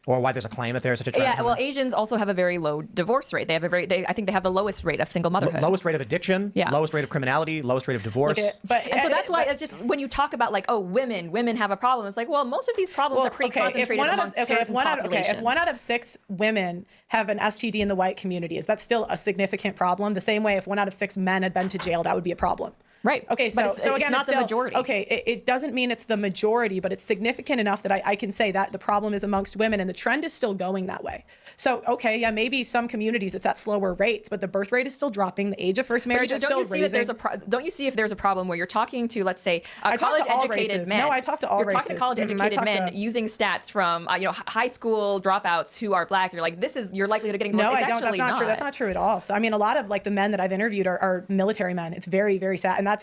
Or why there's a claim that there's such a trend? Yeah, well, Asians also have a very low divorce rate. They have I think they have the lowest rate of single motherhood. Lowest rate of addiction, lowest rate of criminality, lowest rate of divorce. And so that's why it's just when you talk about like, women have a problem, it's like, well, most of these problems are pretty concentrated amongst certain populations. If 1 out of 6 women have an STD in the white community, is that still a significant problem? The same way if 1 out of 6 men had been to jail, that would be a problem. Right. Okay, so But it's again, not it's the still, majority. Okay, it doesn't mean it's the majority, but it's significant enough that I can say that the problem is amongst women, and the trend is still going that way. So, okay, yeah, maybe some communities it's at slower rates, but the birth rate is still dropping. The age of first marriage is still raising. Don't you see if there's a problem where you're talking to, let's say, college-educated men? No, I talk to all You're races. talking to college-educated men using stats from high school dropouts who are black. You're like, this is your likelihood of getting divorced. No, I don't. That's not true. That's not true at all. So, I mean, a lot of like the men that I've interviewed are military men. It's very, very sad, and that's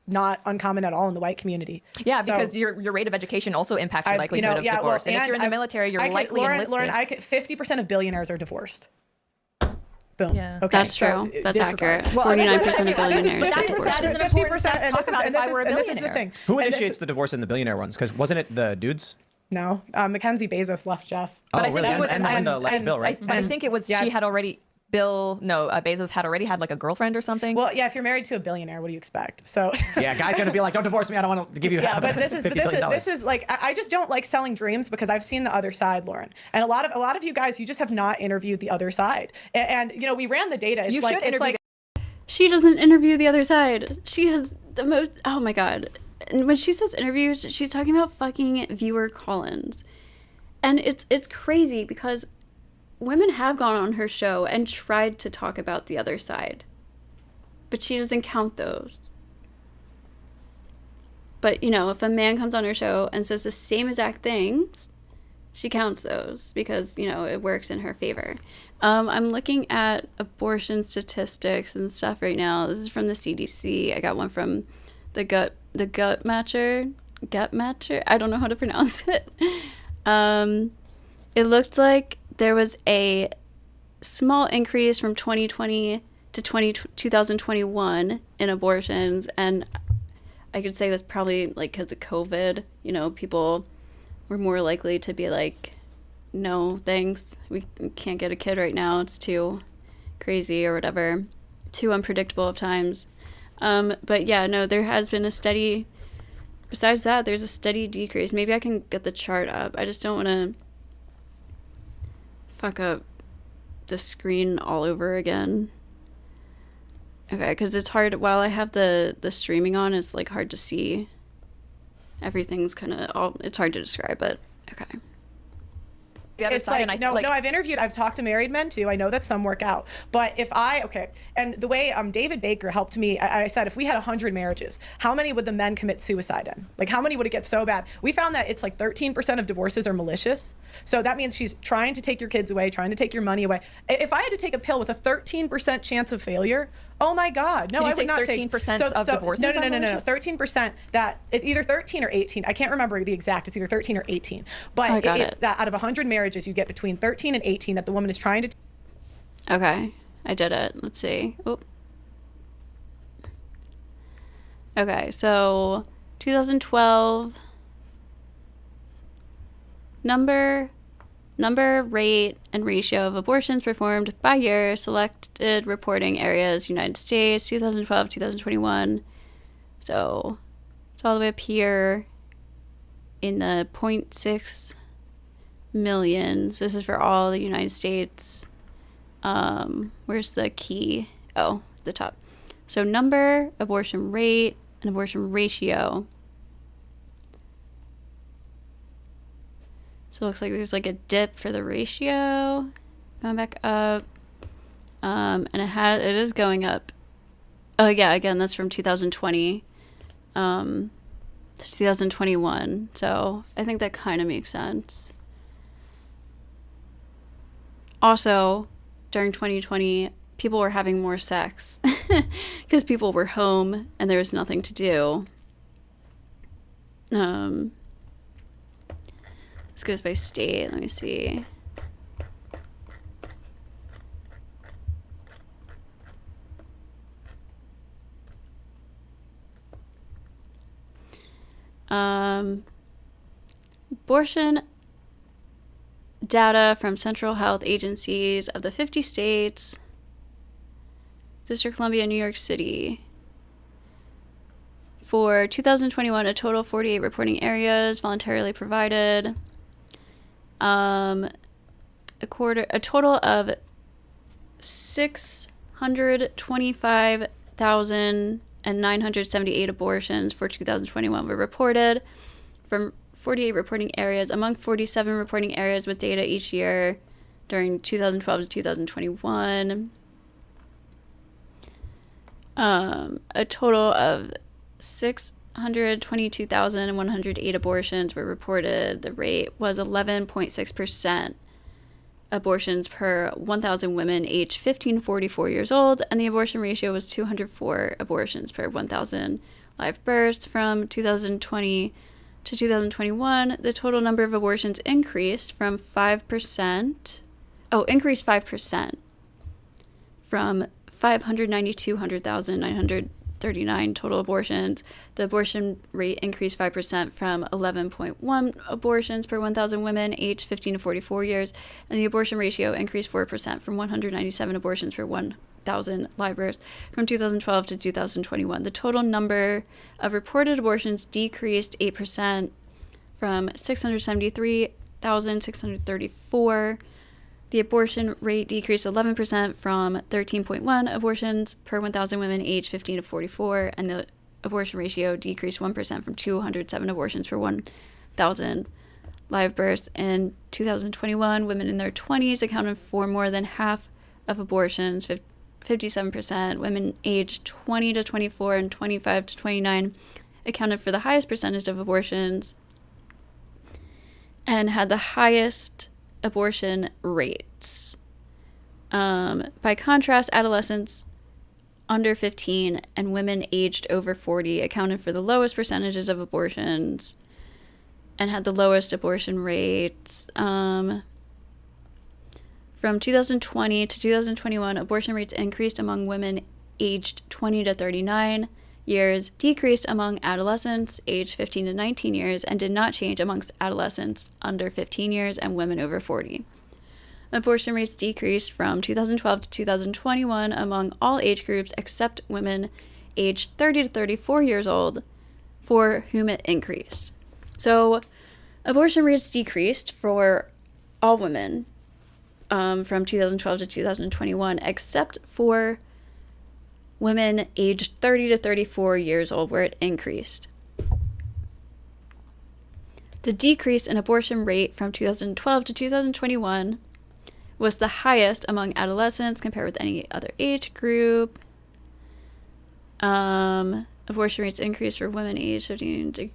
not uncommon at all in the white community. Yeah, because your rate of education also impacts your likelihood of divorce. And if you're in the military, you're likely enlisted. Lauren, 50% of billionaires are divorced. Boom. Yeah. Okay. That's true. That's accurate. Well, 49% of billionaires but get that is divorces. an important stat to talk about if I were a This is the billionaire. thing. Who initiates the divorce in the billionaire ones? Because wasn't it the dudes? No, Mackenzie Bezos left Jeff. But Oh, I think really? it was, And Melinda left Bill, right? But I think it was Yeah, she it's- had already. Bezos had already had like a girlfriend or something. Well, yeah, if you're married to a billionaire, what do you expect? So. Yeah, guy's gonna be like, don't divorce me. I don't want to give you. Yeah, but this $50 billion. is like I just don't like selling dreams because I've seen the other side, Lauren, and a lot of you guys, you just have not interviewed the other side, and we ran the data. It's You like should it's interview like She doesn't interview the other side. She has the most. Oh my god! And when she says interviews, she's talking about fucking viewer call-ins, and it's crazy because women have gone on her show and tried to talk about the other side, but she doesn't count those. But if a man comes on her show and says the same exact things, she counts those because it works in her favor. I'm looking at abortion statistics and stuff right now. This is from the CDC. I got one from the gut matcher. I don't know how to pronounce it. It looked like there was a small increase from 2020 to 2021 in abortions, and I could say that's probably like because of COVID. People were more likely to be like, no thanks, we can't get a kid right now, it's too crazy or whatever, too unpredictable of times. But yeah, no, there has been a steady, besides that, there's a steady decrease. Maybe I can get the chart up. I just don't want to fuck up the screen all over again. Okay, because it's hard, while I have the streaming on, it's like hard to see. Everything's kind of, it's hard to describe it. Okay. The other it's side, like, and I've talked to married men too. I know that some work out, but and the way David Baker helped me, I said, if we had 100 marriages, how many would the men commit suicide in? Like, how many would it get so bad? We found that it's like 13% of divorces are malicious. So that means she's trying to take your kids away, trying to take your money away. If I had to take a pill with a 13% chance of failure, oh my God, no, I would not take 13% of divorces. No, are malicious? 13%. That it's either 13 or 18. I can't remember the exact. It's either 13 or 18. But it's that out of 100 marriages, you get between 13 and 18 that the woman is trying to. Okay, I did it. Let's see. Oh. Okay, so 2012 number, rate, and ratio of abortions performed by year, selected reporting areas, United States, 2012, 2021. So it's all the way up here in the 0.6 millions. This is for all the United States. Where's the key? Oh, the top. So number, abortion rate, and abortion ratio. So it looks like there's like a dip for the ratio going back up. And it is going up. Oh yeah, again, that's from 2020 to 2021. So I think that kind of makes sense. Also, during 2020, people were having more sex because people were home and there was nothing to do. This goes by state. Let me see. Abortion data from central health agencies of the 50 states, District of Columbia, New York City. For 2021, a total of 48 reporting areas voluntarily provided. A total of 625,000 2,978 abortions for 2021 were reported from 48 reporting areas, among 47 reporting areas with data each year during 2012 to 2021. A total of 622,108 abortions were reported. The rate was 11.6% abortions per 1,000 women aged 15 to 44 years old, and the abortion ratio was 204 abortions per 1,000 live births. From 2020 to 2021, the total number of abortions increased 5% from 592,939 total abortions. The abortion rate increased 5% from 11.1 abortions per 1,000 women aged 15 to 44 years, and the abortion ratio increased 4% from 197 abortions per 1,000 live births from 2012 to 2021. The total number of reported abortions decreased 8% from 673,634. The abortion rate decreased 11% from 13.1 abortions per 1,000 women aged 15 to 44, and the abortion ratio decreased 1% from 207 abortions per 1,000 live births. In 2021, women in their 20s accounted for more than half of abortions, 57%. Women aged 20 to 24 and 25 to 29 accounted for the highest percentage of abortions and had the highest abortion rates. By contrast, adolescents under 15 and women aged over 40 accounted for the lowest percentages of abortions and had the lowest abortion rates. From 2020 to 2021, abortion rates increased among women aged 20 to 39 years, decreased among adolescents aged 15 to 19 years, and did not change amongst adolescents under 15 years and women over 40. Abortion rates decreased from 2012 to 2021 among all age groups except women aged 30 to 34 years old, for whom it increased. So abortion rates decreased for all women from 2012 to 2021, except for women aged 30 to 34 years old, where it increased. The decrease in abortion rate from 2012 to 2021 was the highest among adolescents compared with any other age group. Abortion rates increased for women aged 15,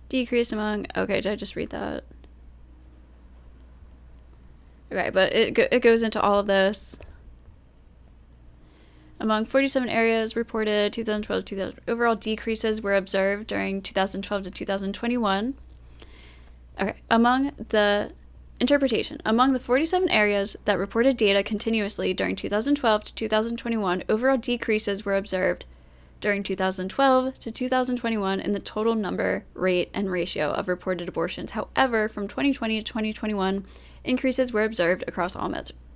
decreased among... Okay, did I just read that? Okay, but it goes into all of this. Among 47 areas reported 2012 to 2000, overall decreases were observed during 2012 to 2021. Okay, among the 47 areas that reported data continuously during 2012 to 2021, overall decreases were observed during 2012 to 2021 in the total number, rate, and ratio of reported abortions. However, from 2020 to 2021, increases were observed across all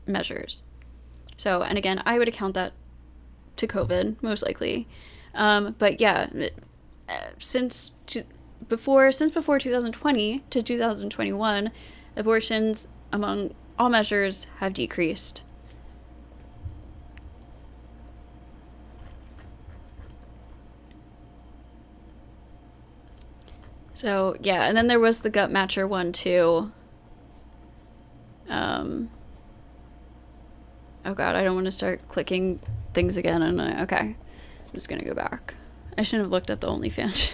measures. So, and again, I would account that to COVID, most likely. But yeah, since before 2020 to 2021, abortions among all measures have decreased. So yeah, and then there was the gut matcher one too. Oh god, I don't want to start clicking things again. Okay, I'm just gonna go back. I shouldn't have looked at the OnlyFans.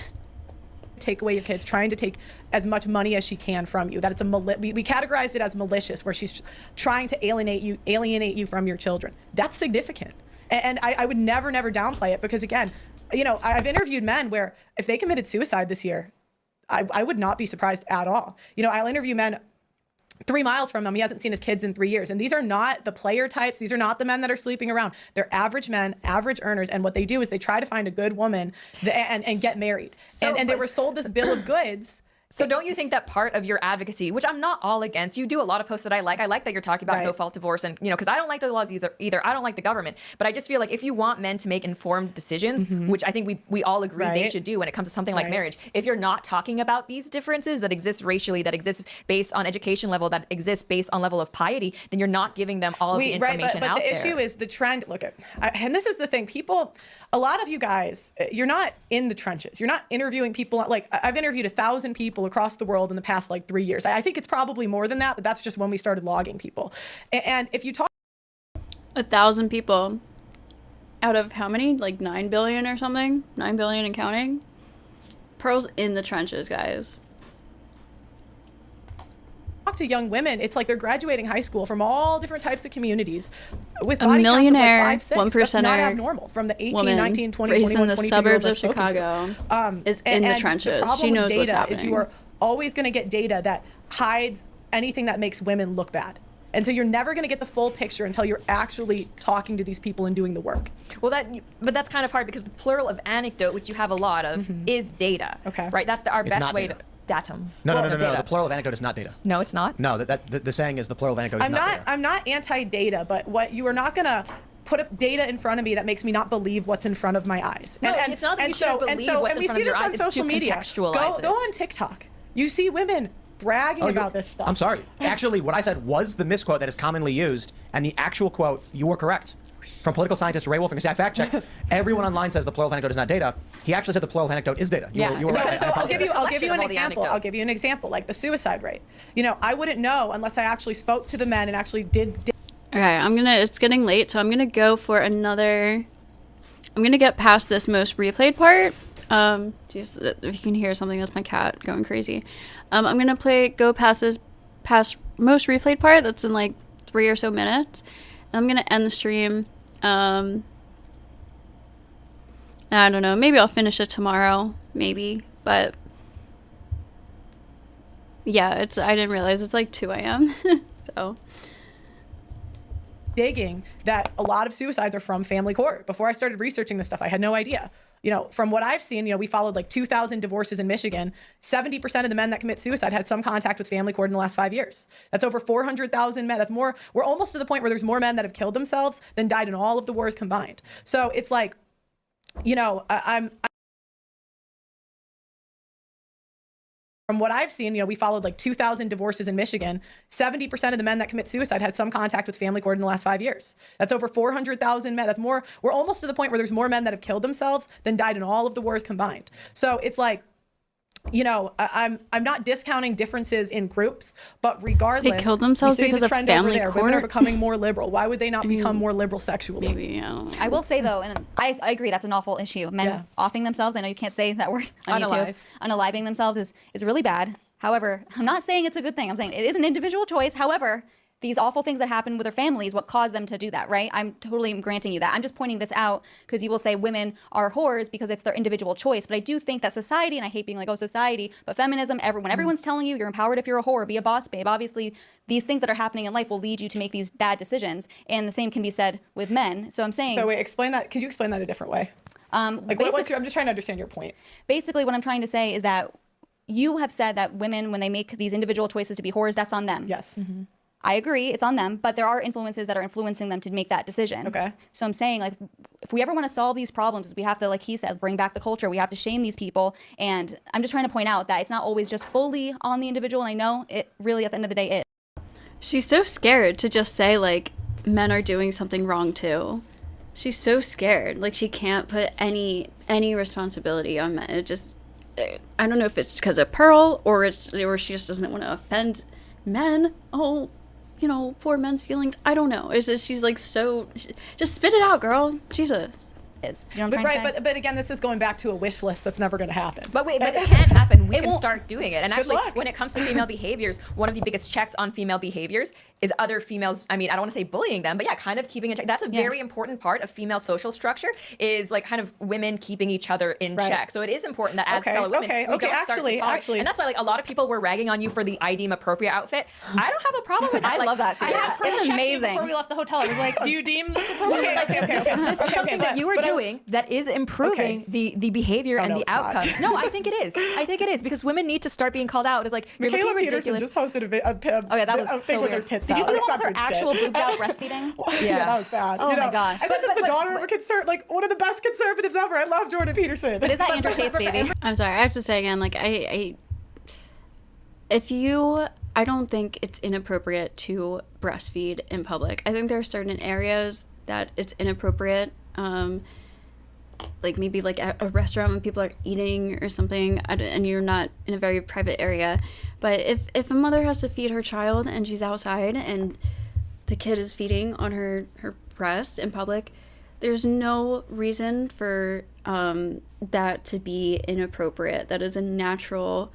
Take away your kids, trying to take as much money as she can from you. That it's we categorized it as malicious, where she's trying to alienate you from your children. That's significant, and I would never downplay it, because again, you know, I've interviewed men where if they committed suicide this year, I would not be surprised at all. You know, I'll interview men 3 miles from him. He hasn't seen his kids in 3 years. And these are not the player types. These are not the men that are sleeping around. They're average men, average earners. And what they do is they try to find a good woman and get married. And they were sold this bill of goods. So don't you think that part of your advocacy, which I'm not all against, you do a lot of posts that I like that you're talking about no fault divorce, and because I don't like the laws either. I don't like the government, but I just feel like if you want men to make informed decisions, which I think we all agree they should do when it comes to something like marriage, if you're not talking about these differences that exist racially, that exist based on education level, that exist based on level of piety, then you're not giving them all of the information but out the there. issue is the trend. Look at, and this is the thing, people. A lot of you guys, you're not in the trenches. You're not interviewing people. Like I've interviewed 1,000 people across the world in the past 3 years. I think it's probably more than that, but that's just when we started logging people. And if you talk 1,000 people out of how many? 9 billion or something? 9 billion and counting? Pearl's in the trenches, guys. to young women, it's like they're graduating high school from all different types of communities with A body millionaire, counts of 5, 6. That's not 1%er abnormal from the 18, woman 19, 20, raised 21, in the 22 suburbs year of Chicago is in the trenches. The problem She knows with what's data happening. is you are always going to get data that hides anything that makes women look bad. And so you're never going to get the full picture until you're actually talking to these people and doing the work. Well, but that's kind of hard because the plural of anecdote, which you have a lot of, is data. Okay. Right? That's our best not way data. to datum. No. Data. The plural of anecdote is not data. No, it's not. No, the saying is the plural of anecdote is not data. I'm not anti-data, but what you are not going to put up data in front of me that makes me not believe what's in front of my eyes. No, it's not that you shouldn't believe what's in front of your eyes. It's to contextualize it. Go on TikTok. You see women bragging about this stuff. I'm sorry. Actually, what I said was the misquote that is commonly used, and the actual quote, you were correct. From political scientist Ray Wolfing, I fact checked. Everyone online says the plural of anecdote is not data. He actually said the plural of anecdote is data. You were right. So I'll give you an all the example. I'll anecdotes. give you an example, like the suicide rate. You know, I wouldn't know unless I actually spoke to the men and actually did. Okay, it's getting late, so I'm gonna go for another. I'm gonna get past this most replayed part. Just if you can hear something, that's my cat going crazy. I'm gonna go past most replayed part. That's in like 3 or so minutes. And I'm gonna end the stream. I don't know. Maybe I'll finish it tomorrow. Maybe, but yeah, I didn't realize it's like 2 a.m. So. Digging that a lot of suicides are from family court. Before I started researching this stuff, I had no idea. You know, from what I've seen, we followed like 2,000 divorces in Michigan. 70% of the men that commit suicide had some contact with family court in the last 5 years. That's over 400,000 men. That's more. We're almost to the point where there's more men that have killed themselves than died in all of the wars combined. So it's like, from what I've seen, we followed like 2,000 divorces in Michigan. 70% of the men that commit suicide had some contact with family court in the last 5 years. That's over 400,000 men. That's more. We're almost to the point where there's more men that have killed themselves than died in all of the wars combined. So it's like, I'm not discounting differences in groups, but regardless, they killed themselves we see because the of trend family over there. court. Women are becoming more liberal. Why would they not become more liberal sexually? Maybe, I will say though, and I agree, that's an awful issue. Men offing themselves. I know you can't say that word on YouTube. Unaliving themselves is really bad. However, I'm not saying it's a good thing. I'm saying it is an individual choice. However, these awful things that happen with their families, what caused them to do that, right? I'm totally granting you that. I'm just pointing this out because you will say women are whores because it's their individual choice. But I do think that society, and I hate being like, oh, society, but feminism, when everyone's telling you you're empowered if you're a whore, be a boss babe, obviously these things that are happening in life will lead you to make these bad decisions. And the same can be said with men. So I'm saying... So wait, explain that. Could you explain that a different way? I'm just trying to understand your point. Basically, what I'm trying to say is that you have said that women, when they make these individual choices to be whores, that's on them. Yes. Mm-hmm. I agree, it's on them, but there are influences that are influencing them to make that decision. Okay. So I'm saying, like, if we ever want to solve these problems, we have to, like he said, bring back the culture. We have to shame these people. And I'm just trying to point out that it's not always just fully on the individual. And I know it really, at the end of the day, is. She's so scared to just say, like, men are doing something wrong, too. She's so scared. Like, she can't put any responsibility on men. It just... I don't know if it's because of Pearl or she just doesn't want to offend men. Oh, poor men's feelings. I don't know. It's just, she's like just spit it out, girl. Jesus. Is. You know what I'm trying to say? But again, this is going back to a wish list that's never going to happen. But it can happen. We can start doing it. And actually, when it comes to female behaviors, one of the biggest checks on female behaviors is other females. I mean, I don't want to say bullying them, but yeah, kind of keeping in check. That's a very important part of female social structure is like kind of women keeping each other in check. So it is important that as fellow women, we don't start to talk. And that's why like a lot of people were ragging on you for the I deem appropriate outfit. I don't have a problem with that. I love that. I had it's amazing. Before we left the hotel, I was like, "Do you deem this appropriate?" This is something that you were doing. doing that is improving the behavior and no, the it's not. outcome. No, I think it is. I think it is because women need to start being called out. It's like you're Michaela looking Peterson ridiculous. just posted a Okay, that was thing so with her weird. tits Did you out. see the It's one not with her doing shit. actual boobs out breastfeeding? Yeah, that was bad. Oh my gosh. And this is the daughter of a like one of the best conservatives ever. I love Jordan Peterson. But is that Andrew Tate's baby? I'm sorry, I have to say again, like I don't think it's inappropriate to breastfeed in public. I think there are certain areas that it's inappropriate. Like maybe like at a restaurant when people are eating or something, and you're not in a very private area. But if a mother has to feed her child and she's outside and the kid is feeding on her breast in public, there's no reason for that to be inappropriate. That is a natural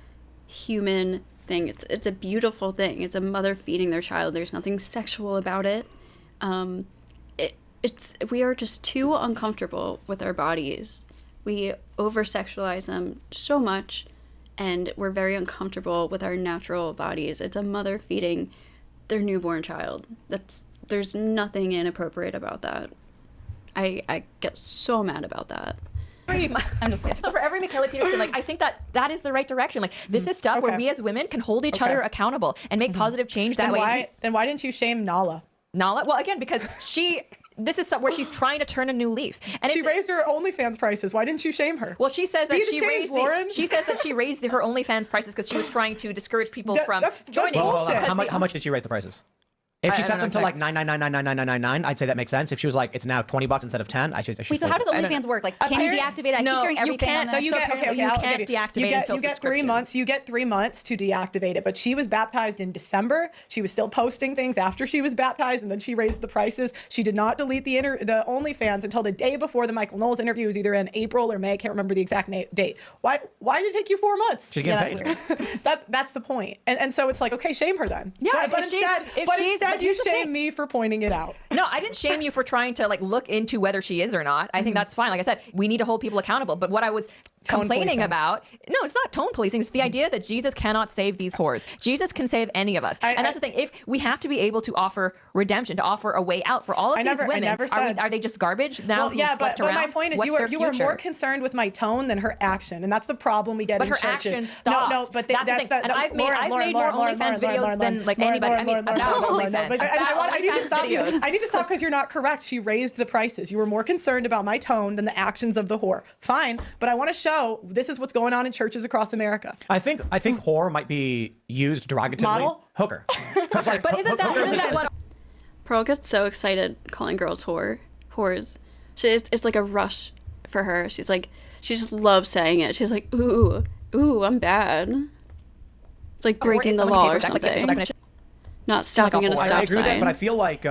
human thing. It's a beautiful thing. It's a mother feeding their child. There's nothing sexual about it. We are just too uncomfortable with our bodies. We over-sexualize them so much, and we're very uncomfortable with our natural bodies. It's a mother feeding their newborn child. There's nothing inappropriate about that. I get so mad about that. I'm just kidding. For every Michaela Peterson, like I think that is the right direction. Like this is stuff where we as women can hold each other accountable and make positive change that way. Then why didn't you shame Nala? Nala? Well, again, because this is where she's trying to turn a new leaf. And She raised her OnlyFans prices. Why didn't you shame her? Well, she says that Be the she change, raised Lauren. she says that she raised her OnlyFans prices because she was trying to discourage people from that's joining. bullshit. How much did she raise the prices? If she I set don't them know, to like $9.99, I'd say that makes sense. If she was like, it's now $20 instead of 10, I should. Wait, so how does OnlyFans work? Like, can you deactivate it? I keep hearing everything on So this. you get Okay, I'll can't give you. deactivate until You get 3 months. You get 3 months to deactivate it. But she was baptized in December. She was still posting things after she was baptized, and then she raised the prices. She did not delete the OnlyFans until the day before the Michael Knowles interview. It was either in April or May. I can't remember the exact date. Why did it take you 4 months? She's getting paid. That's the point. And so it's like, okay, shame her then. Yeah, but if instead you here's the shame thing. me for pointing it out. No, I didn't shame you for trying to like look into whether she is or not. I think that's fine. Like I said, we need to hold people accountable. But what I was complaining policing. about, no, it's not tone policing. It's the idea that Jesus cannot save these whores. Jesus can save any of us. And that's the thing. If we have to be able to offer redemption, to offer a way out for all of these women, are they just garbage now? Well, yeah, but my point is What's you were future? more concerned with my tone than her action, and that's the problem we get But in her churches. action stopped. No, but that's the thing. And I've made more OnlyFans videos than like anybody. I mean, about OnlyFans. I need to stop you. I need to stop because you're not correct. She raised the prices. You were more concerned about my tone than the actions of the whore. Fine, but I want to show this is what's going on in churches across America. I think whore might be used derogatively. Model? Hooker. Like, But isn't that what? Pearl gets so excited calling girls whores. It's like a rush for her. She just loves saying it. She's like, ooh, I'm bad. It's like breaking the law or something. Not stopping at a I stop agree with that, sign. but I feel like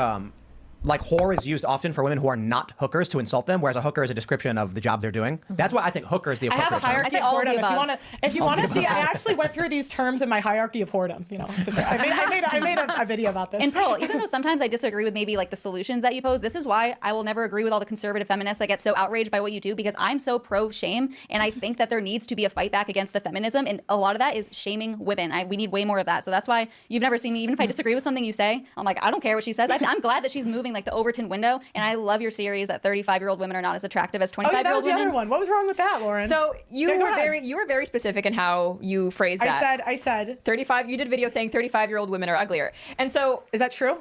whore is used often for women who are not hookers to insult them, whereas a hooker is a description of the job they're doing. That's why I think hooker is the I have a appropriate term. hierarchy of all of the whoredom. above. If you want to see, I actually went through these terms in my hierarchy of whoredom. You know, I made a video about this. And Pearl, even though sometimes I disagree with maybe like the solutions that you pose, this is why I will never agree with all the conservative feminists that get so outraged by what you do, because I'm so pro shame, and I think that there needs to be a fight back against the feminism, and a lot of that is shaming women. We need way more of that. So that's why you've never seen me, even if I disagree with something you say, I'm like, I don't care what she says. I'm glad that she's moving like the Overton window, and I love your series that 35-year-old women are not as attractive as 25-year-old that was the women. other one. What was wrong with that, Lauren? So you go were ahead. very specific in how you phrased that. I said 35. You did a video saying 35-year-old women are uglier, and so is that true?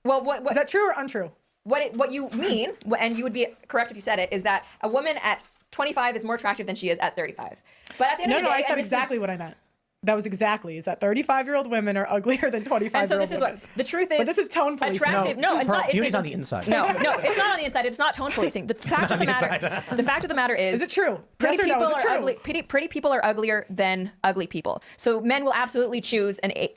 well, what Is that true or untrue? what you mean, and you would be correct if you said it, is that a woman at 25 is more attractive than she is at 35. But at the end of the day, I said exactly what I meant. That was exactly, is that 35-year-old women are uglier than 25-year-old women. And so this is what the truth is. But this is tone policing. Attractive. No, it's not. Beauty's on the inside. No, it's not on the inside. It's not tone policing. The fact of the matter. The fact of the matter is it true? Pretty Yes or no? people Is it are true? ugly. Pretty people are uglier than ugly people. So men will absolutely choose an 8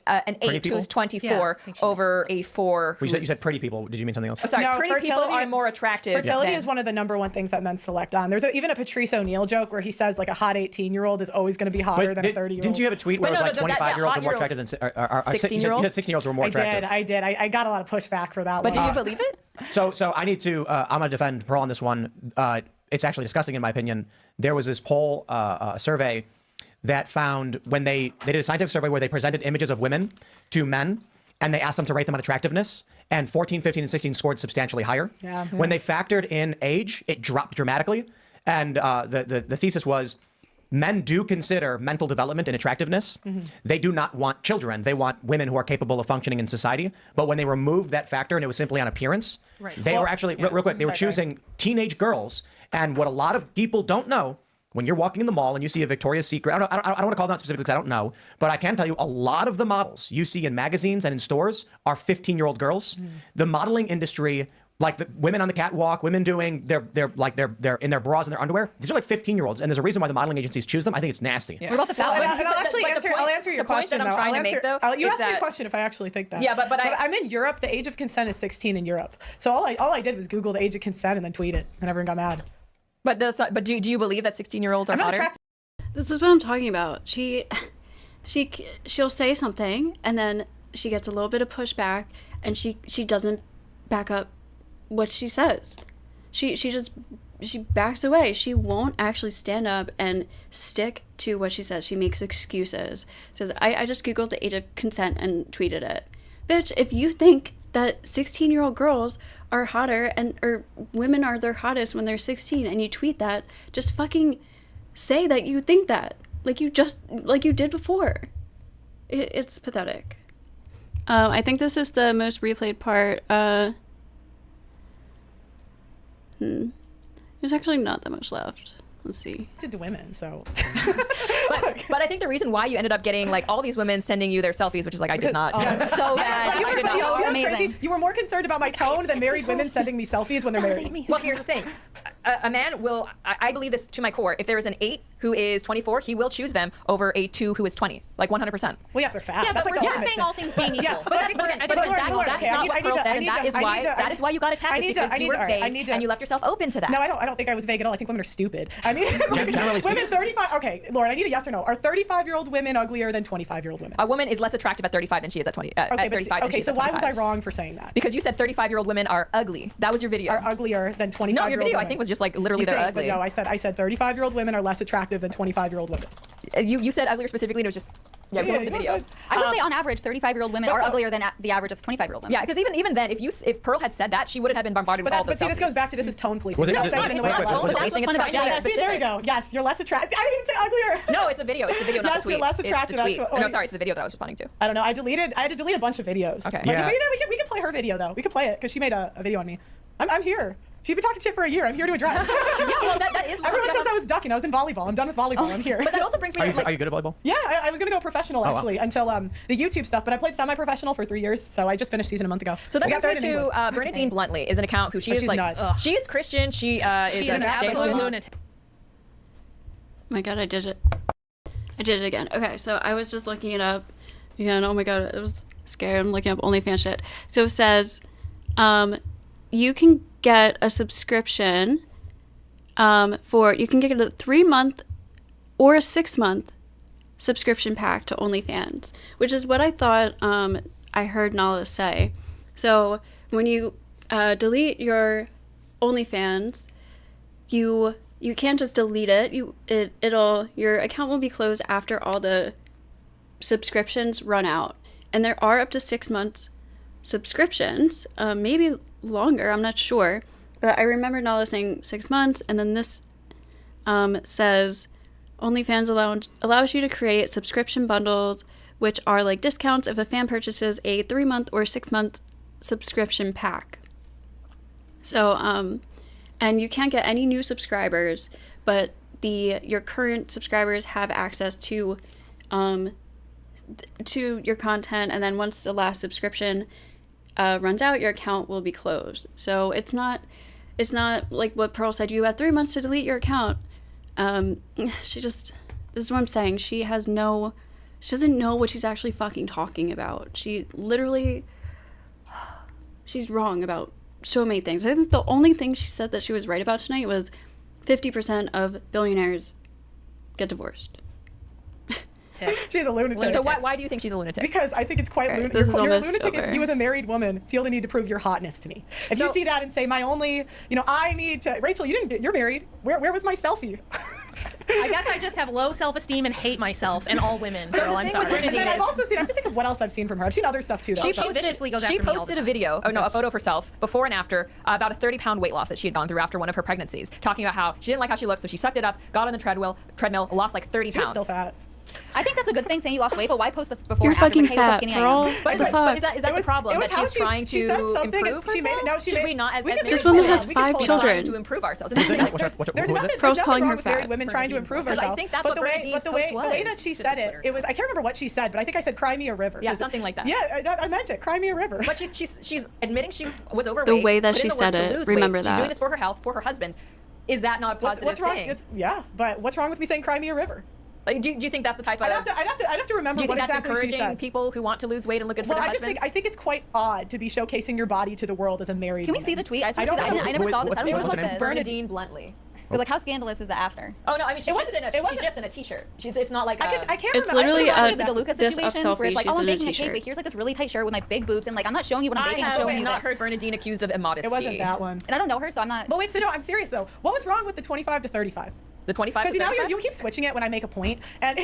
people? who's 24 over a 4. You said pretty people. Did you mean something else? Oh, sorry, No, pretty people fertility- are more attractive. Fertility than, is one of the number one things that men select on. There's even a Patrice O'Neill joke where he says like a hot 18-year-old is always going to be hotter than a 30-year-old. Didn't you have a tweet where But it was no, like that 25-year-olds are more hot attractive than 16-year-olds? You said 16-year-olds were more attractive. I did. I got a lot of pushback for that But one. do you believe it? So I need to. I'm going to defend Pearl on this one. It's actually disgusting in my opinion. There was this poll survey that found when they did a scientific survey where they presented images of women to men and they asked them to rate them on attractiveness. and 14, 15, and 16 scored substantially higher. Yeah. When they factored in age, it dropped dramatically. And the thesis was, men do consider mental development and attractiveness. They do not want children. They want women who are capable of functioning in society. But when they removed that factor and it was simply on appearance, they were actually, real quick, they were choosing teenage girls. And what a lot of people don't know, when you're walking in the mall and you see a Victoria's Secret, I don't want to call them out specifically because I don't know, but I can tell you a lot of the models you see in magazines and in stores are 15-year-old girls. The modeling industry, like the women on the catwalk, women doing they're in their bras and their underwear. These are like 15-year-olds, and there's a reason why the modeling agencies choose them. I think it's nasty. What about the fat ones? And I'll actually I'll answer your question. That I'm trying to make, though, You is asked me a that- question if I actually think that. Yeah, but I'm in Europe. The age of consent is 16 in Europe. So all I did was Google the age of consent and then tweet it, and everyone got mad. But do you believe that 16-year-olds are I'm not hotter? attracted. This is what I'm talking about. She'll say something, and then she gets a little bit of pushback, and she doesn't back up what she says. She backs away. She won't actually stand up and stick to what she says. She makes excuses. Says, I just Googled the age of consent and tweeted it. Bitch, if you think that 16-year-old girls are hotter or women are their hottest when they're 16 and you tweet that, just fucking say that you think that. Like you did before. It's pathetic. I think this is the most replayed part. There's actually not that much left. Let's see. To women, so. But I think the reason why you ended up getting like all these women sending you their selfies, which is like I did not. So bad. You I did were not. so Amazing. crazy. You were more concerned about my tone than married women sending me selfies when they're married. Well, here's the thing. A man will, I believe this to my core. If there is an 8 who is 24, he will choose them over a 2 who is 20. Like 100%. Well, yeah, they're fat. Yeah, That's but like we're the just saying ultimate all things being equal. Yeah, But that's Lauren, that's not what Pearl said, and that is why you got attacked. Is because you were vague and you left yourself open to that. No, I don't think I was vague at all. I think women are stupid. I mean, Generally speaking. women 35. Okay, Lauren, I need a yes or no. Are 35-year-old women uglier than 25-year-old women? A woman is less attractive at 35 than she is at 20. At 35 than she is so at why was I 25. wrong for saying that? Because you said 35-year-old women are ugly. That was your video. Are uglier than 25-year-old No, your video women. I think was just like literally You they're think, but ugly. no, I said 35-year-old women are less attractive than 25-year-old women. You said uglier specifically, and it was just go Yeah, with the video. I would say on average, 35-year-old women are uglier than the average of 25-year-old women. Yeah, because even then, if Pearl had said that, she wouldn't have been bombarded with all But the see, this goes back to this is tone policing. Was it- You're not was it- saying it in the wait, way wait, I wait, want. wait, policing, what's it's fun about about being that. There you specific. go. Yes, you're less attractive. I didn't even say uglier. No, it's the video. It's the video, not Yes, the tweet. you're less It's attractive. the tweet. That's Oh, what- no, sorry, it's the video that I was responding to. I don't know. I had to delete a bunch of videos. Okay. Like, Yeah. we can play her video though. We can play it because she made a video on me. I'm here. She's been talking shit for a year. I'm here to address. Yeah, well, that is. Everyone says I was ducking. I was in volleyball. I'm done with volleyball. I'm here. But that also brings me Are to you, like. are you good at volleyball? Yeah, I was gonna go professional wow. actually until the YouTube stuff, but I played semi-professional for 3 years, so I just finised season a month ago. So that We got brings me third in to England. Bernadine Bluntly is an account who she Oh, is she's like. nuts. She is Christian. She is She's a an gangster. absolute lunatic. Oh my god, I did it. I did it again. Okay, so I was just looking it up again. Oh my god, it was scary. I'm looking up OnlyFans shit. So it says, you can get a subscription you can get a 3-month or a 6-month subscription pack to OnlyFans, which is what I thought I heard Nala say. So when you delete your OnlyFans, you can't just delete it. Your account will be closed after all the subscriptions run out, and there are up to 6 months subscriptions, maybe longer. I'm not sure, but I remember Nala saying 6 months, and then this says OnlyFans allows you to create subscription bundles, which are like discounts if a fan purchases a 3-month or 6-month subscription pack. So, and you can't get any new subscribers, but your current subscribers have access to your content, and then once the last subscription runs out, your account will be closed. So it's not like what Pearl said. You have 3 months to delete your account. This is what I'm saying. She doesn't know what she's actually fucking talking about. She's wrong about so many things. I think the only thing she said that she was right about tonight was 50% of billionaires get divorced. She's a lunatic. So why do you think she's a lunatic? Because I think it's quite lunatic. this is You're a almost lunatic over. if you as a married woman feel the need to prove your hotness to me. If you So- see that and say, my only, I need to, Rachel, you're married. Where was my selfie? I guess I just have low self-esteem and hate myself and all women. So I'm sorry. And then I've also seen, I have to think of what else I've seen from her. I've seen other stuff too, though. She viciously goes after she me all the posted a time. video, a photo of herself before and after about a 30-pound weight loss that she had gone through after one of her pregnancies, talking about how she didn't like how she looked, so she sucked it up, got on the treadmill, lost like 30 She's pounds. still fat. I think that's a good thing saying you lost weight, but why post the before You're and after? fucking Like, hey, look how fat, skinny Pearl. I am. What the But fuck? is that the was- problem? it was That how she's trying she to said something, improve she made herself? it- no, she Should made- we not, as we can- This married woman women, has we can 5 pull it children. to improve ourselves? There's Who nothing, is there's, that? there's Who is nothing, it? Pearl's there's calling nothing her wrong with married fat. women trying to improve Because I herself. think that's but what Bernadine's the post was. way that she said it, it was, I can't remember what she said, but I think I said, cry me a river. Yeah, something like that. Yeah, I meant it, cry me a river. But she's admitting she was overweight. The way that put in she the work said to it, lose remember weight. that. She's doing this for her health, for her husband. Is that not a positive what's wrong? thing? Yeah, but what's wrong with me saying cry me a river? Like, do you think that's the type of? I'd have to remember do you what think that's exactly she encouraging said. people who want to lose weight and look good for Well, their I just husbands? think it's quite odd to be showcasing your body to the world as a married Can we woman. see the tweet? I just want I to see don't that. know. I never saw this. What's- I don't know what's what her it name? says. Bernadine Bluntly. But like, how scandalous is the after? Oh no, I mean she's just in a, it wasn't- she's just in a t-shirt. It's not like I can't It's remember. literally I Is it the Luca this situation up where it's like, selfie, oh, I'm she's in a baking a cake, t-shirt. but here's like this really tight shirt with my big boobs, and like I'm not showing you what I'm I baking. I'm have showing you not this. heard Bernadine accused of immodesty. It wasn't that one. And I don't know her, so I'm not. But wait, so no, I'm serious though. What was wrong with the 25 to 35? The 25 Because to 35? you keep switching it when I make a point, and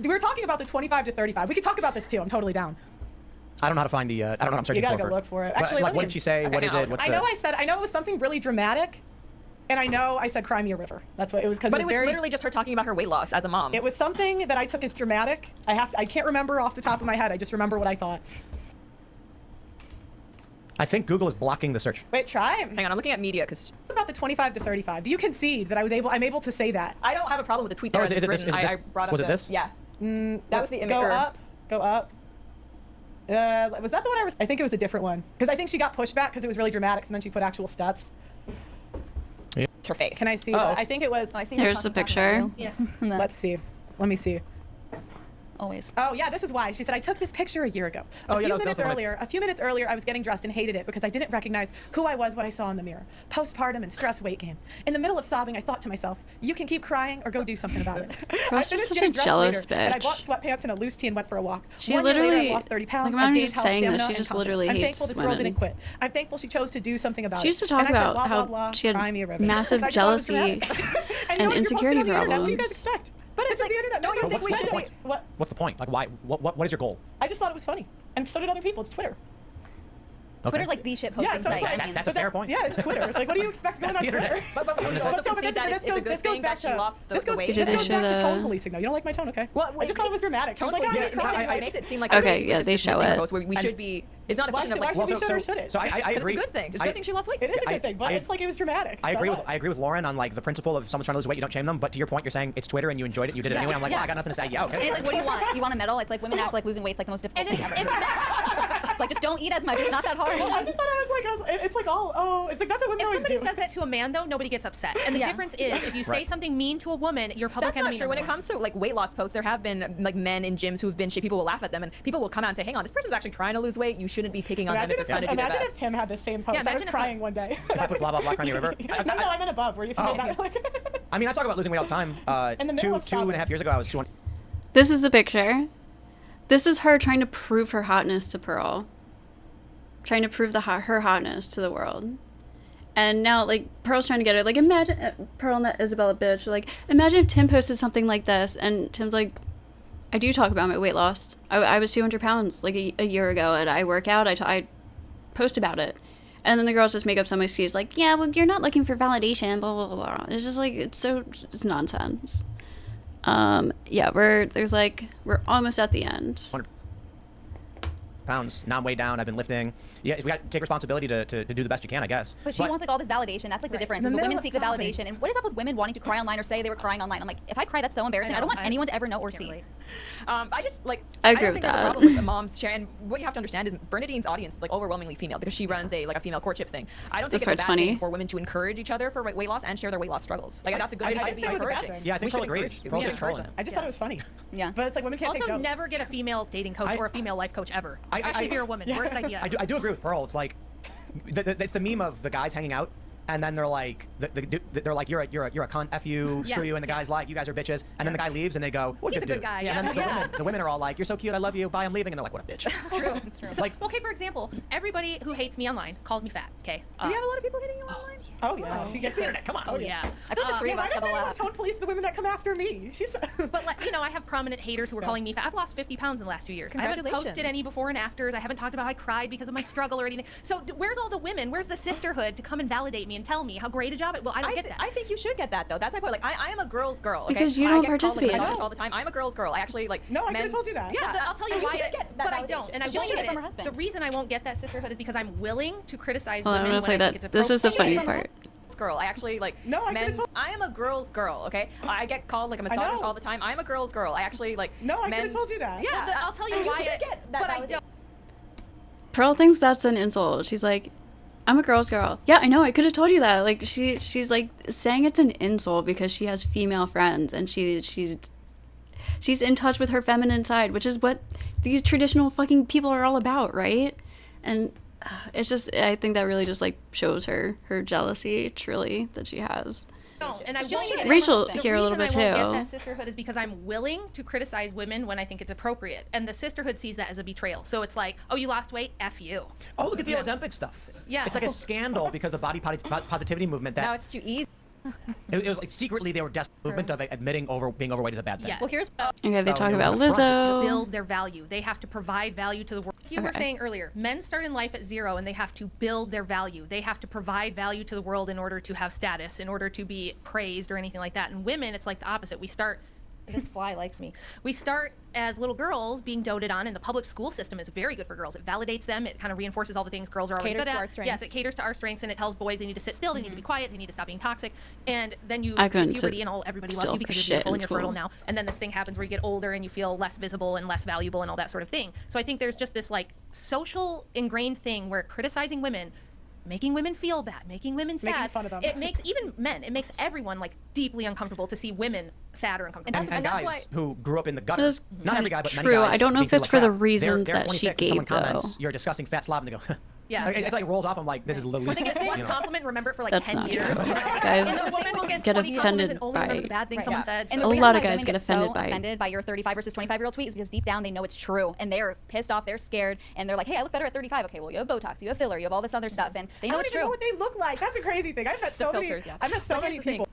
we were talking about the 25 to 35. We could talk about this too. I'm totally down. I don't know how to find the. I don't know what I'm searching You gotta for. go look for it. But, Actually, like, let what me- did she say? What is it? What's I know it was something really dramatic, and I know I said cry me a river. That's what it was, because But it was very. literally just her talking about her weight loss as a mom. It was something that I took as dramatic. I can't remember off the top of my head. I just remember what I thought. I think Google is blocking the search. Wait, try. Hang on, I'm looking at media because What about the 25 to 35? Do you concede that I'm able to say that? I don't have a problem with the tweet Oh, there. is it It's this? written. Is it I this? brought up Was it the- this? Yeah. That was the image. Go up. Was that the one I was? I think it was a different one, because I think she got pushback because it was really dramatic, and then she put actual steps. It's her face. Can I see? Oh. That? I think it was. Oh, I see There's you're the talking about picture. it. Yeah. Let's see. Let me see. Always. Oh yeah, this is why. She said, I took this picture a year ago. Oh, yeah, that was the one. A few minutes earlier, I was getting dressed and hated it because I didn't recognize who I was when I saw in the mirror. Postpartum and stress weight gain. In the middle of sobbing, I thought to myself, you can keep crying or go do something about it. I Ross is finished such getting a dressed jealous later, and I bitch. bought sweatpants and a loose tee and went for a walk. She 1 year later, literally- I lost 30 pounds. like, I've imagine gained just health, saying this, stamina, she and just confidence. literally I'm hates thankful this girl women. didn't quit. I'm thankful she chose to do something about it. She used to talk And I said, about blah, how blah, blah, she had cry me a river. massive Because I just thought it was jealousy dramatic. and you know, if you're insecurity posting on the internet, what do you guys problems. expect? But This it's is the internet. don't you No, think we what's the should? point? What? What's the point? Like, why? What is your goal? I just thought it was funny, and so did other people. It's Twitter. Twitter's like the shit posting so site. it's like- I mean, That's a fair point. Yeah, it's Twitter. Like, what do you expect going That's on the Twitter? internet. But we also concede that it's a good thing that she lost the weight. This They goes back to should, tone policing, though. You don't like my tone, okay? Well, I just thought it was dramatic. She was like, Tone "Ah, policing, it's crazy." it makes it seem like Okay, we're yeah, just they show dismissing it. posts where we should be. It's not a question of why like. should we should or shouldn't? So I But agree. it's a good thing. It's a good thing she lost weight. It is a I- good thing, but it's like it was dramatic. I so agree what? with Lauren on like the principle of someone's trying to lose weight, you don't shame them. But to your point, you're saying it's Twitter and you enjoyed it, and you did it anyway. I'm like, Yeah. well, I got nothing to say. Yeah, and okay. it's like, what do you want? You want a medal? It's like women act like losing weight's like the most difficult thing ever. It's like, just don't eat as much. It's not that hard. I just thought it's like all, oh, it's like that's what women If always somebody do. says that to a man, though, nobody gets upset. And the Yeah. difference is, if you say Right. something mean to a woman, you're public That's not enemy true. When it number one. comes to like weight loss posts, there have been like men in gyms who've been shit. People will laugh at them, and people will come out and say, "Hang on, this person's actually trying to lose weight. You shouldn't be picking on them if they're trying to do their Imagine if best." Tim had the same post. Yeah, I was imagine if- crying one day. If I put blah blah blah on your river. No, I meant above, where you Oh. made that like. I mean, I talk about losing weight all the time. In the middle of two and a sobbing. half years ago, I was 200. This is the picture. This is her trying to prove her hotness to Pearl. Trying to prove her hotness to the world. And now, like, Pearl's trying to get her. Like, imagine, Pearl and that Isabella bitch. Like, imagine if Tim posted something like this, and Tim's like, I do talk about my weight loss. I was 200 pounds, like, a year ago, and I work out. I post about it. And then the girls just make up some excuse, like, yeah, well, you're not looking for validation, blah, blah, blah, blah. It's just, like, it's nonsense. Yeah, we're almost at the end. 100 pounds. Now I'm way down. I've been lifting. Yeah, we got to take responsibility to do the best you can, I guess. But she wants like all this validation. That's like the difference. In Is the the women middle seek of the sobbing. validation. And what is up with women wanting to cry online or say they were crying online? I'm like, if I cry, that's so embarrassing. I don't want anyone to ever know or see. relate. I just like. I agree don't with think there's that. a problem with the moms sharing. And what you have to understand is Bernadine's audience is like overwhelmingly female because she runs a female courtship thing. I don't think This it's a part's bad thing funny. for women to encourage each other for weight loss and share their weight loss struggles. Like that's a good I thing. didn't to be say it was a bad encouraging. thing. Yeah, I think We Pearl should agrees. encourage- Pearl's we just should encourage trolling. them. I just thought it was funny. Yeah. But it's like women can't take Also, jokes. never get a female dating coach or a female life coach ever, especially if you're a woman. Worst idea. I do agree with Pearl. It's like, it's the meme of the guys hanging out and then they're like, they're like, you're a cunt, f you, screw you, and the guy's like, you guys are bitches, and then the guy leaves, and they go, what a He's good a good dude. guy, And then yeah. the women are all like, you're so cute, I love you, bye, I'm leaving, and they're like, what a bitch. It's true. It's true. Like, okay, for example, everybody who hates me online calls me fat. Okay. Do you have a lot of people hating you online? Oh yeah, she gets the internet, come on. Oh yeah. I feel like the three of Why us does have a anyone laugh. tone police the women that come after me? She's. But like, I have prominent haters who are calling me fat. I've lost 50 pounds in the last 2 years. I haven't posted Congratulations. any before and afters. I haven't talked about how I cried because of my struggle or anything. So where's all the women? Where's the sisterhood to come and validate me and tell me how great a job? Well, I don't get that. I think you should get that though. That's my point. Like I am a girl's girl. Okay? Because you I don't get called, participate. Like, I misogynists know. all the time. I'm a girl's girl. I actually like. No, I men- could've told you that. Yeah, But I'll tell you and why. should get that But I don't, validation. and I She won't should get get it from her it. husband. The reason I won't get that sisterhood is because I'm willing to criticize Hold on, I'm women gonna play when I think that. it's This is the appropriate. funny part. Girl. I actually like. No, I men. could've told- I am a girl's girl. Okay. I get called like a misogynist know. all the time. I'm a girl's girl. I actually like. No, I men- could've told you that. Yeah. Well, I'll tell you and why. should get that But I validation. don't. Pearl thinks that's an insult. She's like, I'm a girl's girl. Yeah, I know. I could have told you that. Like she's like saying it's an insult because she has female friends and she's in touch with her feminine side, which is what these traditional fucking people are all about, right? And it's just, I think that really just like shows her jealousy, truly, that she has. No, and I She won't should get get it. Rachel The here a little reason bit I won't too. get that sisterhood is because I'm willing to criticize women when I think it's appropriate, and the sisterhood sees that as a betrayal. So it's like, oh, you lost weight, f you. Oh, look at the Ozempic stuff. Yeah. It's like a scandal because the body positivity movement Now that it's too easy. it was like secretly they were desperate movement of admitting being overweight is a bad thing. Yes. Well, here's Okay, they Oh, talk it was about an affront. Lizzo. Build their value. They have to provide value to the world. You were Okay. saying earlier, men start in life at 0 and they have to build their value. They have to provide value to the world in order to have status, in order to be praised or anything like that. And women, it's like the opposite. We start. This fly likes me. We start as little girls being doted on, and the public school system is very good for girls. It validates them. It kind of reinforces all the things girls are already Caters good to at. our strengths. Yes, it caters to our strengths, and it tells boys they need to sit still, they need to be quiet, they need to stop being toxic. And then you I hit couldn't puberty, sit and everybody still loves you for because you're shit beautiful in and you're fertile school. now. And then this thing happens where you get older and you feel less visible and less valuable and all that sort of thing. So I think there's just this like social ingrained thing where criticizing women, making women feel bad, making women sad. Making fun of them. It makes even men, it makes everyone like deeply uncomfortable to see women sad or uncomfortable. And that's guys who grew up in the gutter, That's not every guy, but many true. guys. I don't know being if it's treated for like the crap. reasons They're that she 26 and someone gave, though. comments, you're a disgusting fat slob, and they go, Yeah. Like, it's like rolls off. I'm like, this is the least. They get one you know. compliment and remember it for like That's 10 not years. true. You know? Guys and the woman will get get 20 compliments offended and only remember by- the bad things Right. someone Yeah. said. And So a the lot reason of why guys women get offended by- offended by your 35 versus 25-year-old tweet is because deep down they know it's true and they're pissed off, they're scared, and they're like, hey, I look better at 35. Okay, well, you have Botox, you have filler, you have all this other stuff, and they I know don't it's even know true. what they look like. That's a crazy thing. I've met so many. filters, yeah. I've met so But many here's the thing. people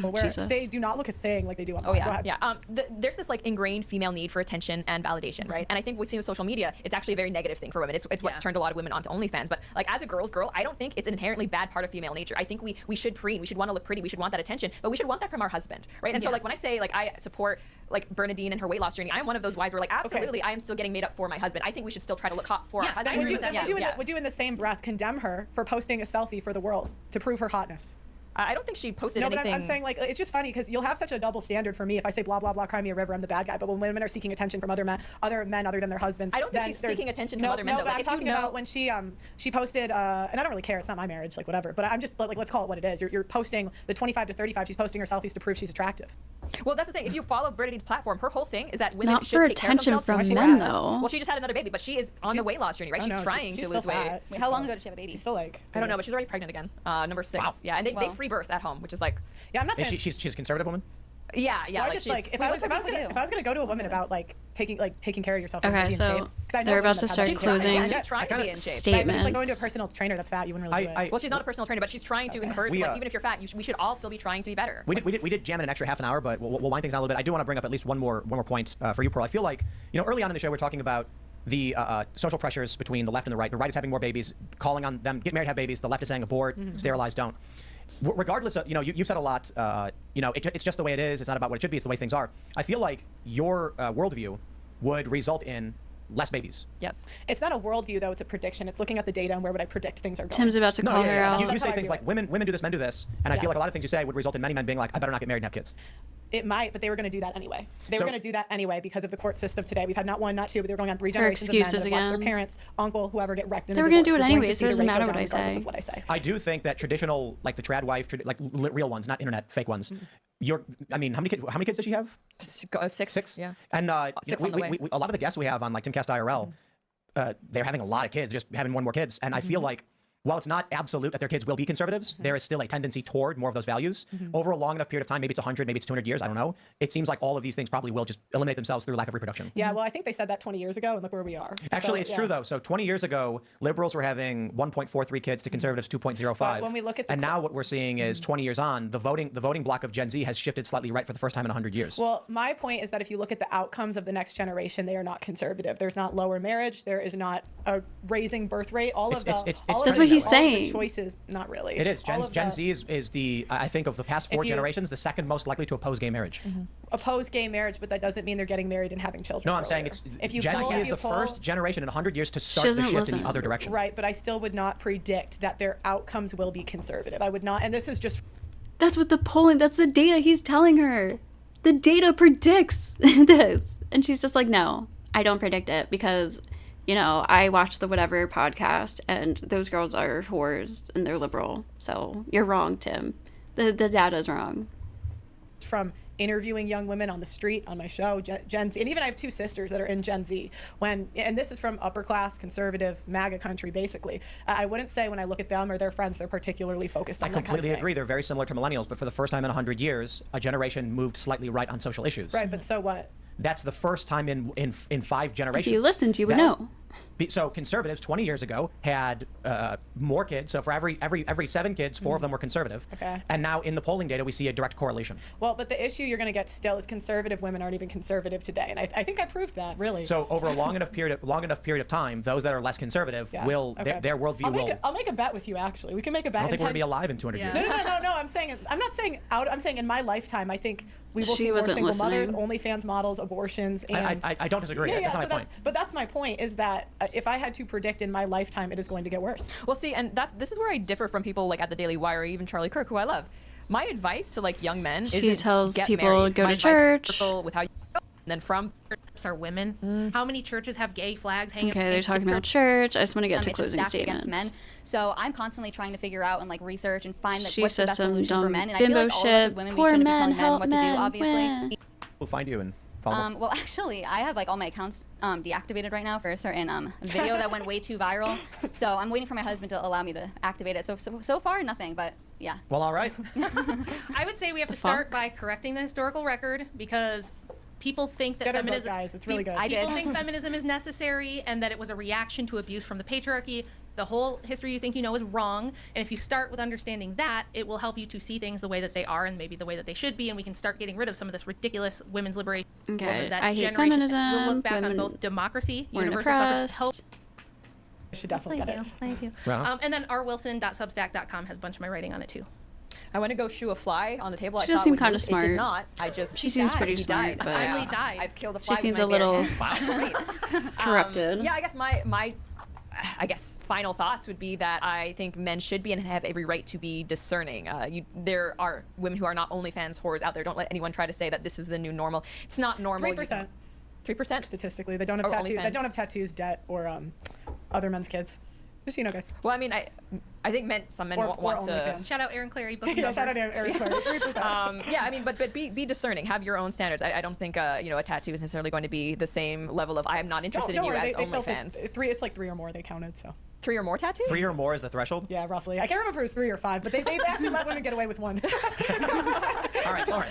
where Jesus. they do not look a thing like they do on. Oh, yeah. Go ahead. Yeah, there's this like ingrained female need for attention and validation, right? And I think we see with social media, it's actually a very negative thing for women. It's what's Yeah. turned a lot of women onto OnlyFans. But like as a girl's girl, I don't think it's an inherently bad part of female nature. I think we should preen, we should want to look pretty, we should want that attention, but we should want that from our husband, right? And so Yeah. like when I say like I support like Bernadine and her weight loss journey, I'm one of those wives where like absolutely I am still getting made up for my husband. I think we should still try to look hot for Yeah, our I husband. agree Would you, with that. would you in the same breath condemn her for posting a selfie for the world to prove her hotness? I don't think she posted No, but anything. I'm saying like it's just funny because you'll have such a double standard for me if I say blah blah blah, cry me a river, I'm the bad guy. But when women are seeking attention from other men other than their husbands, I don't think then she's there's- seeking attention from no, other men, No, though. but Like, I'm if you talking know- about when she posted, and I don't really care. It's not my marriage, like whatever. But I'm just like let's call it what it is. You're posting the 25 to 35. She's posting her selfies to prove she's attractive. Well, that's the thing. If you follow Bernadine's platform, her whole thing is that women Not should for take care of attention themselves. from Well, she men, has. though. Well, she just had another baby, but she is on the weight loss journey, right? Oh, She's no, trying she's to still lose weight. fat. Wait, She's how long still- ago did she have a baby? She's still like I don't know, but she's already pregnant again. Number 6. Wow. Yeah, and they Well. free birth at home, which is like, Yeah, I'm not Is saying. she's a conservative woman? yeah. Well, I like just she's, like if Wait, I was what do people do? gonna go to a woman about like taking care of yourself. and Okay, being in so shape, 'cause I know they're about women to that have start that. she's trying, closing yeah, she's trying to be in shape. Right, but it's like going to a statements. personal trainer. That's fat. You wouldn't really do it. Well, she's not a personal trainer, but she's trying to encourage. We, Like, even if you're fat, we should all still be trying to be better. We did jam in an extra half an hour, but we'll wind things down a little bit. I do want to bring up at least one more point for you, Pearl. I feel like early on in the show we're talking about the social pressures between the left and the right. The right is having more babies, calling on them get married, have babies. The left is saying abort, sterilize, don't. Regardless of you've said a lot. It's just the way it is. It's not about what it should be. It's the way things are. I feel like your worldview would result in less babies. Yes. It's not a worldview though. It's a prediction. It's looking at the data and where would I predict things are going. Tim's about to call her out. You That's say how I things view like it. women do this, men do this, and I feel Yes. like a lot of things you say would result in many men being like, I better not get married and have kids. It might, but they were going to do that anyway. They So- were going to do that anyway because of the court system today. We've had not one, not two, but they were going on 3 generations of men excuses that have watched their again. parents, uncle, whoever get wrecked in They a were gonna divorce. do it You're going anyway, to so see it the doesn't rate go matter down what I regardless say. of what I say. I do think that traditional, like the trad wife, real ones, not internet fake ones. How many kids does she have? 6. 6. Yeah. And Six on the way. a lot of the guests we have on like Timcast IRL, they're having a lot of kids, just having one more kids, and I feel like while it's not absolute that their kids will be conservatives, there is still a tendency toward more of those values. Over a long enough period of time, maybe it's 100, maybe it's 200 years, I don't know. It seems like all of these things probably will just eliminate themselves through lack of reproduction. Yeah, well, I think they said that 20 years ago, and look where we are. Actually, it's true, though. So 20 years ago, liberals were having 1.43 kids to conservatives 2.05. But when we look at and now what we're seeing is 20 years on, the voting block of Gen Z has shifted slightly right for the first time in 100 years. Well, my point is that if you look at the outcomes of the next generation, they are not conservative. There's not lower marriage. There is not a raising birth rate. That's what he's saying. Choices, not really. It is. Gen Z is the, I think, of the past four generations, the second most likely to oppose gay marriage. Oppose gay marriage, but that doesn't mean they're getting married and having children. No, I'm saying Gen Z is the first generation in 100 years to start the shift in the other direction. Right, but I still would not predict that their outcomes will be conservative. I would not, and this is just... That's what that's the data he's telling her. The data predicts this. And she's just like, no, I don't predict it because, I watch the whatever podcast and those girls are whores and they're liberal. So you're wrong, Tim. The data's wrong. From interviewing young women on the street on my show, Gen Z, and even I have two sisters that are in Gen Z, and this is from upper class, conservative, MAGA country, basically. I wouldn't say when I look at them or their friends, they're particularly focused on that kind of thing. I completely agree. They're very similar to millennials, but for the first time in 100 years, a generation moved slightly right on social issues. Right, but so what? That's the first time in 5 generations. If you listened, you would know. So conservatives 20 years ago had more kids. So for every 7 kids, 4 of them were conservative. Okay. And now in the polling data, we see a direct correlation. Well, but the issue you're going to get still is conservative women aren't even conservative today, and I think I proved that, really. So over a long enough period of time, those that are less conservative will their worldview will. I'll make a bet with you. Actually, we can make a bet. I don't think we're going to be alive in 200 years. No. I'm not saying out. I'm saying in my lifetime, I think we will see more single mothers, OnlyFans models, abortions, and I don't disagree. That's not my point. But that's my point. Is that if I had to predict in my lifetime, it is going to get worse. Well, see, and this is where I differ from people like at the Daily Wire or even Charlie Kirk, who I love. My advice to like young men is she tells get people married. go to church. With how you go. And then from are women. How many churches have gay flags hanging? Okay, they're talking about church. I just want to get to closing statements. Men. So I'm constantly trying to figure out and like research and find what's the best some solution for men. And I feel bimbo like all of us as women, we shouldn't be telling men what to do, obviously. We'll find you and well, actually, I have like all my accounts deactivated right now for a certain video that went way too viral. So I'm waiting for my husband to allow me to activate it. So far, nothing, but yeah. Well, all right. I would say we have to start by correcting the historical record because people think that feminism, guys. It's really good. People think feminism is necessary and that it was a reaction to abuse from the patriarchy. The whole history you think you know is wrong, and if you start with understanding that, it will help you to see things the way that they are and maybe the way that they should be, and we can start getting rid of some of this ridiculous women's liberation. Okay, that I hate generation. feminism. We'll look back on both democracy, universal suffrage, help. I should definitely get it. Thank you. And then rwilson.substack.com has a bunch of my writing on it too. I went to go shoo a fly on the table. She does seem kind of smart. It did not. She seems pretty smart, but I died. I've killed a fly. She seems with my a little corrupted. Yeah, I guess my final thoughts would be that I think men should be and have every right to be discerning. There are women who are not OnlyFans whores out there. Don't let anyone try to say that this is the new normal. It's not normal. 3%. 3%? Statistically, they don't have tattoos. They don't have tattoos, debt, or other men's kids. Just so you know, guys. Well, I mean, I think some men want to. Shout out Aaron Clary. Yeah, shout out Aaron Clary. 3%. Yeah, I mean, but be discerning. Have your own standards. I don't think a tattoo is necessarily going to be the same level of I am not interested in you as OnlyFans. It's like 3 or more they counted, so. 3 or more tattoos? 3 or more is the threshold? Yeah, roughly. I can't remember if it was 3 or 5, but they actually let women get away with 1. All right, Lauren.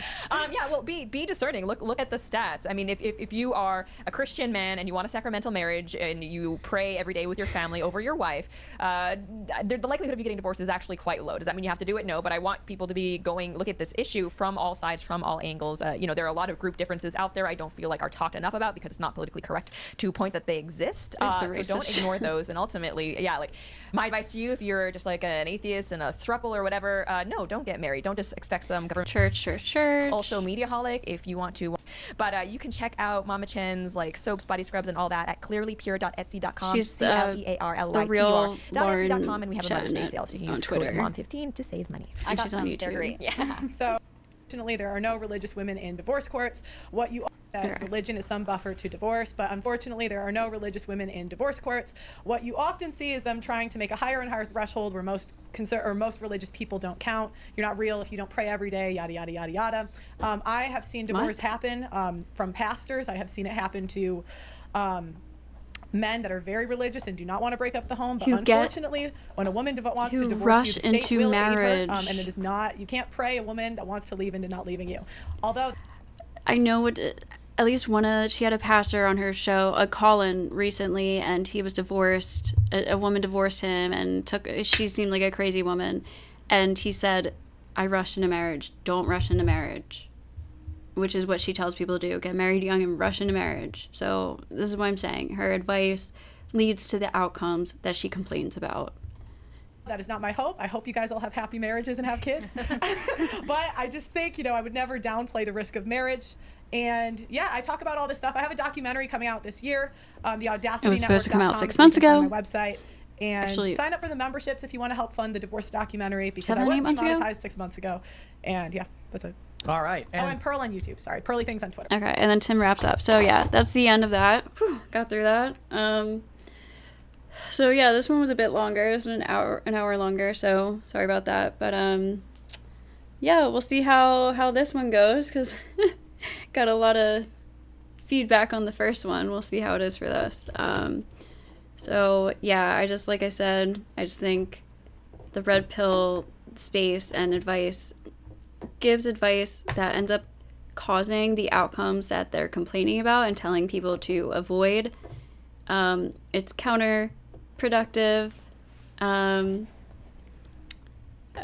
Yeah, well, be discerning. Look at the stats. I mean, if you are a Christian man and you want a sacramental marriage and you pray every day with your family over your wife, the likelihood of you getting divorced is actually quite low. Does that mean you have to do it? No, but I want people to be look at this issue from all sides, from all angles. There are a lot of group differences out there I don't feel like are talked enough about because it's not politically correct to point that they exist. So don't ignore those. And ultimately, yeah, like my advice to you, if you're just like an atheist and a throuple or whatever, no, don't get married. Don't just expect some government. Church. Also, Mediaholic, if you want to. But you can check out Mama Chen's like soaps, body scrubs, and all that at clearlypure.etsy.com. She's CLEARLYPR.etsy.com, and we have a Mother's Day sale, so you can use Twitter. code MOM15 to save money. I got she's on YouTube. They're great. Yeah. So, unfortunately, there are no religious women in divorce courts. Religion is some buffer to divorce, but unfortunately there are no religious women in divorce courts. What you often see is them trying to make a higher and higher threshold where most religious people don't count. You're not real if you don't pray every day, yada, yada, yada, yada. I have seen divorce happen from pastors. I have seen it happen to men that are very religious and do not want to break up the home, but Who get- unfortunately, when a woman wants to who divorce rush you, the state into will marriage. aid her, and it is not, you can't pray a woman that wants to leave into not leaving you. Although I know what, at least she had a pastor on her show, a call-in recently, and he was divorced. A woman divorced him and she seemed like a crazy woman. And he said, I rushed into marriage. Don't rush into marriage. Which is what she tells people to do. Get married young and rush into marriage. So this is what I'm saying. Her advice leads to the outcomes that she complains about. that is not my hope. I hope you guys all have happy marriages and have kids. But I just think, I would never downplay the risk of marriage. And yeah, I talk about all this stuff. I have a documentary coming out this year. The Audacity It was supposed to come out 6 Network.com months is on ago. my website. And Actually, sign up for the memberships if you want to help fund the divorce documentary, because 7, I was 8 months ago? demonetized 6 months ago. And yeah, that's it. All right. And Pearl on YouTube. Sorry, Pearly Things on Twitter. Okay, and then Tim wraps up. So yeah, that's the end of that. Whew, got through that. So yeah, this one was a bit longer. It was an hour longer. So sorry about that. But yeah, we'll see how this one goes, because got a lot of feedback on the first one. We'll see how it is for this. So yeah, like I said, I just think the red pill space and advice gives advice that ends up causing the outcomes that they're complaining about and telling people to avoid. It's counterproductive. Okay,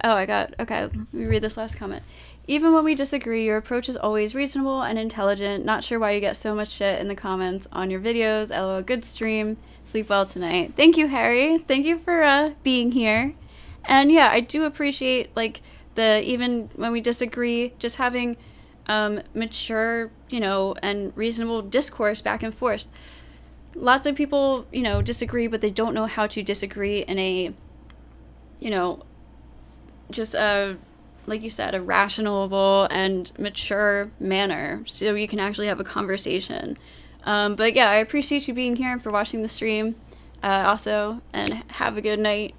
let me read this last comment. Even when we disagree, your approach is always reasonable and intelligent. Not sure why you get so much shit in the comments on your videos. LOL, good stream. Sleep well tonight. Thank you, Harry. Thank you for being here. And yeah, I do appreciate, even when we disagree, just having mature, and reasonable discourse back and forth. Lots of people, disagree, but they don't know how to disagree in a, just like you said, a rational and mature manner, so you can actually have a conversation. But yeah, I appreciate you being here and for watching the stream also, and have a good night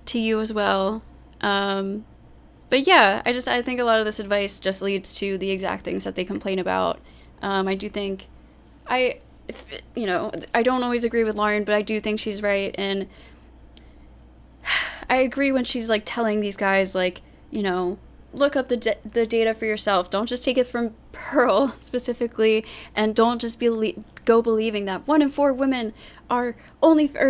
to you as well. But yeah, I think a lot of this advice just leads to the exact things that they complain about. I do think I don't always agree with Lauren, but I do think she's right. And I agree when she's telling these guys, look up the data for yourself. Don't just take it from Pearl specifically, and don't just go believing that 1 in 4 women are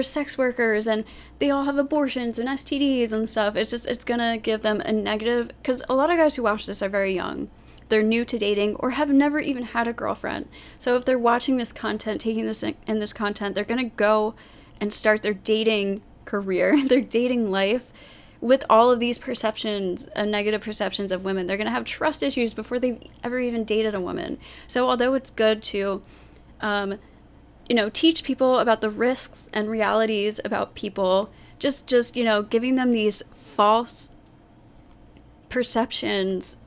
sex workers and they all have abortions and STDs and stuff. It's gonna give them a negative, because a lot of guys who watch this are very young. They're new to dating or have never even had a girlfriend. So if they're watching this content, taking this in this content, they're gonna go and start their dating career, their dating life, with all of these perceptions, negative perceptions of women. They're going to have trust issues before they've ever even dated a woman. So although it's good to, teach people about the risks and realities about people, just giving them these false perceptions,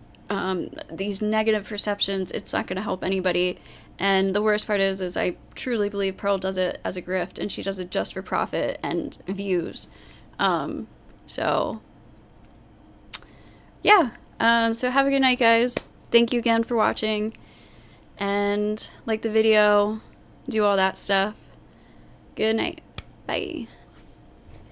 these negative perceptions, it's not going to help anybody. And the worst part is I truly believe Pearl does it as a grift, and she does it just for profit and views. So, yeah. So have a good night, guys. Thank you again for watching. And like the video, do all that stuff. Good night. Bye.